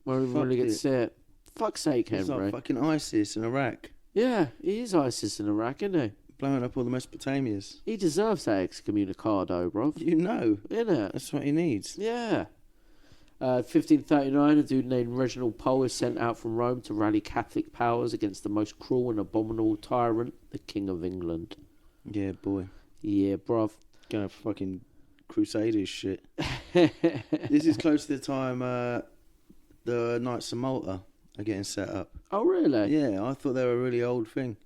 We didn't really get to
it.
see it. Fuck's sake, Henry.
It's like fucking ISIS in Iraq.
Yeah, he is ISIS in Iraq, isn't he?
Blowing up all the Mesopotamias.
He deserves that excommunicado, bro.
You know.
Innit?
That's what he needs.
Yeah. 1539, a dude named Reginald Pole is sent out from Rome to rally Catholic powers against the most cruel and abominable tyrant, the King of England.
Yeah, boy.
Yeah, bruv.
Going fucking Crusaders shit. This is close to the time the Knights of Malta are getting set up.
Oh, really?
Yeah, I thought they were a really old thing.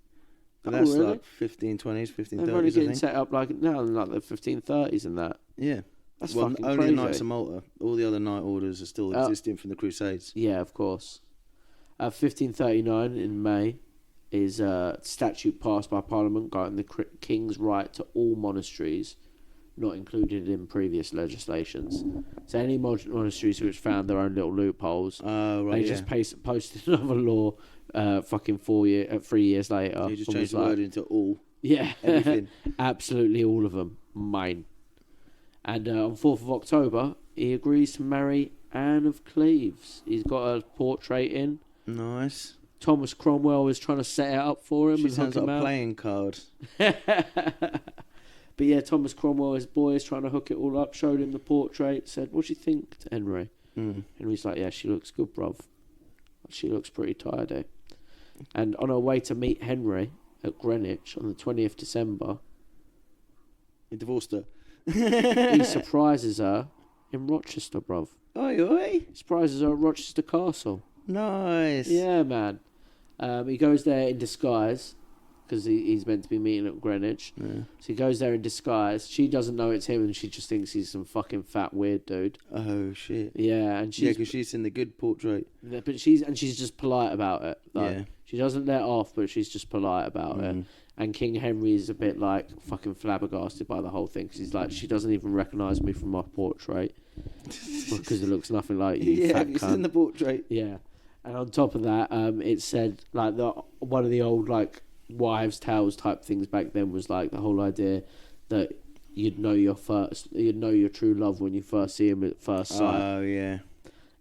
But
Oh,
that's
really?
like 1520s, 1530s,
They're only
I
getting
think.
set up like now in like the 1530s and that.
Yeah.
That's
Well,
fucking
only
crazy.
the Knights of Malta. All the other knight orders are still existing from the Crusades.
Yeah, of course. 1539 in May is a statute passed by Parliament granting the King's right to all monasteries not included in previous legislations. So any monasteries which found their own little loopholes,
Oh, right,
they just posted another law 3 years later.
You just
and
changed
was
the word into all.
Yeah,
Everything.
absolutely all of them. Mine. And on 4th of October, he agrees to marry Anne of Cleves. He's got a portrait in.
Nice.
Thomas Cromwell is trying to set it up for him.
She
and
sounds
hook
like
him
a
out.
playing card.
But yeah, Thomas Cromwell, his boy, is trying to hook it all up. Showed him the portrait. Said, "What do you think, to Henry?" Henry's like, "Yeah, she looks good, bruv. She looks pretty tidy." And on her way to meet Henry at Greenwich on the 20th December,
He divorced her.
he surprises her in Rochester, bruv.
Oi, oi.
He surprises her at Rochester Castle.
Nice.
Yeah, man. He goes there in disguise because he's meant to be meeting at Greenwich.
Yeah.
So he goes there in disguise. She doesn't know it's him, and she just thinks he's some fucking fat weird dude.
Oh, shit.
Yeah, and
Yeah,
she's
because she's in the good portrait.
but she's just polite about it. Like,
Yeah.
she doesn't let off, but she's just polite about it. And King Henry is a bit like fucking flabbergasted by the whole thing because he's like, she doesn't even recognise me from my portrait because it looks nothing like you.
Yeah,
fat
have you
cunt.
seen the portrait?
Yeah, and on top of that, it said like one of the old like wives' tales type things back then was like the whole idea that you'd know your true love when you first see him at first sight.
Oh, yeah.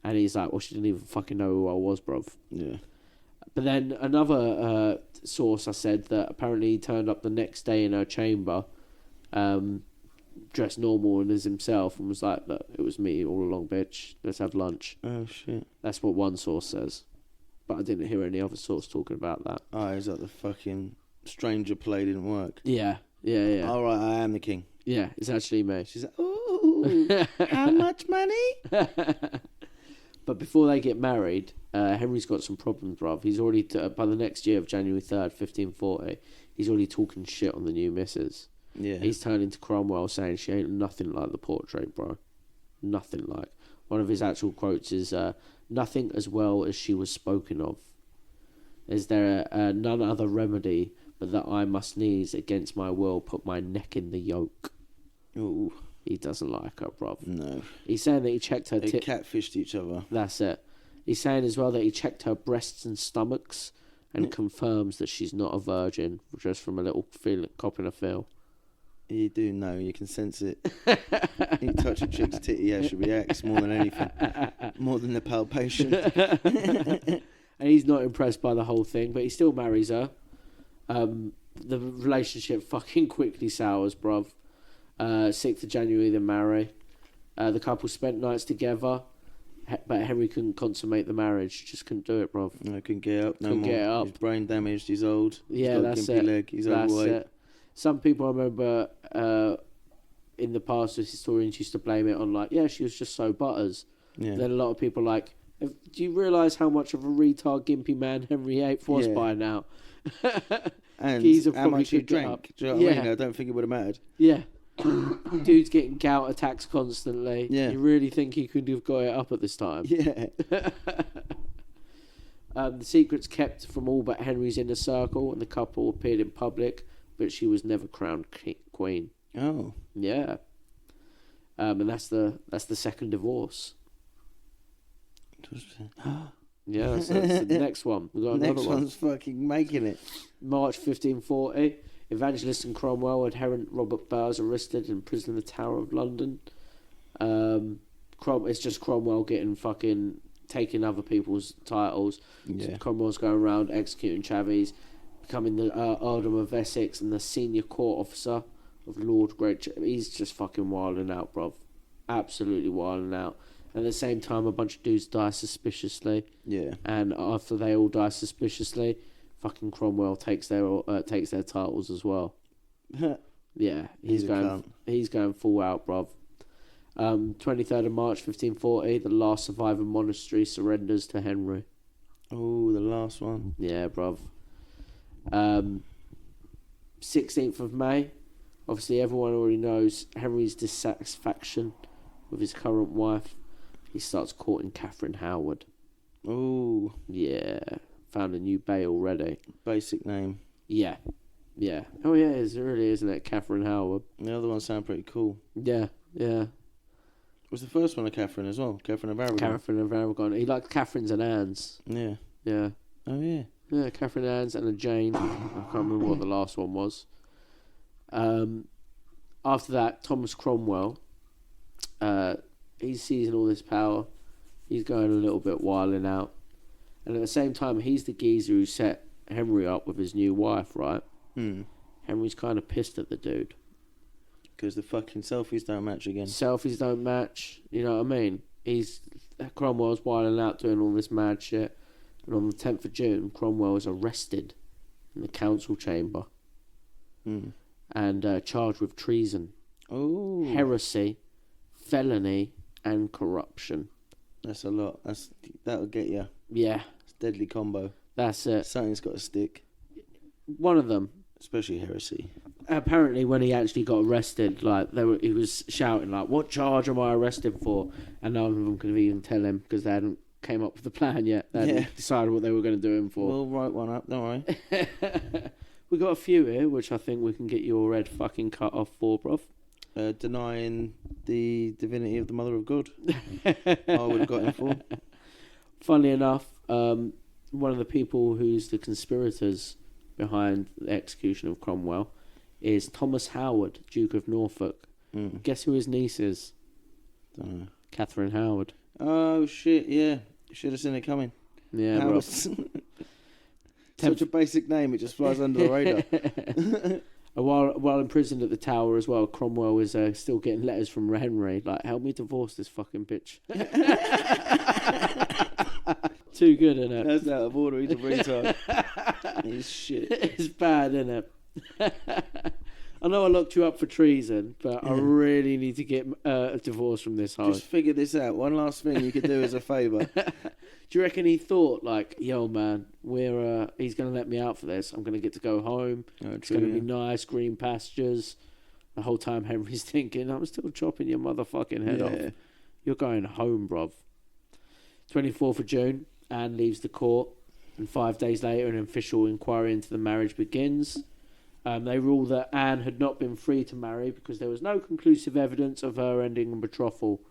And he's like, well, she didn't even fucking know who I was, bruv.
Yeah.
But then another source I said that apparently he turned up the next day in her chamber, dressed normal and as himself, and was like, look, it was me all along, bitch. Let's have lunch.
Oh, shit.
That's what one source says. but I didn't hear any other source talking about that.
Oh, is that the fucking stranger play didn't work?
Yeah. All
right, I am the king.
Yeah, it's actually me.
She's like, ooh, how much money?
But before they get married, Henry's got some problems, bruv. He's already, by the next year of January 3rd, 1540, he's already talking shit on the new missus.
Yeah.
He's turning to Cromwell saying she ain't nothing like the portrait, bro. Nothing like. One of his actual quotes is, nothing as well as she was spoken of. Is there none other remedy but that I must needs against my will put my neck in the yoke?
Ooh.
He doesn't like her, bruv.
No.
He's saying that he checked her...
They catfished each other.
That's it. He's saying as well that he checked her breasts and stomachs and confirms that she's not a virgin, just from a little copping a feel.
You do know, you can sense it. You touch a chick's titty, yeah, she reacts more than anything. More than the palpation.
And he's not impressed by the whole thing, but he still marries her. The relationship fucking quickly sours, bruv. 6th of January, they marry. The couple spent nights together, but Henry couldn't consummate the marriage. Just couldn't do it, bruv.
No, couldn't get up no
couldn't
more.
Get up.
He's brain damaged, he's old.
Yeah,
he's got
that's
a gimpy
it.
leg, he's
that's
overweight.
It. Some people I remember in the past, the historians used to blame it on like, yeah, she was just so butters.
Yeah.
Then a lot of people like, do you realise how much of a retard gimpy man Henry VIII was by now?
And
Geezer
how much he
picked it up.
drank. Do you know what I mean? I don't think it would have mattered.
Yeah. Dude's getting gout attacks constantly.
Yeah.
You really think he could have got it up at this time?
Yeah.
The secret's kept from all but Henry's inner circle, and the couple appeared in public, but she was never crowned queen.
Oh.
Yeah. And that's the second divorce. Yeah, that's the next one. We've got another
Next
one.
one's fucking making it.
March 1540, Evangelist and Cromwell had Robert Burrs arrested and imprisoned in the Tower of London. It's just Cromwell getting fucking taking other people's titles.
Yeah.
So Cromwell's going around executing chavies, becoming the Earldom of Essex and the senior court officer of Lord Great. He's just fucking wilding out, bruv. Absolutely wilding out. At the same time, a bunch of dudes die suspiciously.
Yeah.
And after they all die suspiciously, fucking Cromwell takes their titles as well. Yeah, he's going full out, bruv. 23rd of March 1540, the last surviving monastery surrenders to Henry.
Oh, the last one.
Yeah, bruv. 16th of May, obviously everyone already knows Henry's dissatisfaction with his current wife. He starts courting Catherine Howard.
Oh.
Yeah, found a new bae already.
Basic name.
Yeah. Oh yeah, it really, isn't it? Catherine Howard.
The other ones sound pretty cool.
Yeah.
Was the first one a Catherine as well? Catherine of Aragon.
Catherine of Aragon. He liked Catherines and Annes.
Yeah.
Yeah.
Oh yeah.
Yeah, Catherine Annes and a Jane. I can't remember what the last one was. After that, Thomas Cromwell. He's seizing all this power. He's going a little bit wilding out. And at the same time, he's the geezer who set Henry up with his new wife, right? Henry's kind of pissed at the dude.
Because the fucking selfies don't match again.
Selfies don't match. You know what I mean? Cromwell's wilding out doing all this mad shit. And on the 10th of June, Cromwell is arrested in the council chamber. And charged with treason.
Oh.
Heresy, felony, and corruption.
That's a lot. That'll get you.
Yeah.
It's a deadly combo.
That's it.
Something's got to stick.
One of them.
Especially heresy.
Apparently, when he actually got arrested, he was shouting like, "What charge am I arrested for?" And none of them could even tell him because they hadn't came up with the plan yet. They hadn't decided what they were going to do him for.
We'll write one up. Don't worry.
We got a few here, which I think we can get your head fucking cut off for, bruv.
Denying the divinity of the Mother of God. I would have got him for.
Funnily enough, one of the people who's the conspirators behind the execution of Cromwell is Thomas Howard, Duke of Norfolk. Guess who his niece is?
Don't know.
Catherine Howard.
Oh shit! Yeah, should have seen it coming.
Yeah,
Howard.
bro.
Such a basic name, it just flies under the radar.
While imprisoned at the Tower as well, Cromwell is still getting letters from Henry, like, help me divorce this fucking bitch. Too good, isn't it?
That's out of order. He's a retard. He's shit.
It's bad, isn't it? I know I locked you up for treason, but I really need to get a divorce from this hoe.
Just figure this out. One last thing you could do as a favour.
Do you reckon he thought, like, yo, man, he's going to let me out for this. I'm going to get to go home. It's going to be nice, green pastures. The whole time Henry's thinking, I'm still chopping your motherfucking head off. You're going home, bruv. 24th of June, Anne leaves the court, and 5 days later, an official inquiry into the marriage begins. They ruled that Anne had not been free to marry because there was no conclusive evidence of her ending a betrothal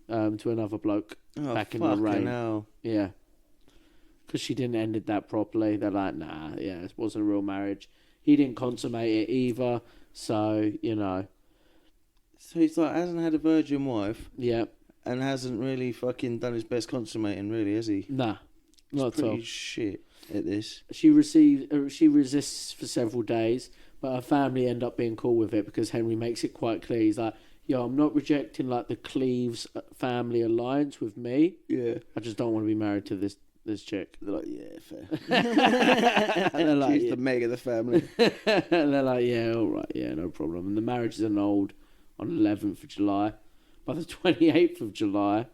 to another bloke back in the reign. Hell. Yeah. Because she didn't end it that properly. They're like, nah, yeah, it wasn't a real marriage. He didn't consummate it either, so, you know.
So he's like, hasn't had a virgin wife.
Yeah.
And hasn't really fucking done his best consummating, really, has he?
Nah, not at all.
He's shit at this.
She resists for several days, but her family end up being cool with it because Henry makes it quite clear. He's like, yo, I'm not rejecting like the Cleves family alliance with me.
Yeah.
I just don't want to be married to this chick.
They're like, yeah, fair. They're like, she's the Meg of the family.
And they're like, yeah, all right, yeah, no problem. And the marriage is annulled on 11th of July. By the 28th of July,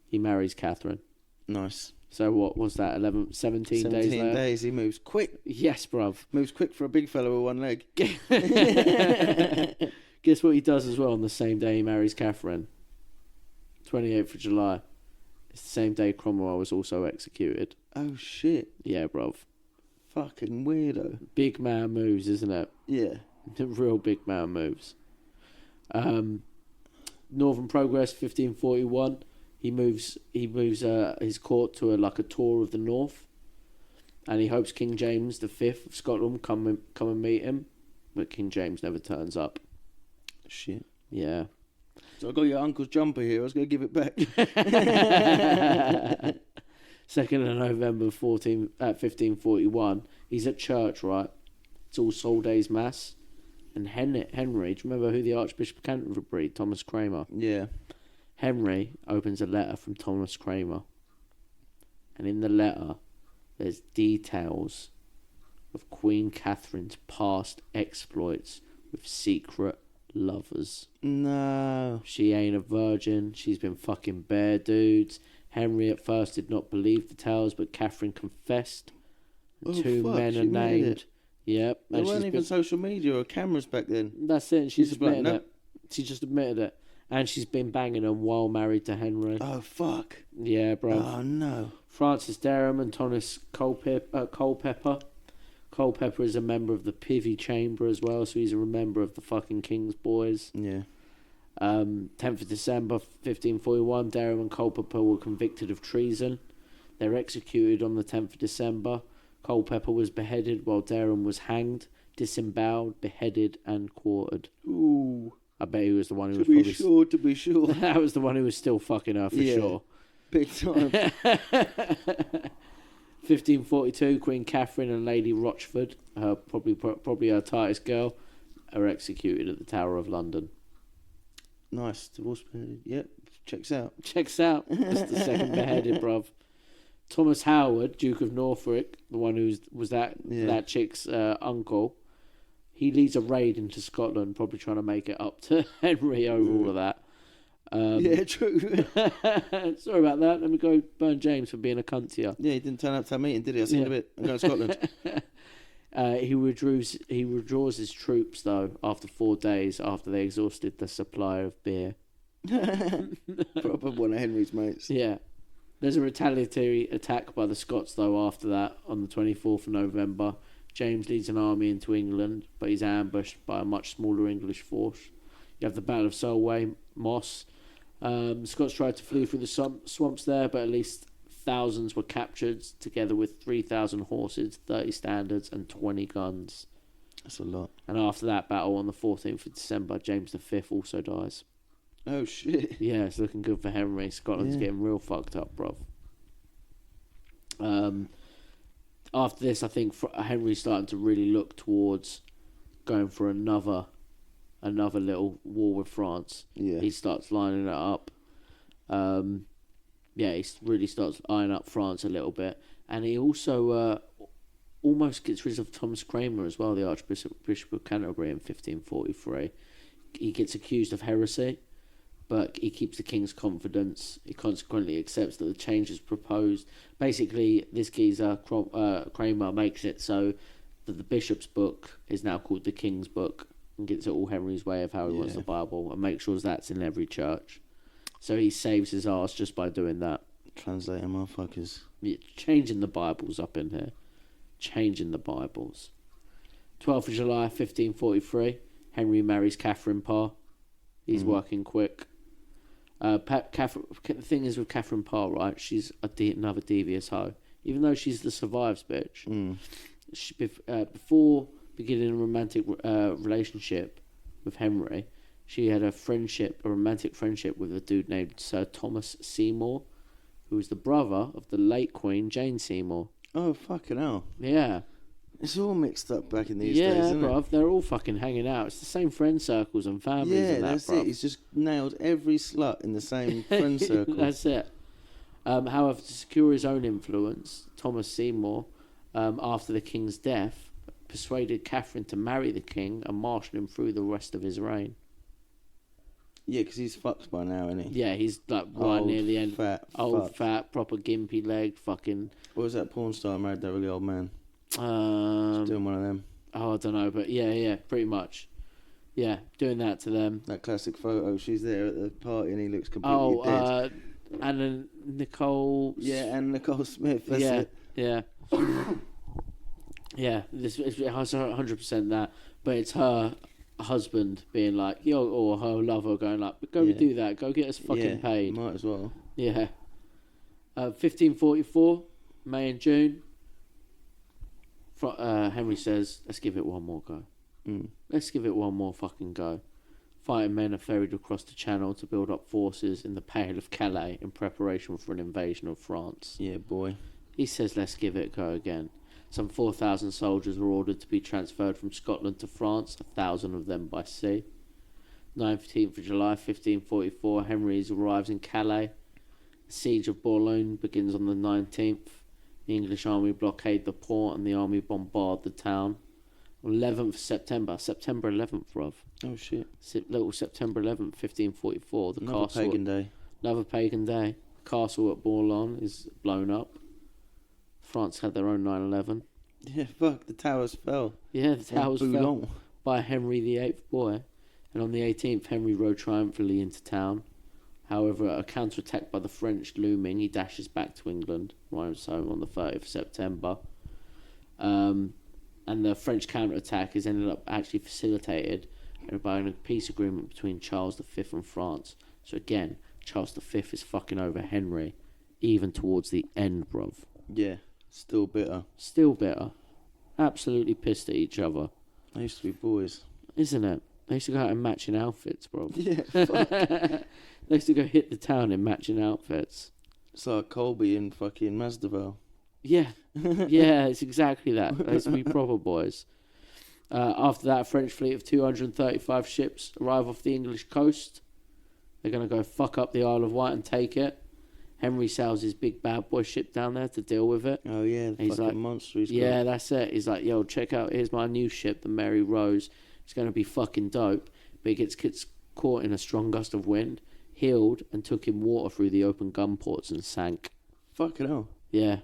he marries Catherine.
Nice.
So what was that, 17 days later?
17 days, he moves quick.
Yes, bruv.
Moves quick for a big fellow with one leg.
Guess what he does as well on the same day he marries Catherine? 28th of July. It's the same day Cromwell was also executed.
Oh, shit.
Yeah, bruv.
Fucking weirdo.
Big man moves, isn't it?
Yeah.
Real big man moves. Northern Progress, 1541. He moves his court to a tour of the north, and he hopes King James V of Scotland come and meet him, but King James never turns up.
Shit.
Yeah.
So I got your uncle's jumper here. I was going to give it back.
2nd of November 1541. He's at church, right? It's All Soul Days Mass. And Henry, do you remember who the Archbishop of Canterbury, Thomas Cramer?
Yeah.
Henry opens a letter from Thomas Cramer. And in the letter, there's details of Queen Catherine's past exploits with secret lovers.
No.
She ain't a virgin. She's been fucking bare dudes. Henry at first did not believe the tales, but Catherine confessed. Two men are named. Yep.
There weren't even social media or cameras back then.
That's it. She's admitted it. She just admitted it. And she's been banging him while married to Henry.
Oh, fuck.
Yeah, bro.
Oh, no.
Francis Derham and Thomas Culpeper. Culpeper is a member of the Privy Chamber as well, so he's a member of the fucking King's Boys.
Yeah.
10th of December 1541, Derham and Culpeper were convicted of treason. They're executed on the 10th of December. Culpeper was beheaded while Derham was hanged, disemboweled, beheaded and quartered.
Ooh.
I bet he was the one who was
probably... To be sure.
That was the one who was still fucking her for sure.
Big time.
1542, Queen Catherine and Lady Rochford, probably her tightest girl, are executed at the Tower of London.
Nice. Divorce period. Yep. Checks out.
Checks out. That's the second beheaded, bruv. Thomas Howard, Duke of Norfolk, the one who was that chick's uncle, he leads a raid into Scotland, probably trying to make it up to Henry over all of that.
Yeah, true.
Sorry about that. Let me go burn James for being a cunt to you.
Yeah, he didn't turn up to our meeting, did he? I seen a bit. I'm going to Scotland.
He withdraws his troops, though, after 4 days, after they exhausted the supply of beer.
Proper one of Henry's mates.
Yeah. There's a retaliatory attack by the Scots, though, after that, on the 24th of November. James leads an army into England, but he's ambushed by a much smaller English force. You have the Battle of Solway Moss. Scots tried to flee through the swamps there, but at least thousands were captured, together with 3,000 horses, 30 standards, and 20 guns.
That's a lot.
And after that battle on the 14th of December, James V also dies.
Oh, shit.
Yeah, it's looking good for Henry. Scotland's getting real fucked up, bruv. After this, I think Henry's starting to really look towards going for another little war with France.
Yeah.
He starts lining it up. Yeah, he really starts eyeing up France a little bit. And he also almost gets rid of Thomas Cranmer as well, the Archbishop of Canterbury, in 1543. He gets accused of heresy, but he keeps the king's confidence. He consequently accepts that the changes proposed. Basically, this geezer, Cranmer, makes it so that the bishop's book is now called the King's Book, and gets it all Henry's way of how he wants the Bible, and makes sure that's in every church. So he saves his arse just by doing that.
Translating motherfuckers.
Yeah, changing the Bibles up in here. Changing the Bibles. 12th of July, 1543, Henry marries Catherine Parr. He's working quick. The thing is with Catherine Parr, right? She's another devious hoe. Even though she's the survives bitch. Before beginning a romantic relationship with Henry, she had a romantic friendship with a dude named Sir Thomas Seymour, who was the brother of the late Queen Jane Seymour.
Oh, fucking hell.
Yeah.
It's all mixed up back in these days, isn't
bruv,
it?
they're all fucking hanging out. It's the same friend circles and families and that,
that's
bruv.
it. He's just nailed every slut in the same friend circle.
That's it. However, to secure his own influence, Thomas Seymour, after the king's death, persuaded Catherine to marry the king and marshal him through the rest of his reign.
Yeah, because he's fucked by now, isn't he?
Yeah, he's like right near the end.
Fat,
Fat, proper gimpy legged, fucking.
What was that porn star married that really old man? Just doing one of them.
Oh, I don't know, but yeah, pretty much. Yeah, doing that to them.
That classic photo. She's there at the party and he looks completely dead.
Anna Nicole.
Yeah, and Nicole Smith. That's it.
Yeah. Yeah, it has 100% that, but it's her husband being like, yo, or her lover going like, go do that, go get us fucking paid.
Might as well.
Yeah. 1544, May and June. Henry says, let's give it one more go. Let's give it one more fucking go. Fighting men are ferried across the channel to build up forces in the Pale of Calais in preparation for an invasion of France.
Yeah, boy.
He says, let's give it a go again. Some 4,000 soldiers were ordered to be transferred from Scotland to France, 1,000 of them by sea. 19th of July, 1544, Henry arrives in Calais. The siege of Boulogne begins on the 19th. The English army blockade the port and the army bombard the town. 11th September 11th, bruv.
Oh, shit.
Little September 11th, 1544.
Another pagan day.
Another pagan day. The castle at Boulogne is blown up. France had their own 9/11.
Yeah, fuck, the towers fell.
Yeah, the towers fell by Henry VIII boy. And on the 18th, Henry rode triumphantly into town. However, a counterattack by the French looming, he dashes back to England, rides home on the 30th of September. And the French counterattack is ended up actually facilitated by a peace agreement between Charles V and France. So again, Charles V is fucking over Henry, even towards the end, bruv.
Yeah, still bitter.
Still bitter. Absolutely pissed at each other.
They used to be boys.
Isn't it? They used to go out in matching outfits, bro.
Yeah, fuck.
They used to go hit the town in matching outfits.
It's like Colby and fucking Masdeville.
Yeah. Yeah, it's exactly that. They used to be proper boys. After that, a French fleet of 235 ships arrive off the English coast. They're going to go fuck up the Isle of Wight and take it. Henry sails his big bad boy ship down there to deal with it.
Oh, yeah, the
he's
fucking
like,
monster he's
yeah,
got.
that's it. He's like, yo, check out, here's my new ship, the Mary Rose. It's going to be fucking dope. But he gets caught in a strong gust of wind, heeled, and took in water through the open gun ports and sank.
Fucking hell.
Yeah.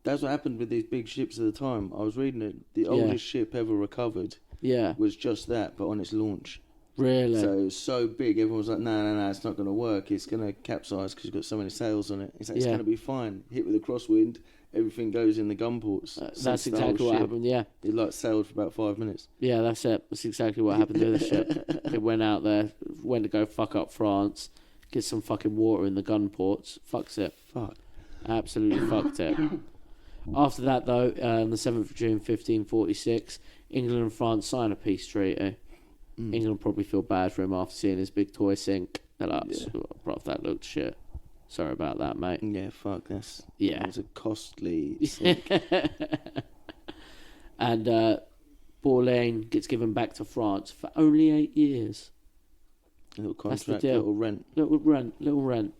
That's what happened with these big ships at the time. I was reading it. The oldest ship ever recovered was just that, but on its launch.
Really?
So it was so big, everyone was like, no, it's not going to work. It's going to capsize because it's got so many sails on it. It's like, it's going to be fine. Hit with a crosswind, everything goes in the gun ports.
That's exactly what happened, yeah.
It like sailed for about 5 minutes.
Yeah, that's it. That's exactly what happened to the ship. It went out there, went to go fuck up France, get some fucking water in the gun ports, fucks it.
Fuck.
Absolutely fucked it. After that, though, on the 7th of June, 1546, England and France sign a peace treaty. England probably feel bad for him after seeing his big toy sink. They're like, bruv, that looked shit. Sorry about that, mate.
Yeah, fuck, that was a costly sink.
And Boulogne gets given back to France for only 8 years.
Little contract,
That's the deal.
little rent.
Little rent.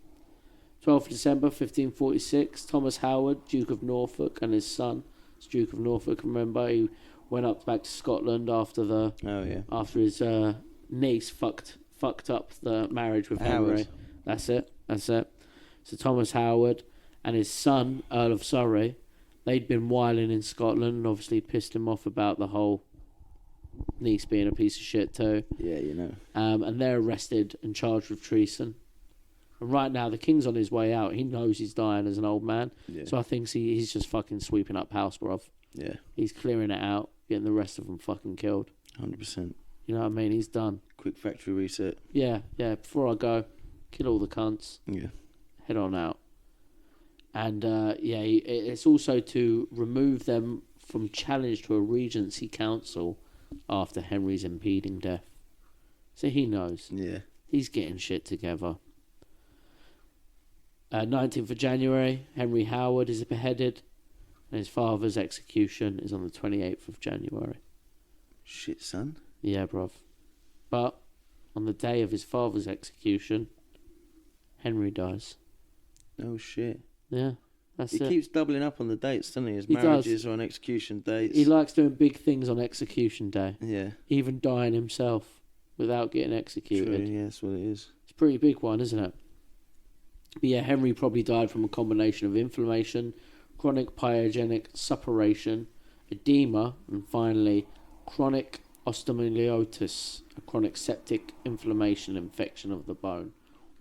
12th of December 1546, Thomas Howard, Duke of Norfolk, and his son, Duke of Norfolk. Remember, he went back to Scotland after after his niece fucked up the marriage with Henry. That's it. So Thomas Howard and his son, Earl of Surrey, they'd been whiling in Scotland and obviously pissed him off about the whole niece being a piece of shit too.
Yeah, you know.
And they're arrested and charged with treason. And right now, the king's on his way out. He knows he's dying as an old man.
Yeah.
So I think he's just fucking sweeping up house, bruv.
Yeah.
He's clearing it out, getting the rest of them fucking killed.
100%.
You know what I mean? He's done.
Quick factory reset.
Yeah. Before I go, kill all the cunts.
Yeah.
Head on out. And, it's also to remove them from challenge to a regency council after Henry's impending death. So he knows.
Yeah.
He's getting shit together. 19th of January, Henry Howard is beheaded, and his father's execution is on the 28th of January.
Shit, son.
Yeah, bruv. But on the day of his father's execution, Henry dies.
Oh, shit.
Yeah, that's it.
He keeps doubling up on the dates, doesn't he? His
He
marriages
does.
are on execution dates.
He likes doing big things on execution day.
Yeah.
Even dying himself without getting executed.
True, yeah, that's what it is.
It's a pretty big one, isn't it? But yeah, Henry probably died from a combination of inflammation, chronic pyogenic suppuration, edema, and finally chronic osteomyelitis, a chronic septic inflammation infection of the bone.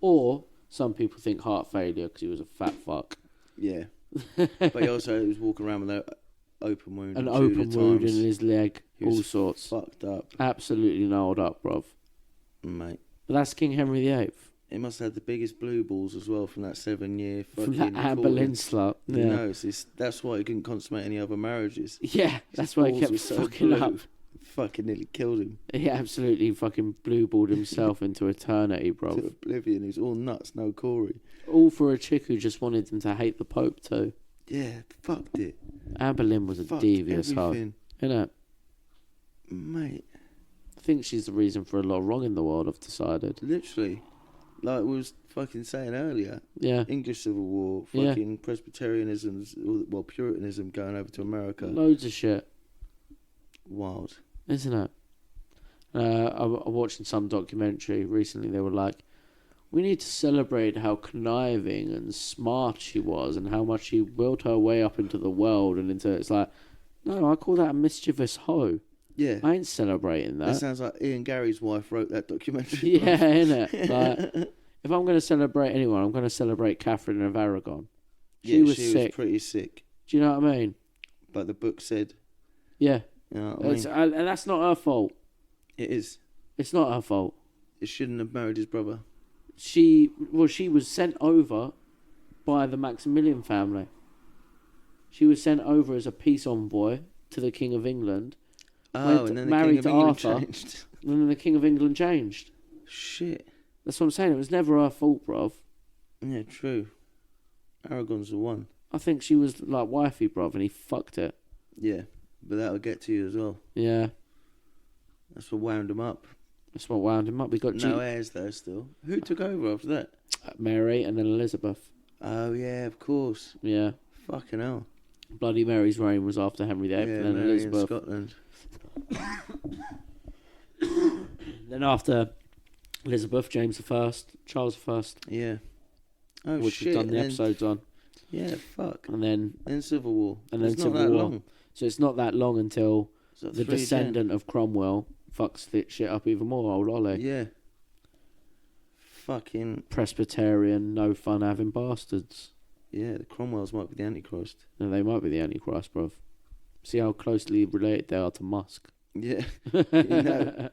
Or some people think heart failure because he was a fat fuck.
Yeah. But he also was walking around with an open wound.
An open wound in his leg,
He was
all sorts.
Fucked up.
Absolutely gnarled up, bruv.
Mate.
But that's King Henry VIII.
He must have had the biggest blue balls as well from that 7-year fucking
From that Anne Boleyn slut.
You
Yeah.
know, that's why he couldn't consummate any other marriages.
Yeah, that's
His
why he
balls
kept
were so
fucking
blue.
up.
Fucking nearly killed him.
He absolutely fucking blue-balled himself into eternity,
To
bro.
oblivion. He's all nuts, no Corey.
All for a chick who just wanted him to hate the Pope too.
Yeah, fucked it.
Anne Boleyn was a
Fucked
devious hoe.
everything.
Innit?
Mate,
I think she's the reason for a lot wrong in the world, I've decided.
literally. Like we was fucking saying earlier.
Yeah.
English Civil War,
Yeah.
fucking Presbyterianism, well, Puritanism going over to America.
Loads of shit,
Wild.
isn't it? I'm watching some documentary recently. They were like, we need to celebrate how conniving and smart she was and how much she willed her way up into the world and into... It's like, no, I call that a mischievous hoe.
Yeah.
I ain't celebrating
That
that.
sounds like Ian Gary's wife wrote that documentary.
Yeah, innit? Like, if I'm going to celebrate anyone, I'm going to celebrate Catherine of Aragon. She was sick.
pretty sick.
Do you know what I mean?
But the book said,
Yeah.
you know what I mean?
And that's not her fault.
It is.
It's not her fault.
It shouldn't have married his brother.
She was sent over by the Maximilian family. She was sent over as a peace envoy to the King of England.
Oh, and then the
married
King of England
to Arthur.
changed.
And then the King of England changed.
Shit.
That's what I'm saying. It was never her fault, bruv.
Yeah, true. Aragon's the one.
I think she was like wifey, bruv, and he fucked it.
Yeah, but that'll get to you as well.
Yeah.
That's what wound him up.
That's what wound him up. We got
No heirs though still. Who took over after that?
Mary and then Elizabeth.
Oh yeah, of course.
Yeah.
Fucking hell.
Bloody Mary's reign was after Henry VIII
Yeah,
and then
Mary in
Elizabeth.
Scotland.
Then after Elizabeth, James I, Charles I,
Yeah. Oh
which
shit.
we've done the
and
episodes on.
Yeah, fuck.
And then
Civil War.
And then
it's
Civil
not that
War.
long.
So it's not that long until
It's like
the
3
descendant of Cromwell fucks the shit up even more, old Ollie.
Yeah. Fucking
Presbyterian, no fun having bastards.
yeah. The Cromwells might be the Antichrist.
And they might be the Antichrist, bruv. See how closely related they are to Musk.
Yeah. You know.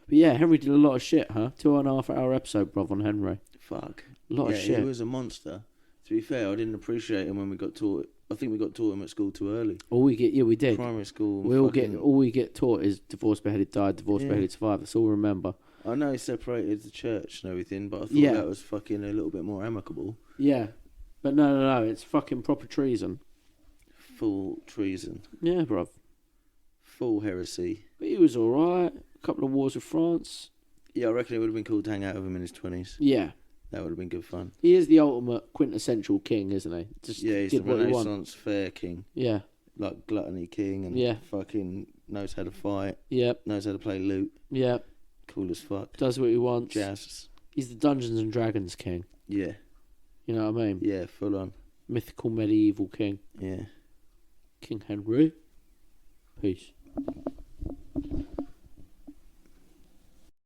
But yeah, Henry did a lot of shit, huh? 2.5 hour episode, bruv, on Henry.
Fuck.
A lot of shit.
He was a monster. To be fair, I didn't appreciate him when we got taught. I think we got taught him at school too early.
All we get, yeah, we did.
Primary school.
All we get taught is divorced, beheaded, died, divorced,
Yeah.
beheaded, survived. That's all we remember.
I know he separated the church and everything, but I thought
Yeah.
that was fucking a little bit more amicable.
Yeah. But no, it's fucking proper treason.
Full treason.
Yeah, bruv.
Full heresy.
But he was alright. A couple of wars with France.
Yeah, I reckon it would have been cool to hang out with him in his 20s.
Yeah.
That would have been good fun.
He is the ultimate quintessential king, isn't he? Just
Yeah, he's the
did what he wanted.
Renaissance fair king.
Yeah.
Like gluttony king and fucking knows how to fight.
Yep.
Knows how to play lute.
Yep.
Cool as fuck.
Does what he wants.
Jazz.
He's the Dungeons and Dragons king.
Yeah.
You know what I mean?
Yeah, full on.
Mythical medieval king.
Yeah.
King Henry. Peace.